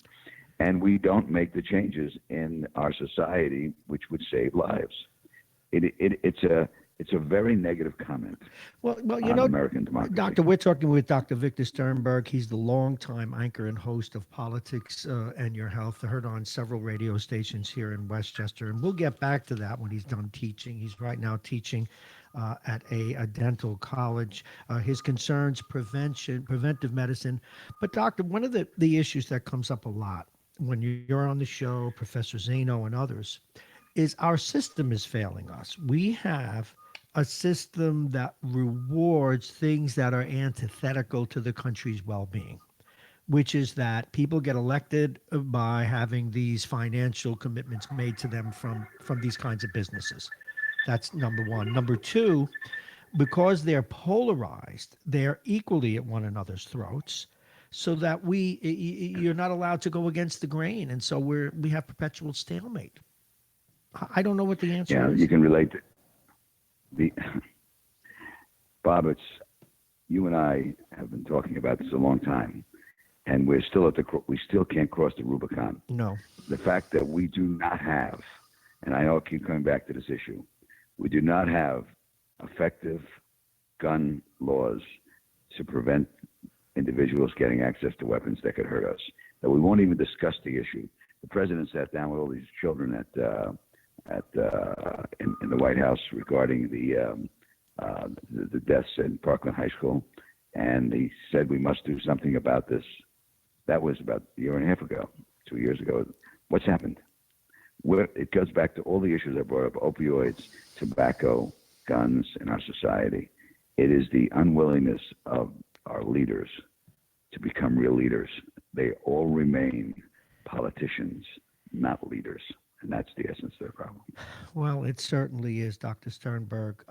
And we don't make the changes in our society which would save lives. It's a very negative comment on American democracy. Doctor, we're talking with Dr. Victor Sternberg. He's the longtime anchor and host of Politics and Your Health, heard on several radio stations here in Westchester. And we'll get back to that when he's done teaching. He's right now teaching at a dental college. His concerns, preventive medicine. But doctor, one of the issues that comes up a lot when you're on the show, Professor Zano and others, is our system is failing us. We have a system that rewards things that are antithetical to the country's well-being, which is that people get elected by having these financial commitments made to them from these kinds of businesses. That's number one. Number two, because they're polarized, they're equally at one another's throats, so that you're not allowed to go against the grain, and so we have perpetual stalemate. I don't know what the answer is. Yeah, you can relate to Bob, you and I have been talking about this a long time, and we still can't cross the Rubicon. No. The fact that we do not have, and I know I keep coming back to this issue, we do not have effective gun laws to prevent individuals getting access to weapons that could hurt us. That we won't even discuss the issue. The president sat down with all these children in the White House regarding the deaths in Parkland High School, and he said we must do something about this. That was about a year and a half ago, 2 years ago. What's happened? It goes back to all the issues I brought up: opioids, tobacco, guns in our society. It is the unwillingness of our leaders to become real leaders. They all remain politicians, not leaders. And that's the essence of their problem. Well, it certainly is, Dr. Sternberg.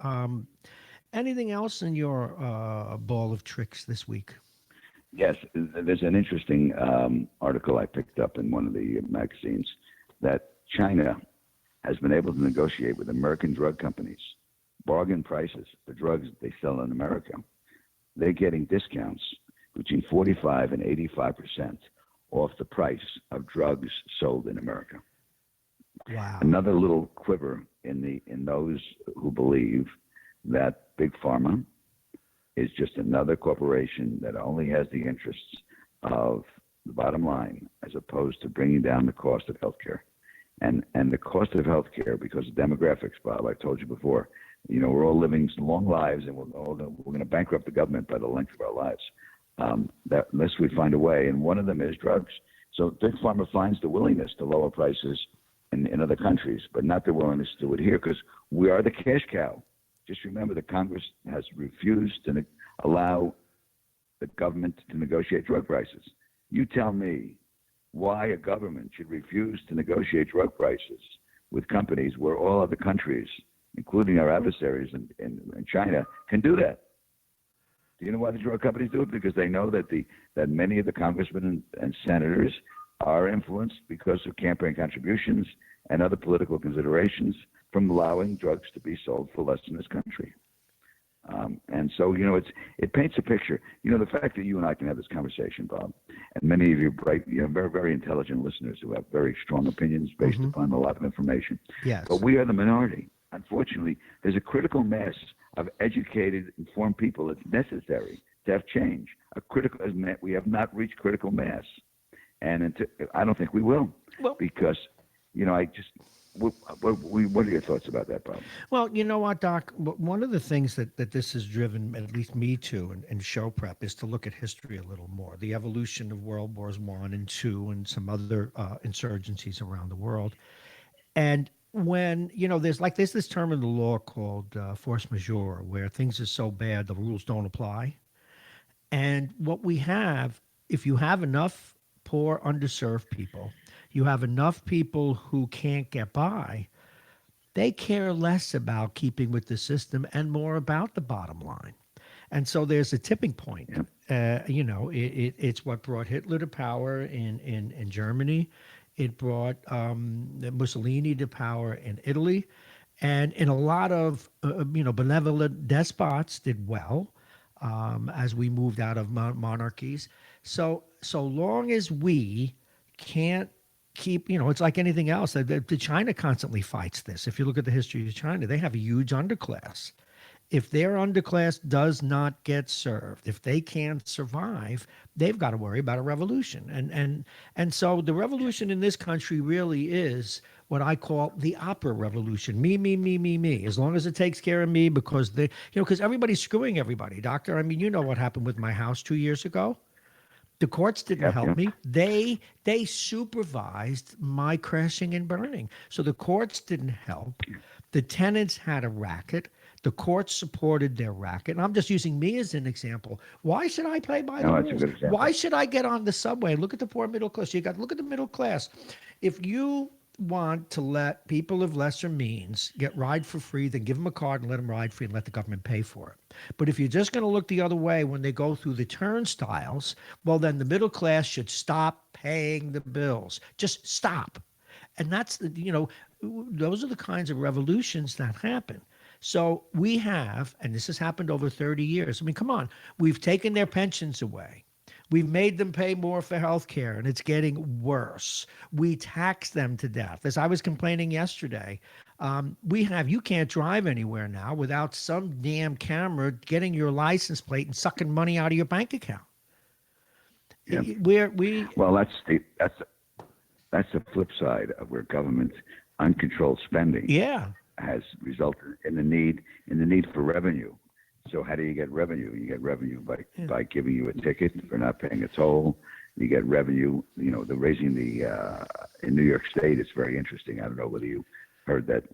Anything else in your ball of tricks this week? Yes, there's an interesting article I picked up in one of the magazines that China has been able to negotiate with American drug companies bargain prices for drugs that they sell in America. They're getting discounts between 45 and 85% off the price of drugs sold in America. Wow. Another little quiver in those who believe that Big Pharma is just another corporation that only has the interests of the bottom line, as opposed to bringing down the cost of healthcare. And the cost of healthcare, because of demographics, Bob, I told you before, we're all living long lives, and we're going to bankrupt the government by the length of our lives, that unless we find a way. And one of them is drugs. So Big Pharma finds the willingness to lower prices in other countries, but not the willingness to do it here, because we are the cash cow. Just remember that Congress has refused to allow the government to negotiate drug prices. You tell me why a government should refuse to negotiate drug prices with companies where all other countries, including our adversaries in China, can do that. Do you know why the drug companies do it? Because they know that many of the congressmen and senators are influenced because of campaign contributions and other political considerations from allowing drugs to be sold for less in this country. And so, it paints a picture. The fact that you and I can have this conversation, Bob, and many of you bright, very, very intelligent listeners who have very strong opinions based upon a lot of information. Yes. But we are the minority. Unfortunately, there's a critical mass of educated, informed people that's necessary to have change. We have not reached critical mass. And I don't think we will, because, what are your thoughts about that, Bob? Well, you know what, Doc? One of the things that this has driven, at least me to, and show prep, is to look at history a little more. The evolution of World Wars I and II and some other insurgencies around the world. And when, there's this term in the law called force majeure, where things are so bad, the rules don't apply. And what we have, if you have enough poor, underserved people, you have enough people who can't get by, they care less about keeping with the system and more about the bottom line. And so there's a tipping point. It's what brought Hitler to power in Germany. It brought Mussolini to power in Italy. And in a lot of, benevolent despots did well as we moved out of monarchies. So long as we can't keep, it's like anything else. The China constantly fights this. If you look at the history of China, they have a huge underclass. If their underclass does not get served, if they can't survive, they've got to worry about a revolution. And so the revolution in this country really is what I call the opera revolution. Me, me, me, me, me. As long as it takes care of me, because because everybody's screwing everybody, doctor. I mean, you know what happened with my house 2 years ago. The courts didn't help me. They supervised my crashing and burning. So the courts didn't help. The tenants had a racket. The courts supported their racket. And I'm just using me as an example. Why should I play by the rules? Why should I get on the subway? Look at the poor middle class. Look at the middle class. If you want to let people of lesser means ride for free, then give them a card and let them ride free and let the government pay for it. But if you're just going to look the other way when they go through the turnstiles, well, then the middle class should stop paying the bills. Just stop. And that's those are the kinds of revolutions that happen. So we have, and this has happened over 30 years. I mean, come on, we've taken their pensions away. We've made them pay more for health care, and it's getting worse. We tax them to death. As I was complaining yesterday, you can't drive anywhere now without some damn camera getting your license plate and sucking money out of your bank account. Yeah. Well, that's the flip side of where government uncontrolled spending has resulted in the need for revenue. So how do you get revenue? You get revenue by giving you a ticket for not paying a toll. You get revenue, the raising in New York State. It's very interesting. I don't know whether you heard that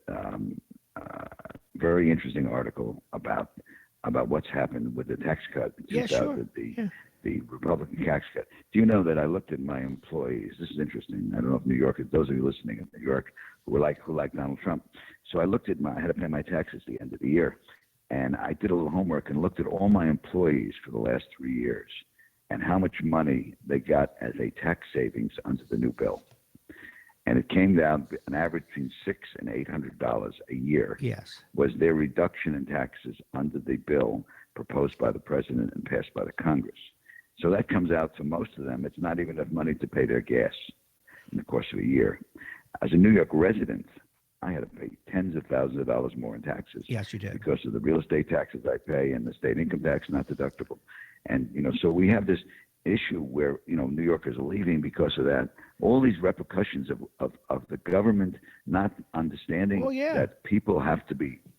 very interesting article about what's happened with the tax cut. The Republican tax cut. Do you know that I looked at my employees? This is interesting. I don't know if New York, those of you listening in New York who like Donald Trump. So I looked at I had to pay my taxes at the end of the year. And I did a little homework and looked at all my employees for the last 3 years and how much money they got as a tax savings under the new bill. And it came down an average between $600 and $800 a year. Yes. Was their reduction in taxes under the bill proposed by the president and passed by the Congress. So that comes out to most of them. It's not even enough money to pay their gas in the course of a year. As a New York resident, I had to pay tens of thousands of dollars more in taxes. Yes, you did. Because of the real estate taxes I pay and the state income tax not deductible. And, so we have this issue where, New Yorkers are leaving because of that. All these repercussions of the government not understanding that people have to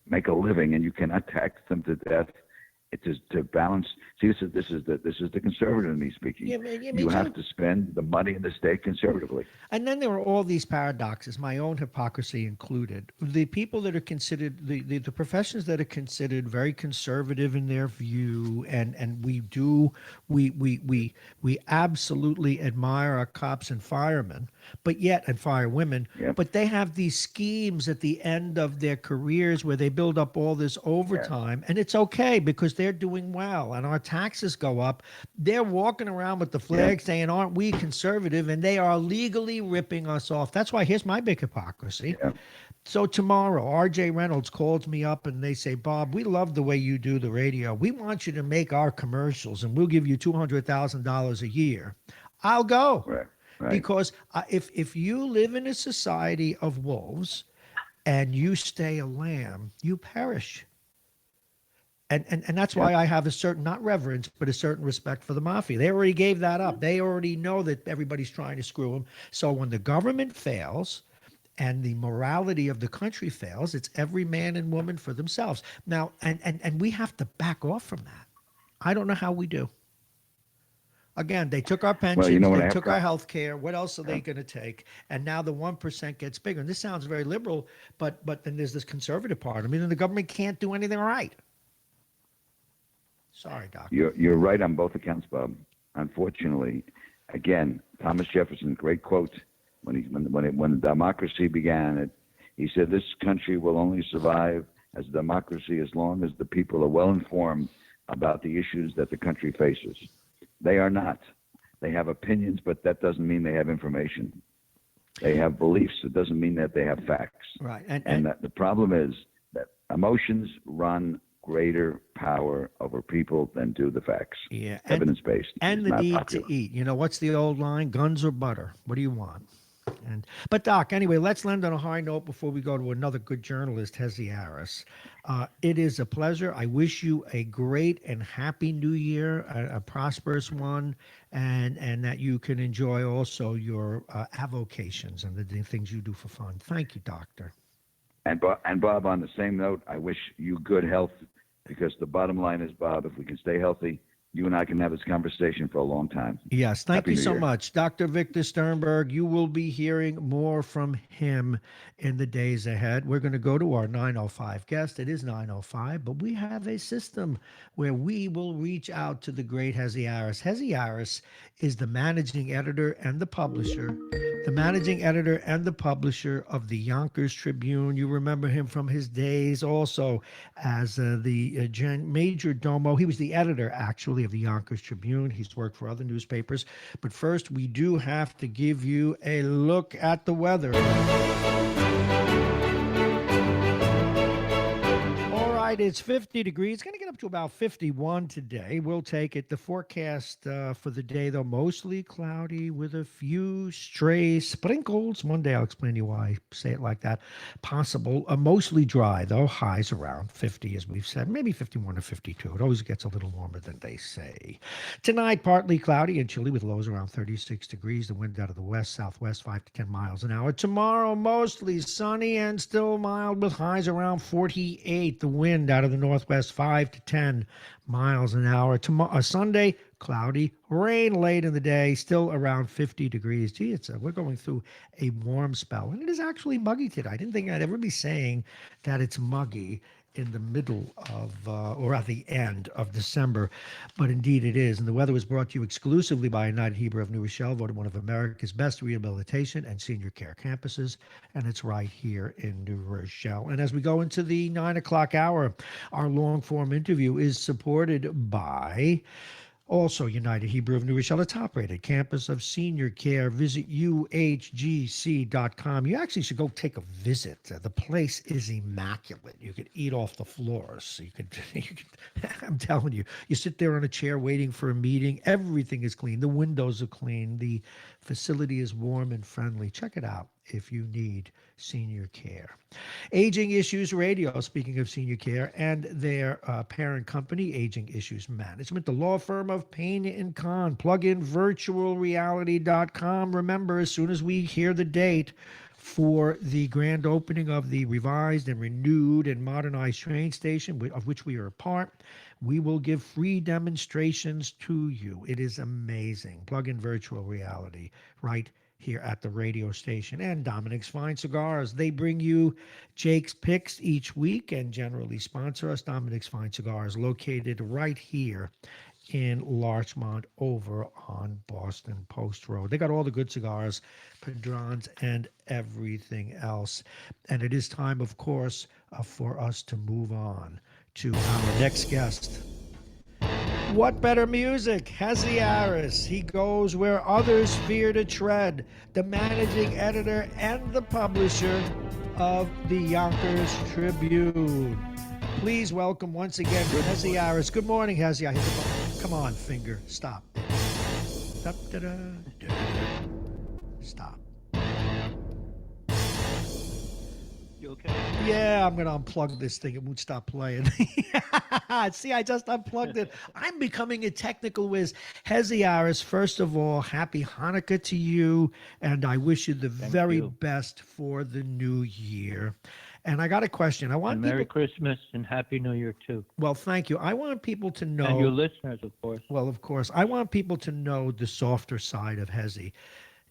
make a living and you cannot tax them to death. It's to balance. See, this is the conservative in me speaking. You have to spend the money in the state conservatively. And then there are all these paradoxes, my own hypocrisy included. The people that are considered the professions that are considered very conservative in their view, and we absolutely admire our cops and firemen, and firewomen, but they have these schemes at the end of their careers where they build up all this overtime, and it's okay because they're doing well and our taxes go up. They're walking around with the flag saying, aren't we conservative? And they are legally ripping us off. That's why here's my big hypocrisy. So tomorrow, RJ Reynolds calls me up and they say, Bob, we love the way you do the radio. We want you to make our commercials and we'll give you $200,000 a year. I'll go. Right. Because if you live in a society of wolves and you stay a lamb, you perish. And that's why I have a certain, not reverence, but a certain respect for the mafia. They already gave that up. They already know that everybody's trying to screw them. So when the government fails and the morality of the country fails, it's every man and woman for themselves. Now, and we have to back off from that. I don't know how we do. Again, they took our pensions, they took our health care. What else are they going to take? And now the 1% gets bigger. And this sounds very liberal, but then there's this conservative part. I mean, the government can't do anything right. Sorry, Doc. You're right on both accounts, Bob. Unfortunately, again, Thomas Jefferson, great quote when democracy began. He said, "This country will only survive as a democracy as long as the people are well informed about the issues that the country faces. They are not. They have opinions, but that doesn't mean they have information. They have beliefs. It doesn't mean that they have facts. Right. And the problem is that emotions run greater power over people than do the facts. Yeah. Evidence-based. And It's the not need popular. to eat. You know, what's the old line? Guns or butter? What do you want? But Doc, anyway, let's land on a high note before we go to another good journalist, Hezi Harris. It is a pleasure. I wish you a great and happy New Year, a prosperous one, and that you can enjoy also your avocations and the things you do for fun. Thank you, Doctor. And Bob, on the same note, I wish you good health, because the bottom line is, Bob, if we can stay healthy, you and I can have this conversation for a long time. Yes, thank Happy you New so Year. much. Dr. Victor Sternberg, you will be hearing more from him in the days ahead. We're going to go to our 9:05 guest. It is 9:05, but we have a system where we will reach out to the great Hezi Harris. Hezi Harris is the managing editor and the publisher of the Yonkers Tribune. You remember him from his days also as the major domo. He was the editor, actually, of the Yonkers Tribune. He's worked for other newspapers. But first, we do have to give you a look at the weather. It's 50 degrees. It's going to get up to about 51 today. We'll take it. The forecast for the day, though, mostly cloudy with a few stray sprinkles. One day I'll explain to you why I say it like that. Possible. Mostly dry, though. Highs around 50, as we've said. Maybe 51 or 52. It always gets a little warmer than they say. Tonight, partly cloudy and chilly with lows around 36 degrees. The wind out of the west-southwest, 5 to 10 miles an hour. Tomorrow, mostly sunny and still mild with highs around 48. The wind out of the northwest, 5 to 10 miles an hour. Tomorrow, Sunday, cloudy, rain late in the day, still around 50 degrees. Gee, we're going through a warm spell, and it is actually muggy today. I didn't think I'd ever be saying that it's muggy in the middle of or at the end of December, but indeed it is. And the weather was brought to you exclusively by United Hebrew of New Rochelle, voted one of America's best rehabilitation and senior care campuses, and it's right here in New Rochelle. And as we go into the 9 o'clock hour, our long-form interview is supported by also United Hebrew of New Rochelle, a top-rated campus of senior care. Visit uhgc.com. You actually should go take a visit. The place is immaculate. You could eat off the floors. You could I'm telling you, you sit there on a chair waiting for a meeting. Everything is clean. The windows are clean. The facility is warm and friendly. Check it out if you need senior care. Aging Issues Radio, speaking of senior care, and their parent company, Aging Issues Management, the law firm of Payne and Kahn. Plug in virtualreality.com. Remember, as soon as we hear the date for the grand opening of the revised and renewed and modernized train station, of which we are a part, we will give free demonstrations to you. It is amazing. Plug in virtual reality right here at the radio station. And Dominic's Fine Cigars. They bring you Jake's Picks each week and generally sponsor us. Dominic's Fine Cigars, located right here in Larchmont over on Boston Post Road. They got all the good cigars, Padrons, and everything else. And it is time, of course, for us to move on to our next guest. What better music? Hezi Harris. He goes where others fear to tread. The managing editor and the publisher of the Yonkers Tribune. Please welcome once again Hezi Harris. Good morning, Hezi. I hit the button. Come on, finger. Stop. Stop. Stop. You okay? Yeah, I'm going to unplug this thing. It won't stop playing. See, I just unplugged it. I'm becoming a technical whiz. Hezi Harris, first of all, happy Hanukkah to you, and I wish you the very best for the new year. And I got a question. I want and Merry Christmas and Happy New Year, too. Well, thank you. I want people to know. And your listeners, of course. Well, of course. I want people to know the softer side of Hezi.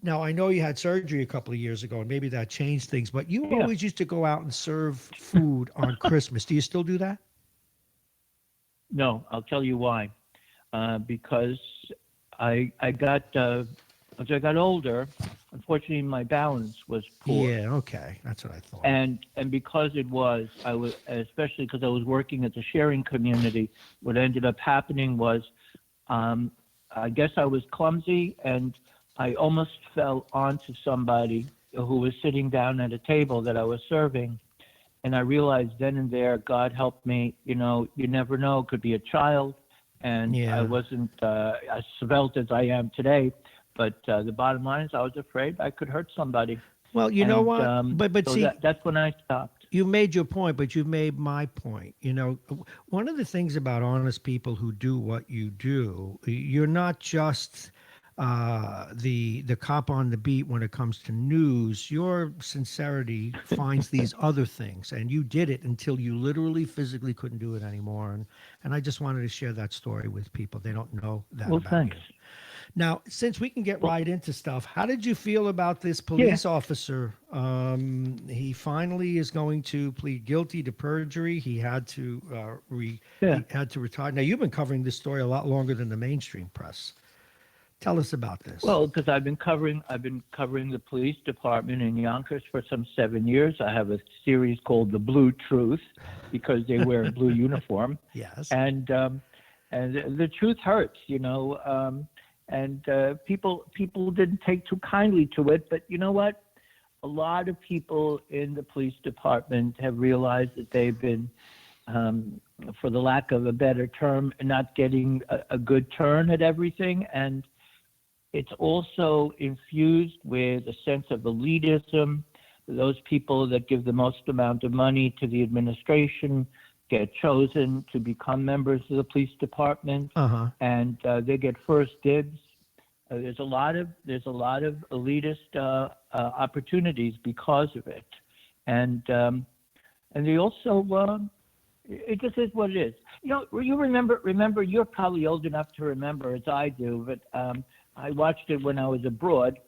Now, I know you had surgery a couple of years ago, and maybe that changed things, but you always used to go out and serve food on Christmas. Do you still do that? No, I'll tell you why. Because I got, as I got older, unfortunately, my balance was poor. Yeah, okay. That's what I thought. And because it was, I was, especially because I was working at the sharing community, what ended up happening was, I guess I was clumsy and I almost fell onto somebody who was sitting down at a table that I was serving. And I realized then and there, God helped me, you never know, it could be a child. And Yeah. I wasn't as svelte as I am today. But the bottom line is I was afraid I could hurt somebody. Well, you know what? But So see, that's when I stopped. you made your point, but you made my point. One of the things about honest people who do what you do, you're not just the cop on the beat when it comes to news. Your sincerity finds these other things, and you did it until you literally physically couldn't do it anymore. And I just wanted to share that story with people. They don't know that Well, about thanks. you. Now, since we can get right into stuff, how did you feel about this police officer? He finally is going to plead guilty to perjury. He had to he had to retire. Now, you've been covering this story a lot longer than the mainstream press. Tell us about this. Well, because I've been covering the police department in Yonkers for some 7 years. I have a series called The Blue Truth because they wear a blue uniform. Yes. And the truth hurts, and people didn't take too kindly to it. But you know what? A lot of people in the police department have realized that they've been, for the lack of a better term, not getting a good turn at everything. And it's also infused with a sense of elitism. Those people that give the most amount of money to the administration get chosen to become members of the police department, and they get first dibs. There's a lot of elitist opportunities because of it, and they also it just is what it is. You remember you're probably old enough to remember, as I do, but I watched it when I was abroad.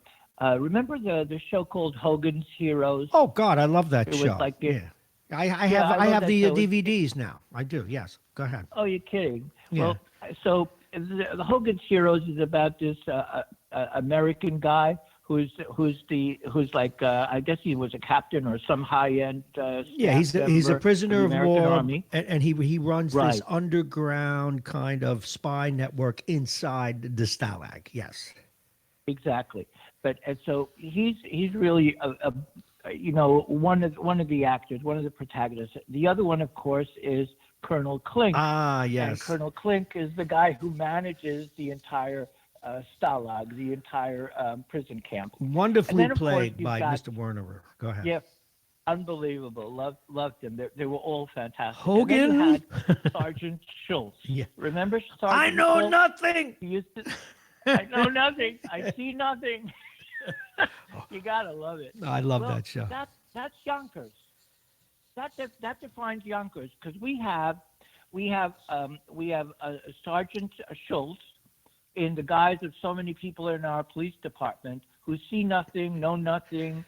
Remember the show called Hogan's Heroes? Oh God, I love that It show. was like yeah. I love have that the show. DVDs now. I do. Yes. Go ahead. Oh, you're kidding. Yeah. Well, so the Hogan's Heroes is about this American guy who's like I guess he was a captain or some high-end Yeah, he's a prisoner of war, Army. and he runs this Right. underground kind of spy network inside the Stalag. Yes. Exactly. But and so he's really one of the actors, one of the protagonists. The other one, of course, is Colonel Klink. Ah, yes. And Colonel Klink is the guy who manages the entire Stalag, the entire prison camp. Wonderfully And then, of course, played you've by got- Mr. Werner. Go ahead. Yeah, unbelievable. Loved them. They were all fantastic. Hogan? And then you had Sergeant Schultz. Yeah. Remember Sergeant I know Schultz? nothing. He used to, I know nothing. I see nothing. You gotta love it. I love Well, that show. That's Yonkers. That defines Yonkers because we have Sergeant Schultz in the guise of so many people in our police department who see nothing, know nothing,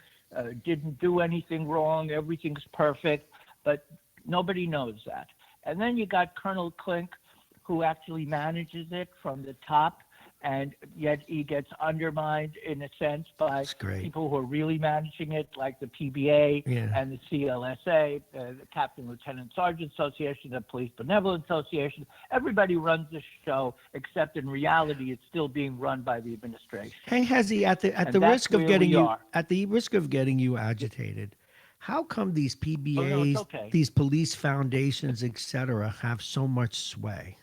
didn't do anything wrong, everything's perfect, but nobody knows that. And then you got Colonel Klink, who actually manages it from the top, and yet he gets undermined in a sense by people who are really managing it, like the PBA and the CLSA, the Captain Lieutenant Sergeant Association, the Police Benevolent Association. Everybody runs the show, except in reality, it's still being run by the administration. Hey, Hezzy, at the risk of getting you agitated, how come these PBAs, these police foundations, etc., have so much sway?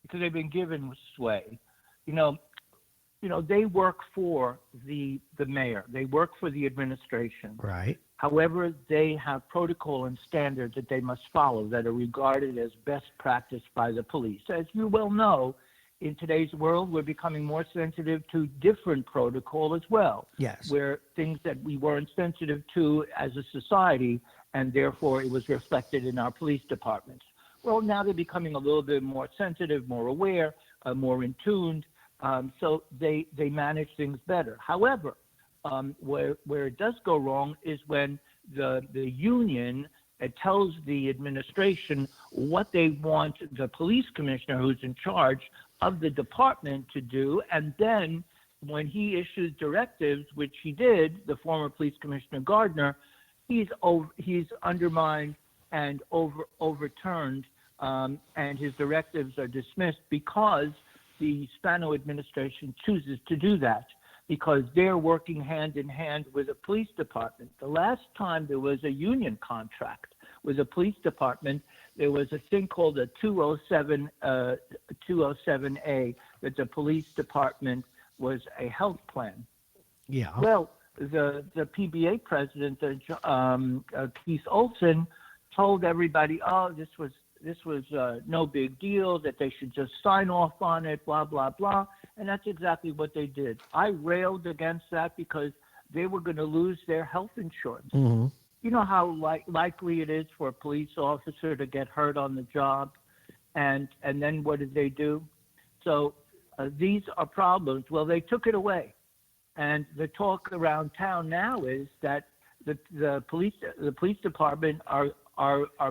Because they've been given sway. They work for the mayor. They work for the administration. Right. However, they have protocol and standards that they must follow that are regarded as best practice by the police. As you well know, in today's world, we're becoming more sensitive to different protocol as well. Yes. Where things that we weren't sensitive to as a society, and therefore it was reflected in our police departments. Well, now they're becoming a little bit more sensitive, more aware, more in tune, so they manage things better. However, where it does go wrong is when the union tells the administration what they want the police commissioner who's in charge of the department to do, and then when he issues directives, which he did, the former police commissioner Gardner, he's undermined and overturned, and his directives are dismissed because the Spano administration chooses to do that, because they're working hand in hand with the police department. The last time there was a union contract with the police department, there was a thing called a 207A, that the police department was a health plan. Yeah. Well, the PBA president, Keith Olson, told everybody, oh, this was no big deal, that they should just sign off on it, blah, blah, blah. And that's exactly what they did. I railed against that because they were going to lose their health insurance. Mm-hmm. You know how likely it is for a police officer to get hurt on the job, and then what did they do? So these are problems. Well, they took it away, and the talk around town now is that the police department are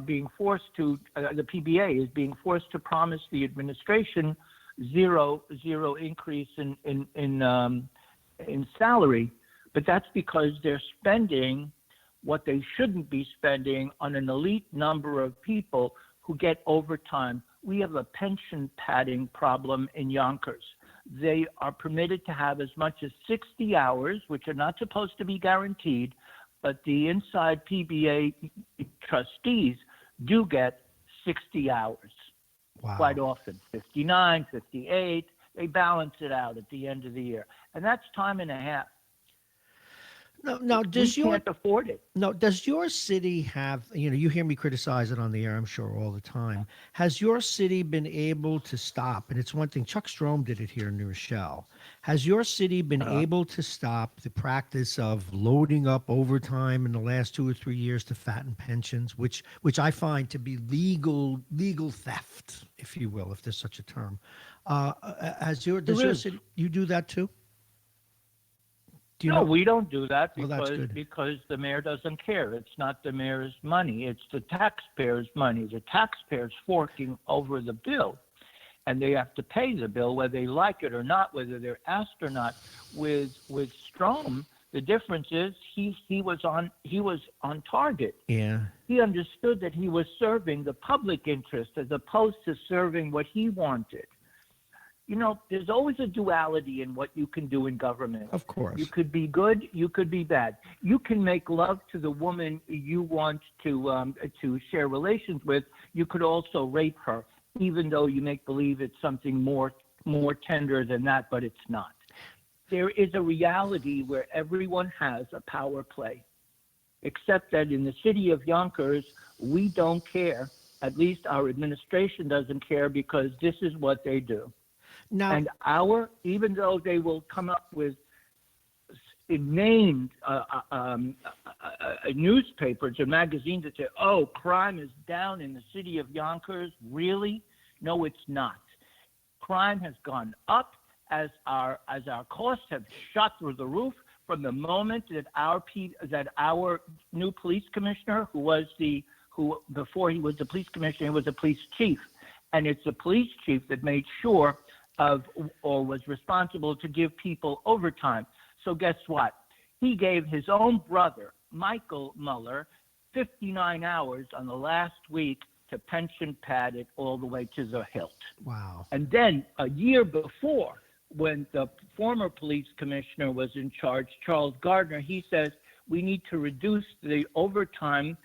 being forced to the PBA is being forced to promise the administration zero increase in salary, but that's because they're spending what they shouldn't be spending on an elite number of people who get overtime. We have a pension padding problem in Yonkers. They are permitted to have as much as 60 hours, which are not supposed to be guaranteed, but the inside PBA trustees do get 60 hours. Wow. Quite often, 59, 58. They balance it out at the end of the year. And that's time and a half. No, we can't afford it. No, does your city have, you hear me criticize it on the air, I'm sure, all the time. Has your city been able to stop, and it's one thing, Chuck Strome did it here in New Rochelle. Has your city been able to stop the practice of loading up overtime in the last 2 or 3 years to fatten pensions, which I find to be legal theft, if you will, if there's such a term. Does your city, you do that too? No, we don't do that because the mayor doesn't care. It's not the mayor's money. It's the taxpayers' money. The taxpayers forking over the bill, and they have to pay the bill whether they like it or not, whether they're asked or not. With Strome, the difference is he was on target. Yeah. He understood that he was serving the public interest as opposed to serving what he wanted. There's always a duality in what you can do in government. Of course. You could be good, you could be bad. You can make love to the woman you want to share relations with. You could also rape her, even though you make believe it's something more tender than that, but it's not. There is a reality where everyone has a power play, except that in the city of Yonkers, we don't care. At least our administration doesn't care, because this is what they do. Now, and even though they will come up with named newspapers or magazines that say, oh, crime is down in the city of Yonkers. Really? No, it's not. Crime has gone up as our costs have shot through the roof from the moment that our new police commissioner, who before he was the police commissioner, he was a police chief. And it's the police chief that made sure or was responsible to give people overtime. So guess what? He gave his own brother, Michael Mueller, 59 hours on the last week to pension pad it all the way to the hilt. Wow. And then a year before, when the former police commissioner was in charge, Charles Gardner, he says, we need to reduce the overtime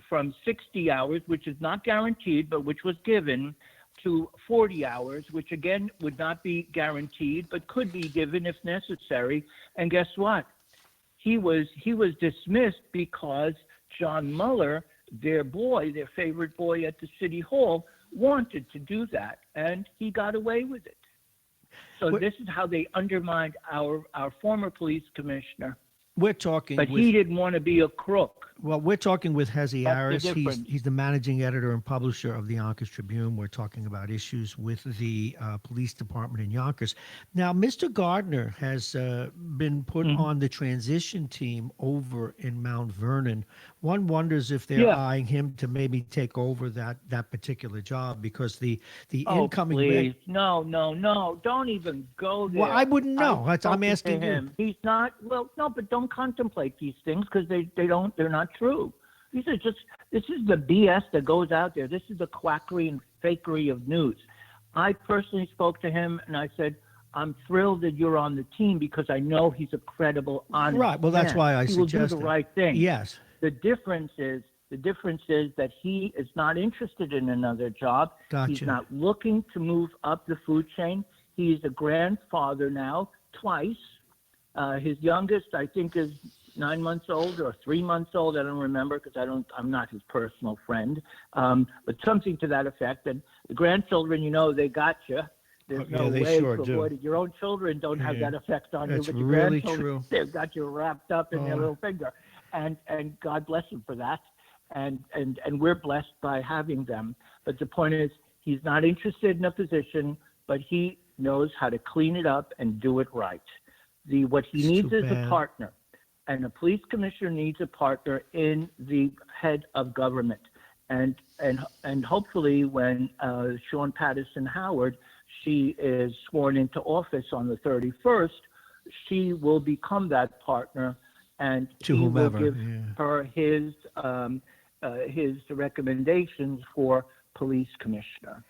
from 60 hours, which is not guaranteed, but which was given, to 40 hours, which again would not be guaranteed, but could be given if necessary. And guess what? He was dismissed because John Mueller, their favorite boy at the city hall, wanted to do that, and he got away with it. So this is how they undermined our former police commissioner. We're talking, but he didn't want to be a crook. Well, we're talking with Hezi That's the Harris. difference. He's the managing editor and publisher of the Yonkers Tribune. We're talking about issues with the police department in Yonkers. Now, Mr. Gardner has been put on the transition team over in Mount Vernon. One wonders if they're eyeing him to maybe take over that particular job, because the incoming. Please. No. Don't even go there. Well, I wouldn't know. I'm asking him. you. He's not. Well, no, but don't contemplate these things, because they're not true. This is the BS that goes out there. This is the quackery and fakery of news. I personally spoke to him and I said, I'm thrilled that you're on the team, because I know he's a credible, honest Right. Well, that's man. why I he will suggested. do the right thing. Yes. The difference is that he is not interested in another job. Gotcha. He's not looking to move up the food chain. He's a grandfather now, twice. His youngest, I think, is 9 months old or 3 months old. I don't remember, because I'm not his personal friend. But something to that effect. And the grandchildren, they got you. There's no way to avoid it. Your own children don't have that effect on you, but your really grandchildren, they've got you wrapped up in their little finger. And God bless them for that. And we're blessed by having them. But the point is, he's not interested in a position, but he knows how to clean it up and do it right. What he needs is a partner. And a police commissioner needs a partner in the head of government. And hopefully when Sean Patterson Howard, she is sworn into office on the 31st, she will become that partner, and to he whomever, will give her his recommendations for police commissioner.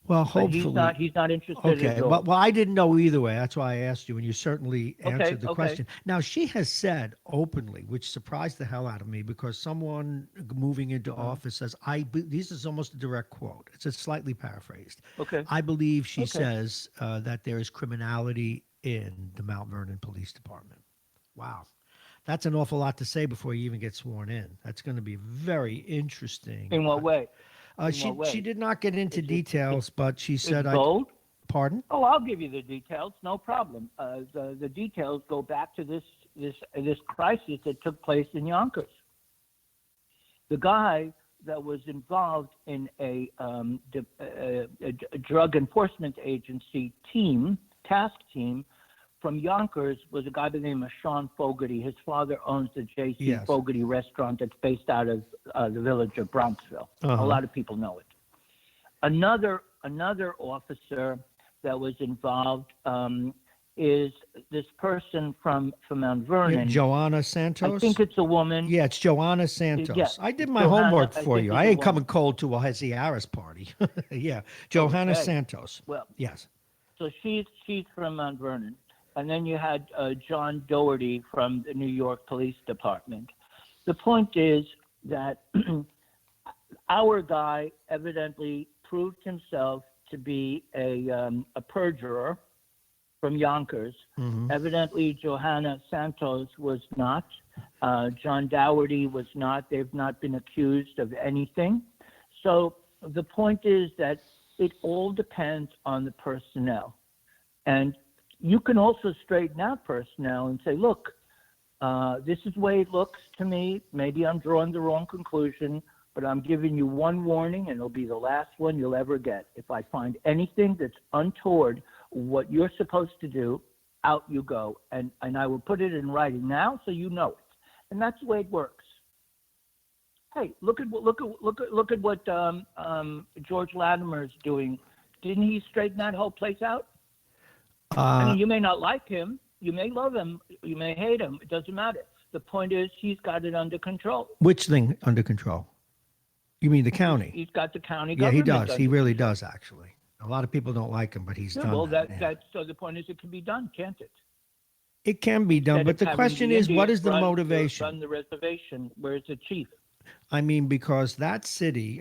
Well, But hopefully. he's not interested Okay. at all. Well, I didn't know either way. That's why I asked you, and you certainly answered the okay. question. Now, she has said openly, which surprised the hell out of me, because someone moving into office says, this is almost a direct quote. It's slightly paraphrased. Okay. I believe she says that there is criminality in the Mount Vernon Police Department. Wow. That's an awful lot to say before you even get sworn in. That's going to be very interesting. In what way? She did not get into details, but she said, bold? Pardon? Oh, I'll give you the details. No problem. The details go back to this crisis that took place in Yonkers. The guy that was involved in a drug enforcement agency task team from Yonkers was a guy by the name of Sean Fogarty. His father owns the J.C. Fogarty restaurant that's based out of the village of Bronxville. A lot of people know it. Another officer that was involved is this person from Mount Vernon. Joanna Santos? I think it's a woman. Yeah, it's Joanna Santos. Yeah, I did my Johanna, homework for you. I ain't coming woman. cold to a Hezi Harris party. Yeah, Johanna Santos. Well, yes. So she's from Mount Vernon. And then you had John Doherty from the New York Police Department. The point is that our guy evidently proved himself to be a perjurer from Yonkers. Evidently, Johanna Santos was not. John Doherty was not. They've not been accused of anything. So the point is that it all depends on the personnel. And you can also straighten out personnel and say, look, this is the way it looks to me. Maybe I'm drawing the wrong conclusion, but I'm giving you one warning, and it'll be the last one you'll ever get. If I find anything that's untoward what you're supposed to do, out you go. And I will put it in writing now so you know it. And that's the way it works. Hey, look at what George Latimer's doing. Didn't he straighten that whole place out? I mean, you may not like him, you may love him, you may hate him. It doesn't matter. The point is, he's got it under control. Which thing under control? You mean the county? He's got the county Yeah, government. he does. He really does, actually. A lot of people don't like him, but he's done well, that. so the point is, it can be done, can't it? It can be done, but the question is, what is the motivation? Run the reservation. Where's the chief? I mean, because that city,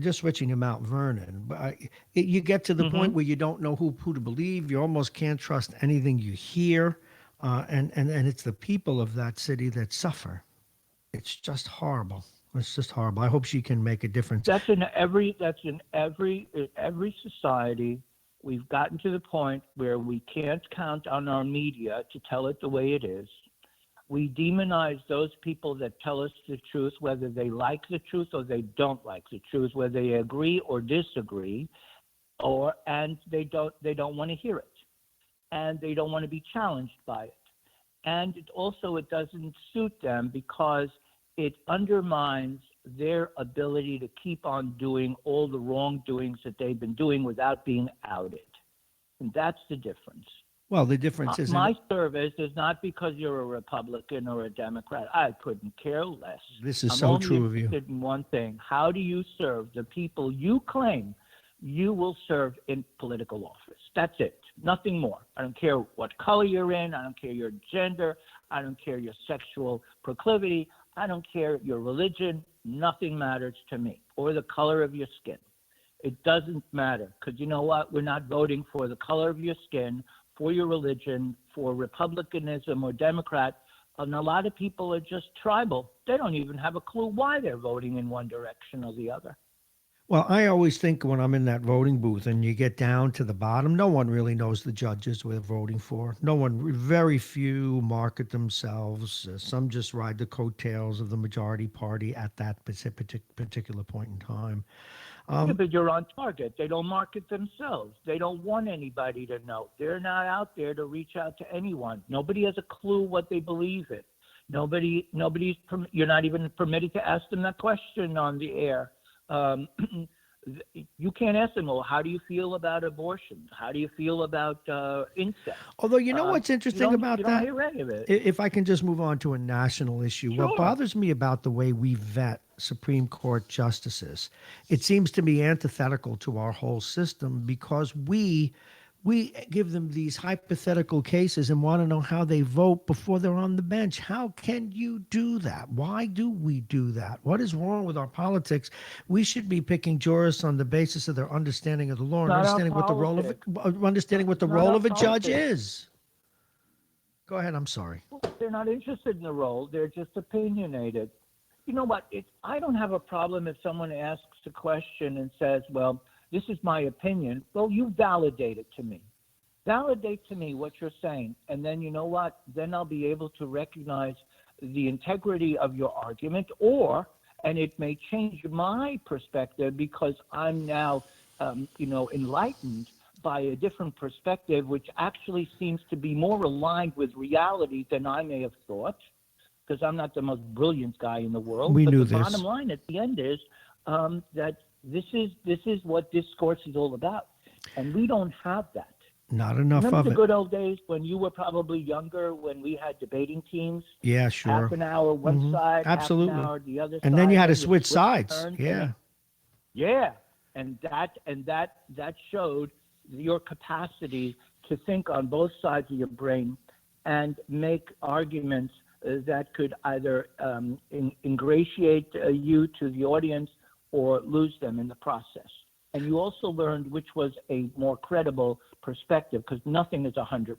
just switching to Mount Vernon, but you get to the point where you don't know who to believe. You almost can't trust anything you hear. And it's the people of that city that suffer. It's just horrible. It's just horrible. I hope she can make a difference. That's in every society. We've gotten to the point where we can't count on our media to tell it the way it is. We demonize those people that tell us the truth, whether they like the truth or they don't like the truth, whether they agree or disagree, and they don't want to hear it, and they don't want to be challenged by it. And it doesn't suit them because it undermines their ability to keep on doing all the wrongdoings that they've been doing without being outed. And that's the difference. Well, the difference is my service is not because you're a Republican or a Democrat. I couldn't care less. This is I'm so only true of you. interested in one thing. How do you serve the people you claim you will serve in political office? That's it. Nothing more. I don't care what color you're in. I don't care your gender. I don't care your sexual proclivity. I don't care your religion. Nothing matters to me, or the color of your skin. It doesn't matter, because you know what? We're not voting for the color of your skin, for your religion, for Republicanism or Democrat. And a lot of people are just tribal. They don't even have a clue why they're voting in one direction or the other. Well, I always think when I'm in that voting booth and you get down to the bottom, no one really knows the judges we're voting for. No one, very few market themselves. Some just ride the coattails of the majority party at that particular point in time. Yeah, but you're on target. They don't market themselves. They don't want anybody to know. They're not out there to reach out to anyone. Nobody has a clue what they believe in. You're not even permitted to ask them that question on the air. You can't ask them, well, how do you feel about abortion? How do you feel about incest? Although, you know what's interesting about you that? don't hear any of it. If I can just move on to a national issue. Sure. What bothers me about the way we vet Supreme Court justices, it seems to be antithetical to our whole system, because we give them these hypothetical cases and want to know how they vote before they're on the bench. How can you do that? Why do we do that? What is wrong with our politics? We should be picking jurists on the basis of their understanding of the law and understanding what the role of a judge is. Go ahead. I'm sorry. They're not interested in the role. They're just opinionated. You know what? I don't have a problem if someone asks a question and says, well, this is my opinion. Well, you validate it to me. Validate to me what you're saying. And then you know what? Then I'll be able to recognize the integrity of your argument, and it may change my perspective because I'm now, enlightened by a different perspective, which actually seems to be more aligned with reality than I may have thought, because I'm not the most brilliant guy in the world. We knew the this. Bottom line at the end is that this is what discourse is all about, and we don't have that. Not enough Remember of the it. good old days when you were probably younger, when we had debating teams? Yeah, sure. Half an hour one side, Absolutely. half an hour the other side. And then you had to and switch sides. turns, Yeah. Yeah, and that showed your capacity to think on both sides of your brain and make arguments that could either ingratiate you to the audience or lose them in the process. And you also learned which was a more credible perspective, because nothing is 100%.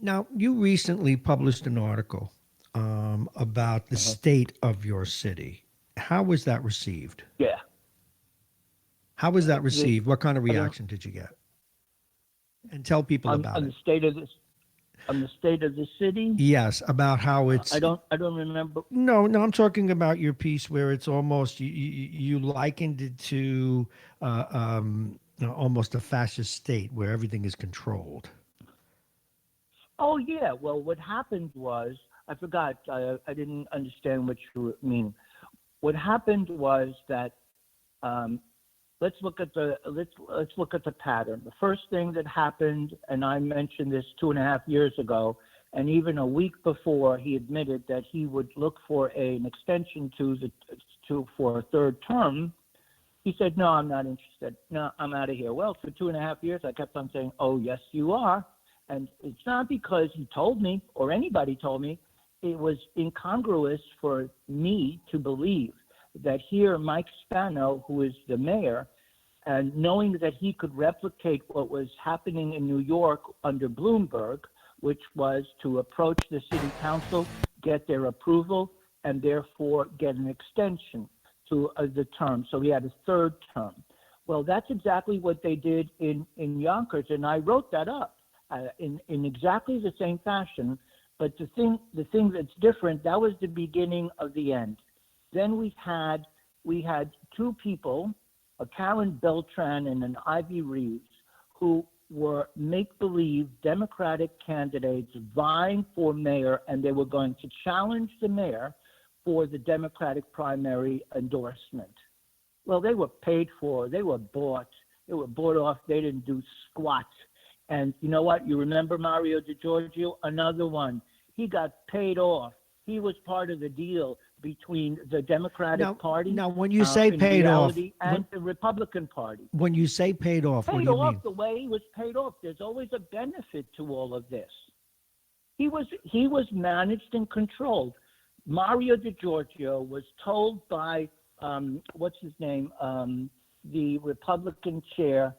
Now, you recently published an article about the state of your city. How was that received? Yeah. How was that received? What kind of reaction did you get? And tell people about on it. the state of this. On the state of the city? Yes, about how it's. I don't remember. No, I'm talking about your piece where it's almost you likened it to almost a fascist state where everything is controlled. Oh yeah. Well, what happened was I forgot. I didn't understand what you mean. What happened was that let's look at the pattern. The first thing that happened, and I mentioned this 2.5 years ago, and even a week before, he admitted that he would look for an extension for a third term. He said, "No, I'm not interested. No, I'm out of here." Well, for 2.5 years, I kept on saying, "Oh, yes, you are," and it's not because he told me or anybody told me. It was incongruous for me to believe that here Mike Spano, who is the mayor, and knowing that he could replicate what was happening in New York under Bloomberg, which was to approach the city council, get their approval, and therefore get an extension to the term. So he had a third term. Well, that's exactly what they did in Yonkers, and I wrote that up in exactly the same fashion. But the thing that's different, that was the beginning of the end. Then we had two people, a Karen Beltran and an Ivy Reeves, who were make-believe Democratic candidates vying for mayor, and they were going to challenge the mayor for the Democratic primary endorsement. Well, they were paid for. They were bought off. They didn't do squat. And you know what? You remember Mario DiGiorgio? Another one. He got paid off. He was part of the deal between the Democratic Party. Now, when you say paid off, and the Republican Party. When you say paid off, what do you mean? Paid off the way he was paid off. There's always a benefit to all of this. He was managed and controlled. Mario DiGiorgio was told by what's his name, the Republican chair,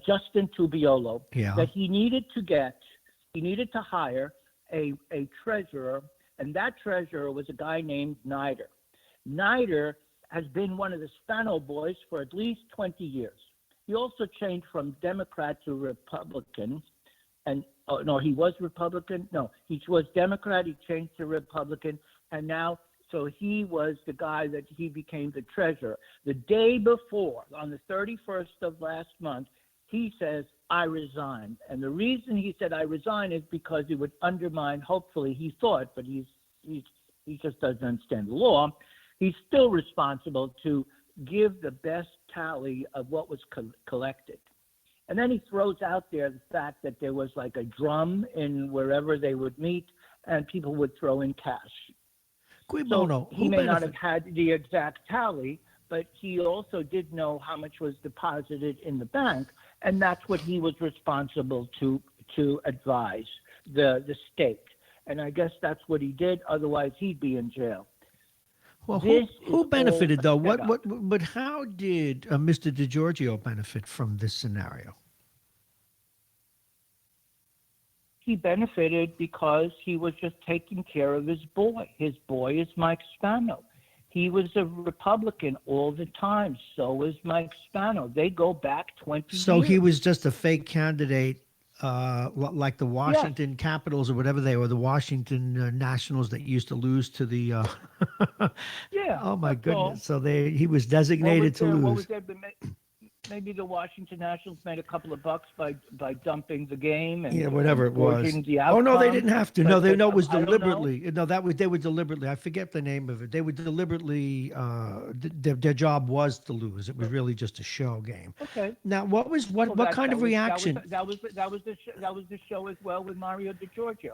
Justin Tubiolo, that he needed to hire a treasurer, and that treasurer was a guy named Snyder. Snyder has been one of the Spano boys for at least 20 years. He also changed from Democrat to Republican, and he was Republican. No, he was Democrat. He changed to Republican, and now. So he was the guy that he became the treasurer. The day before, on the 31st of last month, he says, I resign. And the reason he said I resign is because it would undermine, hopefully he thought, but he just doesn't understand the law. He's still responsible to give the best tally of what was collected. And then he throws out there the fact that there was like a drum in wherever they would meet and people would throw in cash. So he may not have had the exact tally, but he also did know how much was deposited in the bank, and that's what he was responsible to advise the state. And I guess that's what he did. Otherwise, he'd be in jail. Well, who benefited though? But how did Mr. DiGiorgio benefit from this scenario? He benefited because he was just taking care of his boy. His boy is Mike Spano. He was a Republican all the time. So is Mike Spano. They go back 20 years. So he was just a fake candidate, like the Washington Capitals or whatever they were, the Washington Nationals that used to lose to the. Oh my goodness! So he was designated to lose. Maybe the Washington Nationals made a couple of bucks by dumping the game and whatever it was. Oh no, they didn't have to. No, it was deliberately. No, they were deliberately. I forget the name of it. They were deliberately. Their job was to lose. It was really just a show game. Okay. Now, what kind of reaction? That was the show as well with Mario DiGiorgio.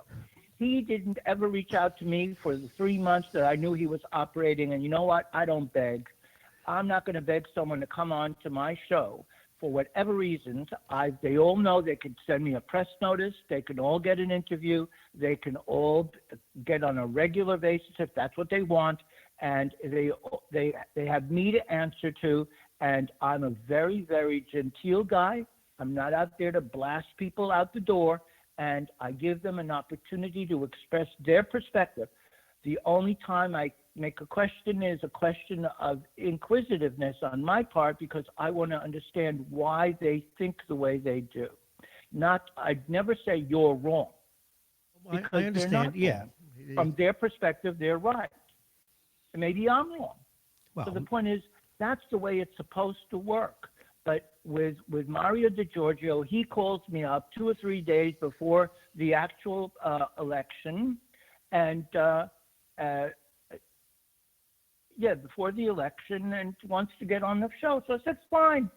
He didn't ever reach out to me for the 3 months that I knew he was operating. And you know what? I don't beg. I'm not going to beg someone to come on to my show for whatever reasons. They all know they could send me a press notice. They can all get an interview. They can all get on a regular basis if that's what they want. And they have me to answer to. And I'm a very, very genteel guy. I'm not out there to blast people out the door. And I give them an opportunity to express their perspective. The only time I make a question is a question of inquisitiveness on my part because I want to understand why they think the way they do. I'd never say you're wrong. I understand. Yeah. From their perspective, they're right. And maybe I'm wrong. Well, so the point is, that's the way it's supposed to work. But with Mario DiGiorgio, he calls me up 2 or 3 days before the actual election, and before the election, and wants to get on the show. So I said, fine.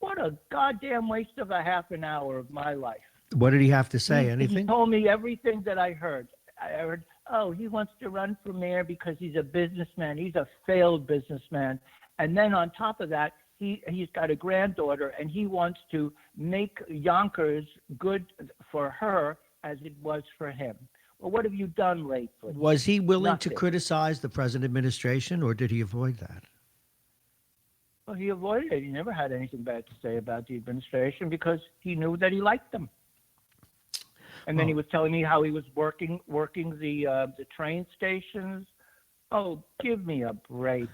What a goddamn waste of a half an hour of my life. What did he have to say? Anything? He told me everything that I heard. I heard, he wants to run for mayor because he's a businessman. He's a failed businessman. And then on top of that, he's got a granddaughter, and he wants to make Yonkers good for her as it was for him. Well, what have you done lately? Was he willing to criticize the present administration, or did he avoid that? Well, he avoided it. He never had anything bad to say about the administration because he knew that he liked them. And then he was telling me how he was working the train stations. Oh, give me a break.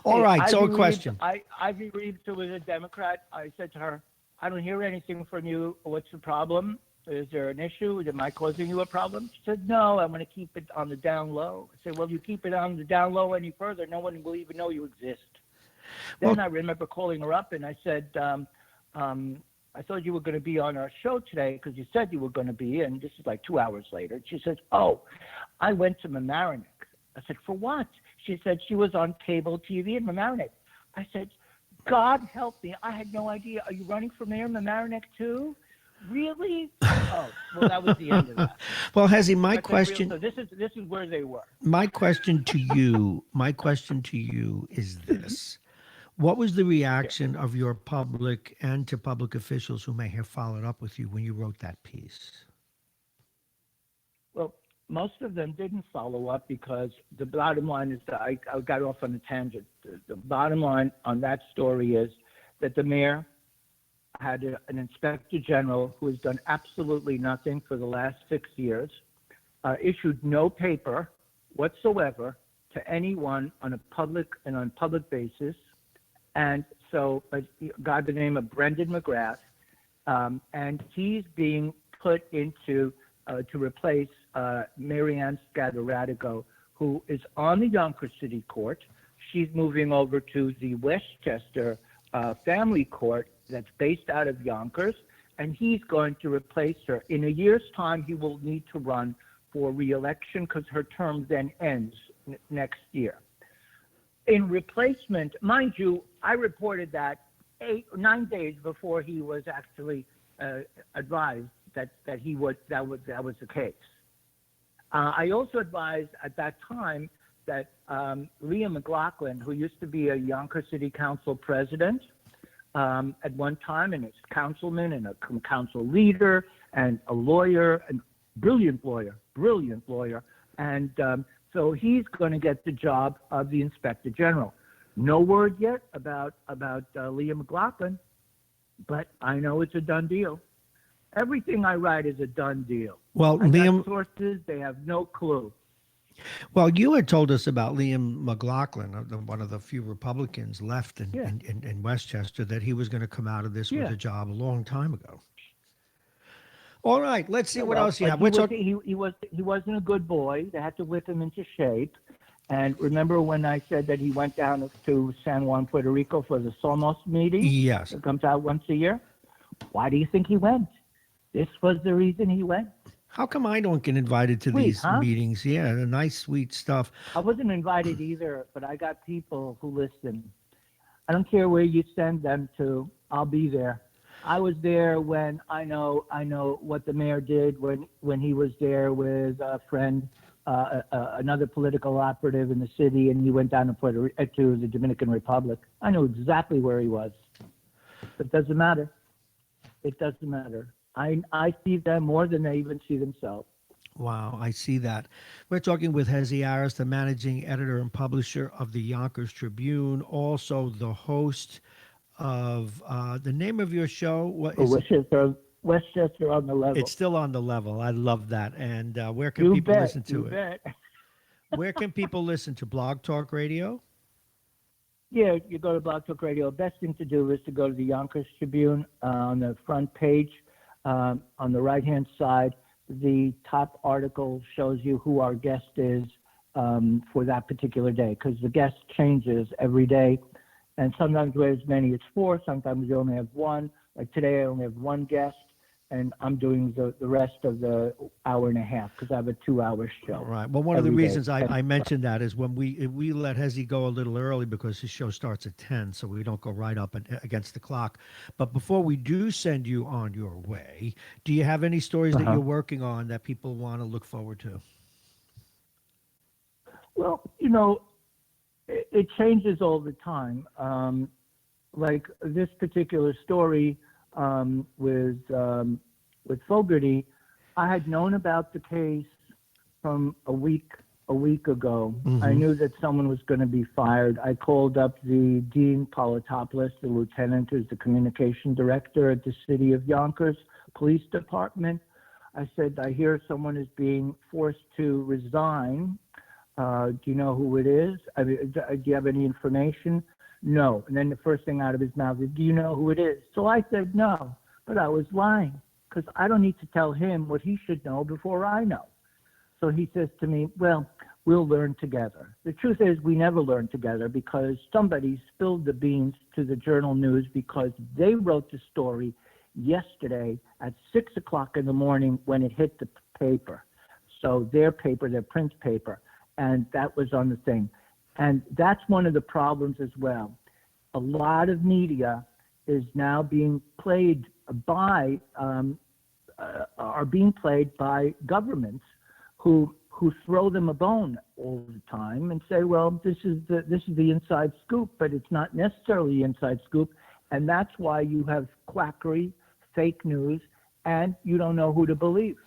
All right, so a question. Ivy Reeves, who was a Democrat, I said to her, I don't hear anything from you. What's the problem? Is there an issue? Am I causing you a problem? She said, no, I'm going to keep it on the down low. I said, well, you keep it on the down low any further, no one will even know you exist. Then I remember calling her up and I said, I thought you were going to be on our show today because you said you were going to be, and this is like 2 hours later. She said, oh, I went to Marrone. I said, for what? She said she was on cable TV in Marrone. I said, God help me. I had no idea. Are you running for mayor in Marrone too? Really? Oh, well, that was the end of that. Well, Hezi, my I question. So this is where they were. My question to you is this. What was the reaction of your public and to public officials who may have followed up with you when you wrote that piece? Well, most of them didn't follow up because the bottom line is that I got off on a tangent. The bottom line on that story is that the mayor had an inspector general who has done absolutely nothing for the last 6 years, issued no paper whatsoever to anyone on a public basis. And so a guy by the name of Brendan McGrath, and he's being put into to replace Marianne Scatteratigo, who is on the Yonkers City Court. She's moving over to the Westchester Family Court that's based out of Yonkers, and he's going to replace her. In a year's time, he will need to run for re-election because her term then ends next year. In replacement, mind you, I reported that 8 or 9 days before he was actually advised that was the case. I also advised at that time that Liam McLaughlin, who used to be a Yonkers City Council president at one time, and a councilman and a council leader and a lawyer, and brilliant lawyer, and so he's going to get the job of the Inspector General. No word yet about Liam McLaughlin, but I know it's a done deal. Everything I write is a done deal. Well, I Liam, got sources, they have no clue. well, you had told us about Liam McLaughlin, one of the few Republicans left in Westchester, that he was going to come out of this with a job a long time ago. All right, let's see what else you have. He wasn't a good boy. They had to whip him into shape. And remember when I said that he went down to San Juan, Puerto Rico for the Somos meeting? Yes. It comes out once a year. Why do you think he went? This was the reason he went. How come I don't get invited to these meetings? Yeah, the nice, sweet stuff. I wasn't invited either, but I got people who listen. I don't care where you send them to. I'll be there. I was there when I know what the mayor did when he was there with a friend, another political operative in the city, and he went down to the Dominican Republic. I know exactly where he was. It doesn't matter. It doesn't matter. I see them more than they even see themselves. Wow, I see that. We're talking with Hezi Aris, the managing editor and publisher of the Yonkers Tribune, also the host of the name of your show. What is Westchester on the Level. It's still on the Level. I love that. And where can people listen to it? Where can people listen to Blog Talk Radio? Yeah, you go to Blog Talk Radio. Best thing to do is to go to the Yonkers Tribune on the front page. On the right-hand side, the top article shows you who our guest is for that particular day, because the guest changes every day. And sometimes we have as many as 4, sometimes we only have 1. Like today, I only have 1 guest, and I'm doing the rest of the hour and a half because I have a 2-hour show. Right. Well, one of the reasons I mentioned that is when we let Hezi go a little early because his show starts at 10, so we don't go right up against the clock. But before we do send you on your way, do you have any stories that you're working on that people want to look forward to? Well, it changes all the time. Like this particular story with Fogarty, I had known about the case from a week ago. Mm-hmm. I knew that someone was going to be fired. I called up the Dean Politopoulos, the lieutenant who's the communication director at the City of Yonkers Police Department. I said, I hear someone is being forced to resign. Do you know who it is? I mean, do you have any information? No. And then the first thing out of his mouth is, do you know who it is? So I said no, but I was lying. because I don't need to tell him what he should know before I know. So he says to me, well, we'll learn together. The truth is we never learn together because somebody spilled the beans to the Journal News because they wrote the story yesterday at 6 o'clock in the morning when it hit the paper. So their paper, their print paper, and that was on the thing. And that's one of the problems as well. A lot of media is now being played by, are being played by governments who throw them a bone all the time and say, well, this is the inside scoop, but it's not necessarily the inside scoop. And that's why you have quackery, fake news, and you don't know who to believe.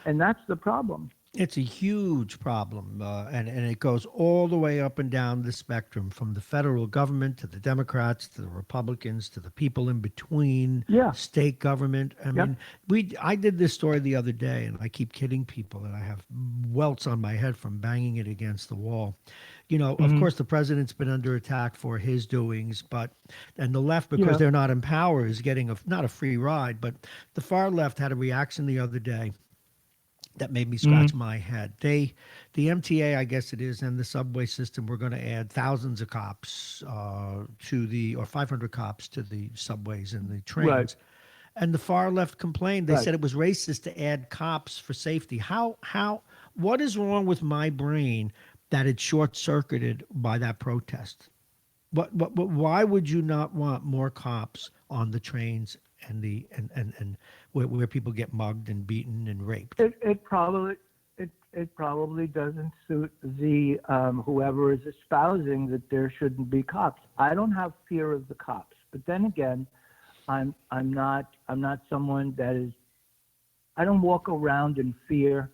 And that's the problem. It's a huge problem, and it goes all the way up and down the spectrum, from the federal government to the Democrats to the Republicans to the people in between, state government. I mean, I did this story the other day, and I keep kidding people, and I have welts on my head from banging it against the wall. You know, of course, the president's been under attack for his doings, and the left, because they're not in power, is getting not a free ride. But the far left had a reaction the other day that made me scratch my head. The MTA, I guess it is, and the subway system were going to add thousands of cops or 500 cops to the subways and the trains. Right. And the far left complained. They said it was racist to add cops for safety. What is wrong with my brain that it's short-circuited by that protest? Why would you not want more cops on the trains and where people get mugged and beaten and raped? It probably doesn't suit the whoever is espousing that there shouldn't be cops. I don't have fear of the cops, but then again, I'm not someone that is. I don't walk around in fear.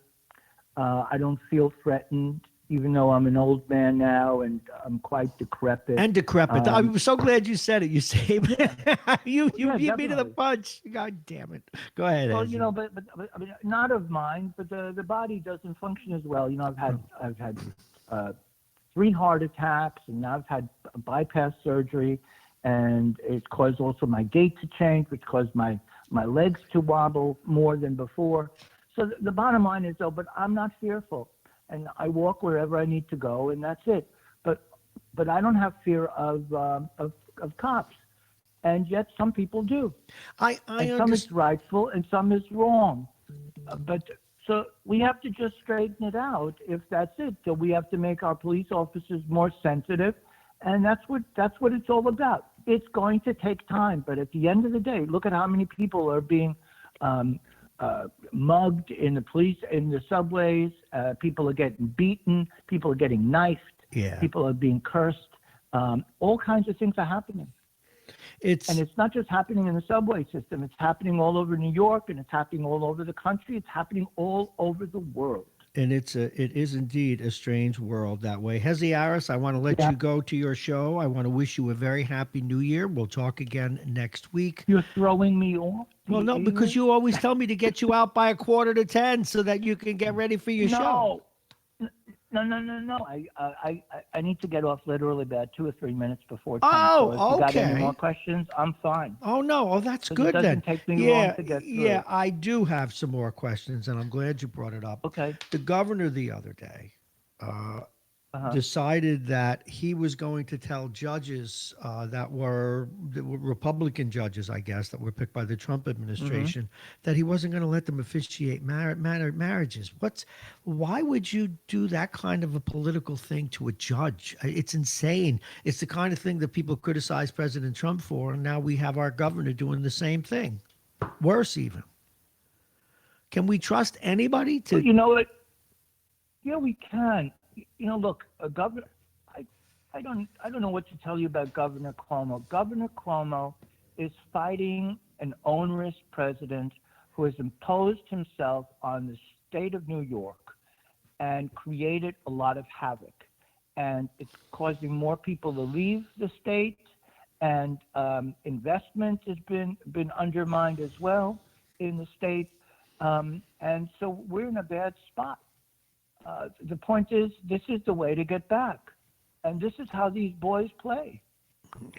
I don't feel threatened, even though I'm an old man now and I'm quite decrepit. I'm so glad you said it. You saved you beat me to the punch. God damn it. Go ahead. Well, you know, but I mean, not of mine, but the body doesn't function as well. You know, I've had 3 heart attacks, and now I've had bypass surgery, and it caused also my gait to change, which caused my legs to wobble more than before. So the bottom line is, though, but I'm not fearful. And I walk wherever I need to go, and that's it. But I don't have fear of cops, and yet some people do. Some is rightful, and some is wrong. But so we have to just straighten it out. If that's it, so we have to make our police officers more sensitive, and that's what it's all about. It's going to take time, but at the end of the day, look at how many people are being mugged in the subways. People are getting beaten. People are getting knifed. People are being cursed. All kinds of things are happening. And it's not just happening in the subway system. It's happening all over New York, and it's happening all over the country. It's happening all over the world. And it is indeed a strange world that way. Hezi Aris, I want to let you go to your show. I want to wish you a very happy New Year. We'll talk again next week. You're throwing me off? Well, no, because you always tell me to get you out by 9:45 so that you can get ready for your show. No. I need to get off literally about 2 or 3 minutes before 10. Oh, so if you got okay. any more questions, I'm fine. Oh, no. Oh, that's good then. It doesn't take me long to get through. Yeah, I do have some more questions, and I'm glad you brought it up. Okay. The governor the other day decided that he was going to tell judges that were Republican judges, I guess, that were picked by the Trump administration, that he wasn't going to let them officiate marriages. Why would you do that kind of a political thing to a judge? It's insane. It's the kind of thing that people criticize President Trump for, and now we have our governor doing the same thing. Worse even. Can we trust anybody to... Well, you know what? Yeah, we can. You know, look, Governor, I don't know what to tell you about Governor Cuomo. Governor Cuomo is fighting an onerous president who has imposed himself on the state of New York and created a lot of havoc. And it's causing more people to leave the state, and investment has been undermined as well in the state. And so we're in a bad spot. The point is, this is the way to get back. And this is how these boys play.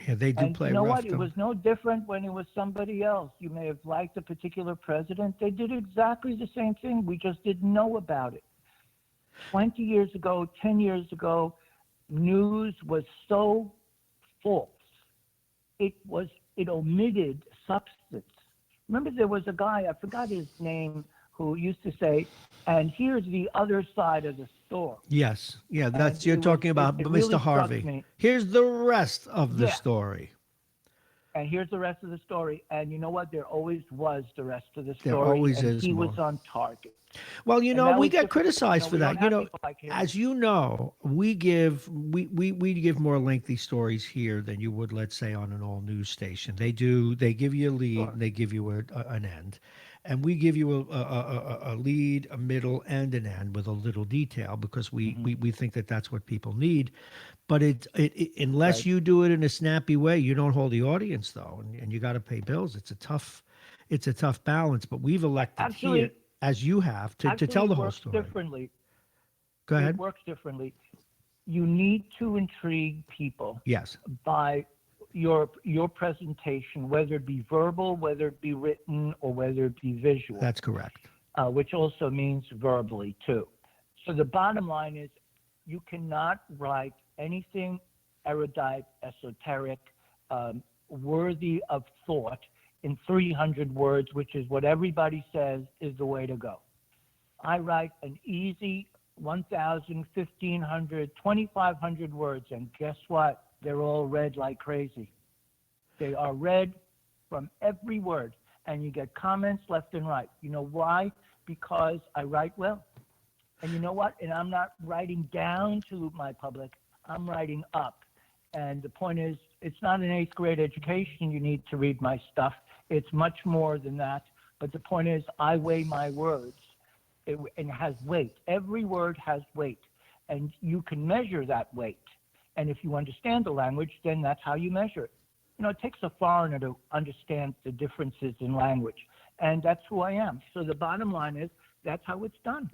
Yeah, they do And play you know rough. what? It was no different when it was somebody else. You may have liked a particular president. They did exactly the same thing. We just didn't know about it. 20 years ago, 10 years ago, news was so false. It omitted substance. Remember, there was a guy, I forgot his name, who used to say, and here's the other side of the story. Yes. Yeah, And you're talking about it Mr. really struck Harvey. me. Here's the rest of the Yeah. story. And here's the rest of the story. And you know what? There always was the rest of the There story. always and is he more. was on target. Well, And that we was get different. criticized for We don't that. have people like him. As you know, we give more lengthy stories here than you would, let's say, on an all news station. They give you a lead, Sure. and they give you an end, and we give you a lead, a middle, and an end with a little detail because we think that that's what people need. But unless Right. you do it in a snappy way, you don't hold the audience though, and you got to pay bills. It's a tough balance. But we've elected Actually- here, as you have, to Actually, tell the it whole works story. differently. Go ahead. It works differently. You need to intrigue people Yes. by your presentation, whether it be verbal, whether it be written, or whether it be visual. That's correct. Which also means verbally too. So the bottom line is you cannot write anything erudite, esoteric, worthy of thought in 300 words, which is what everybody says is the way to go. I write an easy 1,000, 1,500, 2,500 words, and guess what? They're all read like crazy. They are read from every word, and you get comments left and right. You know why? Because I write well. And you know what? And I'm not writing down to my public. I'm writing up. And the point is, it's not an 8th grade education you need to read my stuff. It's much more than that. But the point is, I weigh my words. And it has weight. Every word has weight. And you can measure that weight. And if you understand the language, then that's how you measure it. It takes a foreigner to understand the differences in language. And that's who I am. So the bottom line is, that's how it's done.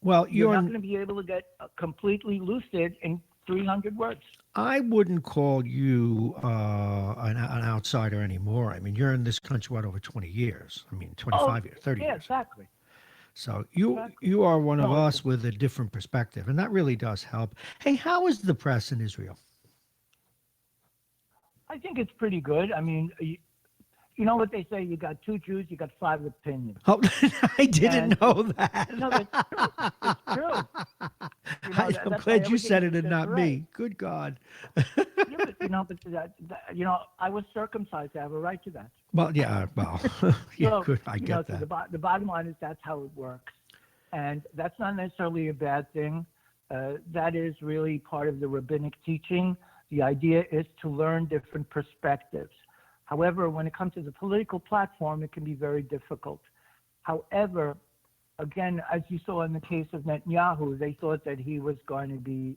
Well, You're not going to be able to get completely lucid in 300 words. I wouldn't call you an outsider anymore. I mean, you're in this country, over 20 years? I mean, 25 years, 30 yeah, years. Exactly. So you are one of us with a different perspective, and that really does help. Hey, how is the press in Israel? I think it's pretty good. I mean, you know what they say, you got 2 Jews, you got 5 opinions. Oh, I didn't know that. No, that's true. It's true. I'm glad you said it and not me. Good God. Yeah, but, I was circumcised. I have a right to that. Well, yeah, So, good. I get that. So the bottom line is that's how it works. And that's not necessarily a bad thing. That is really part of the rabbinic teaching. The idea is to learn different perspectives. However, when it comes to the political platform, it can be very difficult. However, again, as you saw in the case of Netanyahu, they thought that he was going to be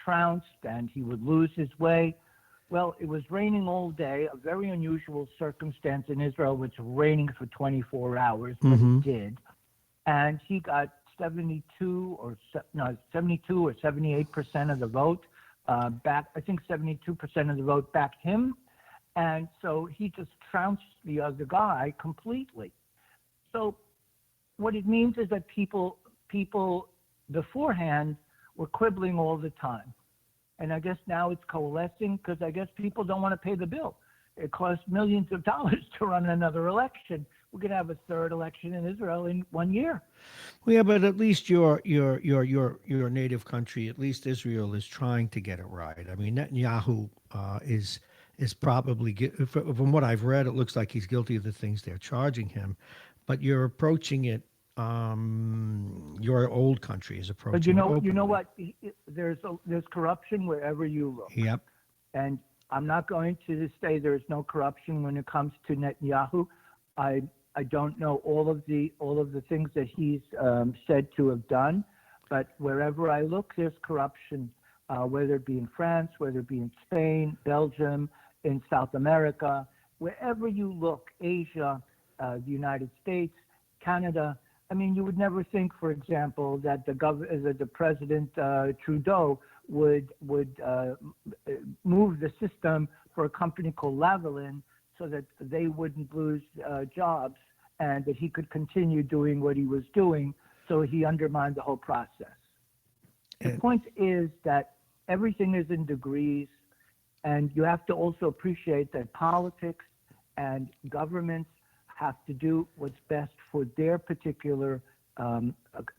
trounced and he would lose his way. Well, it was raining all day, a very unusual circumstance in Israel, which raining for 24 hours, but it did. And he got 72 or 78% of the vote back. I think 72% of the vote backed him. And so he just trounced the other guy completely. So what it means is that people beforehand were quibbling all the time. And I guess now it's coalescing because I guess people don't want to pay the bill. It costs millions of dollars to run another election. We're going to have a 3rd election in Israel in 1 year. Well, yeah, but at least your native country, at least Israel, is trying to get it right. I mean, Netanyahu is probably, from what I've read, it looks like he's guilty of the things they're charging him. But you're approaching it. Your old country is approaching. But you know what? There's corruption wherever you look. Yep. And I'm not going to say there is no corruption when it comes to Netanyahu. I don't know all of the things that he's said to have done, but wherever I look, there's corruption. Whether it be in France, whether it be in Spain, Belgium, in South America, wherever you look, Asia, the United States, Canada. I mean, you would never think, for example, that the President Trudeau would move the system for a company called Lavalin so that they wouldn't lose jobs and that he could continue doing what he was doing. So he undermined the whole process. The point is that everything is in degrees, and you have to also appreciate that politics and governments have to do what's best for their particular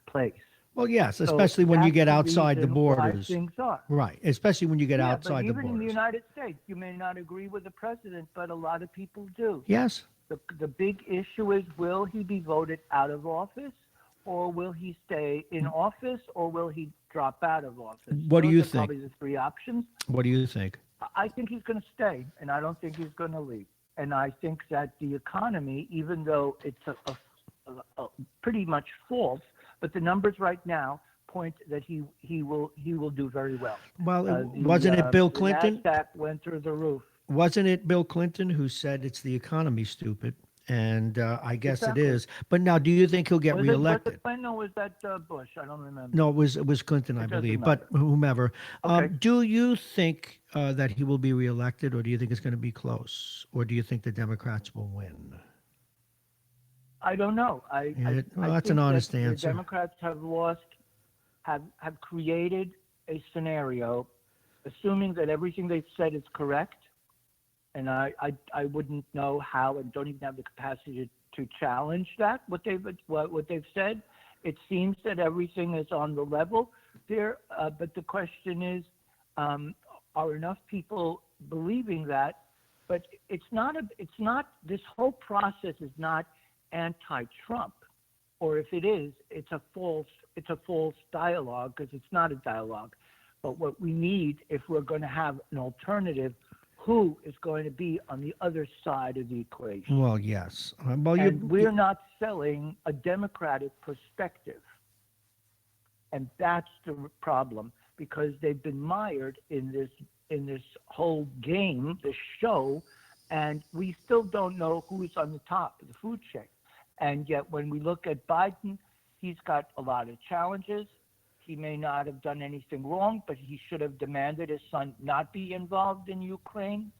place. Well, yes, especially when you get outside the borders. Things are. Right, especially when you get outside the borders. Even in the United States, you may not agree with the president, but a lot of people do. Yes. The big issue is, will he be voted out of office, or will he stay in office, or will he drop out of office? What do you think? Probably the three options. What do you think? I think he's going to stay, and I don't think he's going to leave. And I think that the economy, even though it's a pretty much false, but the numbers right now point that he will do very well. Well, wasn't it Bill Clinton? The NASDAQ went through the roof. Wasn't it Bill Clinton who said it's the economy, stupid? And I guess Exactly. It is. But now, do you think he'll get reelected? Was it Clinton or was that Bush? I don't remember. No, it was Clinton, I believe. matter. But whomever. Okay. Do you think that he will be reelected, or do you think it's going to be close? Or do you think the Democrats will win? I don't know. I that's think an honest that answer. The Democrats have created a scenario, assuming that everything they've said is correct, and I wouldn't know how, and don't even have the capacity to challenge that what they've said. It seems that everything is on the level there, but the question is, are enough people believing that? But it's not. This whole process is not anti-Trump, or if it is, it's a false dialogue, because it's not a dialogue. But what we need, if we're going to have an alternative, who is going to be on the other side of the equation? Well, yes. We're not selling a democratic perspective, and that's the problem, because they've been mired in this whole game, this show, and we still don't know who's on the top of the food chain. And yet, when we look at Biden, he's got a lot of challenges. He may not have done anything wrong, but he should have demanded his son not be involved in Ukraine,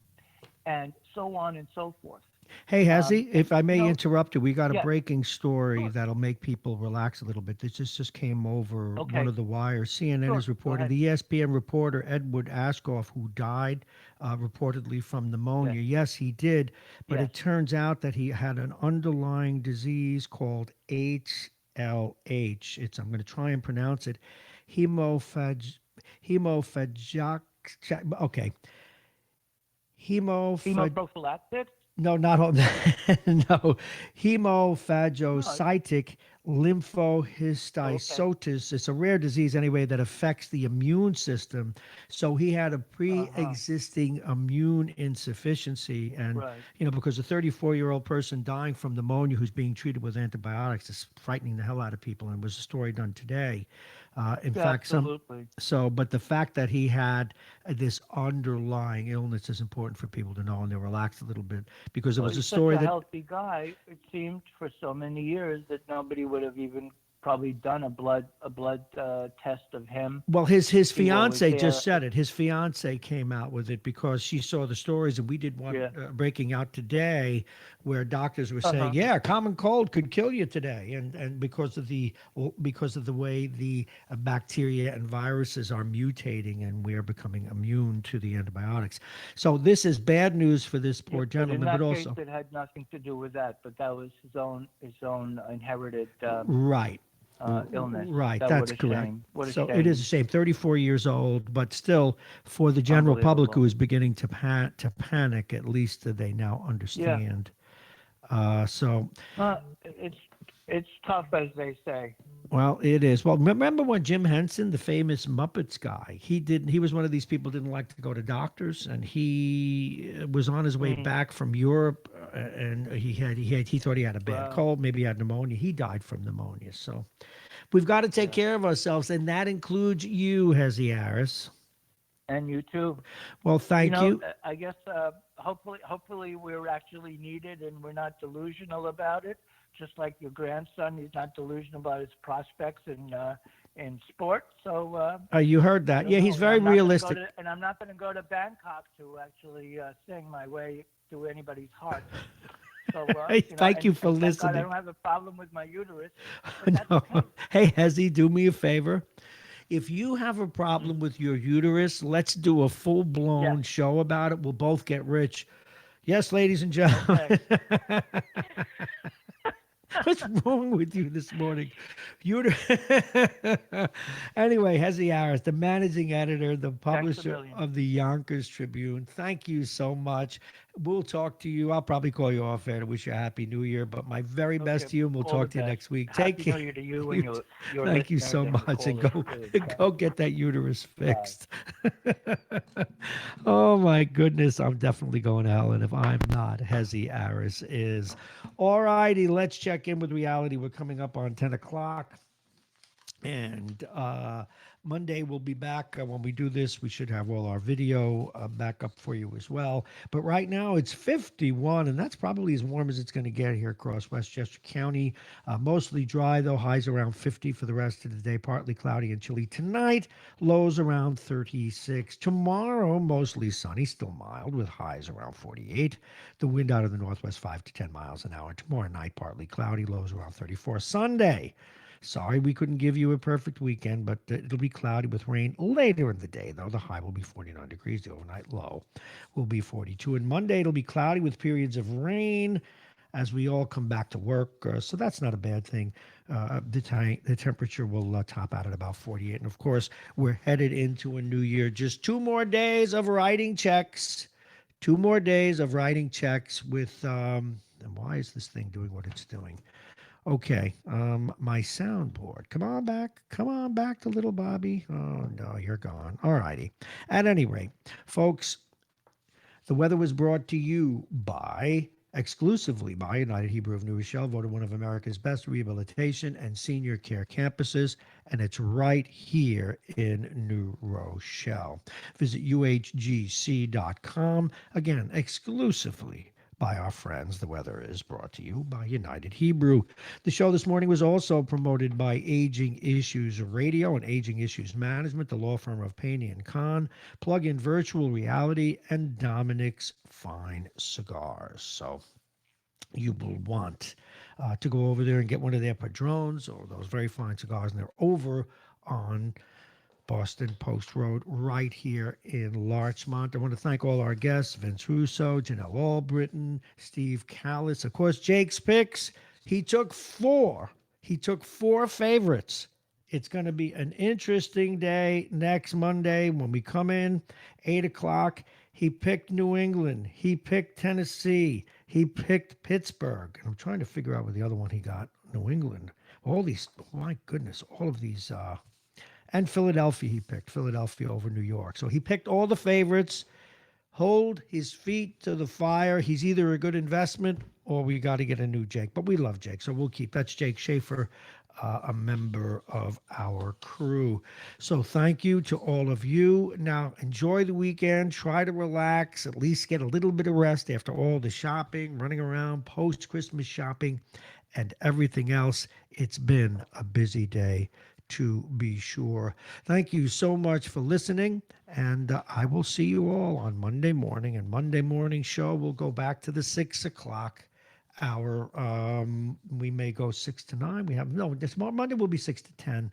and so on and so forth. Hey, has he? If I may interrupt you, we got a breaking story Sure. that'll make people relax a little bit. This just came over one of the wires. CNN Sure. is reporting the ESPN reporter Edward Ashkoff, who died reportedly from pneumonia. Yes, he did, but it turns out that he had an underlying disease called HLH. I'm going to try and pronounce it. Hemoprophylactic? No, not all that. No, hemophagocytic lymphohistiocytosis. It's a rare disease anyway that affects the immune system. So he had a pre-existing immune insufficiency, and because a 34-year-old person dying from pneumonia who's being treated with antibiotics is frightening the hell out of people. And was a story done today. In fact, but the fact that he had this underlying illness is important for people to know, and they relax a little bit, because it was a story that healthy guy. It seemed for so many years that nobody would have even probably done a blood test of him. Well, his fiance just said it. His fiance came out with it because she saw the stories, and we did one breaking out today where doctors were saying, common cold could kill you today, and because of the way the bacteria and viruses are mutating, and we are becoming immune to the antibiotics. So this is bad news for this poor gentleman. But in that also, case, it had nothing to do with that. But that was his own inherited illness. Right, that's correct. What a so shame. It is a shame. 34 years old, but still, for the general public who is beginning to panic, at least they now understand. It's tough, as they say. Well, it is. Well, remember when Jim Henson, the famous Muppets guy, he was one of these people who didn't like to go to doctors, and he was on his way back from Europe, and he thought he had a bad cold, maybe he had pneumonia. He died from pneumonia. So we've got to take care of ourselves, and that includes you, Hezi Harris. And you too. Well, thank you. I guess hopefully we're actually needed, and we're not delusional about it. Just like your grandson, he's not delusional about his prospects in sport. So you heard that. don't Yeah, know. he's And very I'm not gonna realistic. and I'm not going to go to Bangkok to actually sing my way to anybody's heart. So, Thank you for and thank God I listening. don't have a problem with my uterus. But that's No. okay. Hey, Hezzy, do me a favor. If you have a problem with your uterus, let's do a full-blown show about it. We'll both get rich. Yes, ladies and gentlemen. Okay. What's wrong with you this morning? Anyway, Hezzy Harris, the managing editor, the publisher million. of the Yonkers Tribune. Thank you so much. We'll talk to you. I'll probably call you off air to wish you a happy new year, but my very best to you, and we'll All talk the to you best. next week. Happy Take New care. Year to you and your Thank you listeners so and your much, and callers, too. go get that uterus fixed. Oh my goodness, I'm definitely going to hell, and if I'm not, Hezzy Harris is. All righty, let's check in with reality. We're coming up on 10 o'clock. And Monday we'll be back. When we do this, we should have all our video back up for you as well. But right now it's 51, and that's probably as warm as it's going to get here across Westchester County. Mostly dry, though. Highs around 50 for the rest of the day. Partly cloudy and chilly tonight. Lows around 36. Tomorrow, mostly sunny, still mild, with highs around 48. The wind out of the northwest 5 to 10 miles an hour. Tomorrow night, partly cloudy. Lows around 34. Sunday. Sorry we couldn't give you a perfect weekend, but it'll be cloudy with rain later in the day, though. The high will be 49 degrees. The overnight low will be 42. And Monday, it'll be cloudy with periods of rain as we all come back to work. So that's not a bad thing. The temperature will top out at about 48. And, of course, we're headed into a new year. Just 2 more days of writing checks. 2 more days of writing checks with and why is this thing doing what it's doing? Okay, my soundboard. Come on back to little Bobby. Oh, no, you're gone. All righty. At any rate, folks, the weather was brought to you exclusively by United Hebrew of New Rochelle, voted one of America's best rehabilitation and senior care campuses, and it's right here in New Rochelle. Visit uhgc.com, again, exclusively by our friends. The weather is brought to you by United Hebrew. The show this morning was also promoted by Aging Issues Radio and Aging Issues Management, the law firm of Payne & Kahn, Plug-in Virtual Reality, and Dominic's Fine Cigars. So you will want to go over there and get one of their Padrones or those very fine cigars, and they're over on Boston Post Road right here in Larchmont. I want to thank all our guests, Vince Russo, Janelle Albritton, Steve Callis, of course, Jake's picks. He took 4. He took 4 favorites. It's going to be an interesting day next Monday when we come in, 8 o'clock. He picked New England. He picked Tennessee. He picked Pittsburgh. And I'm trying to figure out what the other one he got, New England. All these, my goodness, all of these and Philadelphia, he picked Philadelphia over New York. So he picked all the favorites. Hold his feet to the fire. He's either a good investment or we got to get a new Jake. But we love Jake, so we'll keep. That's Jake Schaefer, a member of our crew. So thank you to all of you. Now, enjoy the weekend. Try to relax, at least get a little bit of rest after all the shopping, running around, post-Christmas shopping, and everything else. It's been a busy day, to be sure. Thank you so much for listening, and I will see you all on Monday morning. And Monday morning show will go back to the 6 o'clock hour. We may go 6 to 9. This Monday will be 6 to 10.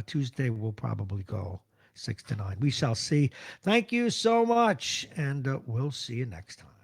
Tuesday will probably go 6 to 9. We shall see. Thank you so much, and we'll see you next time.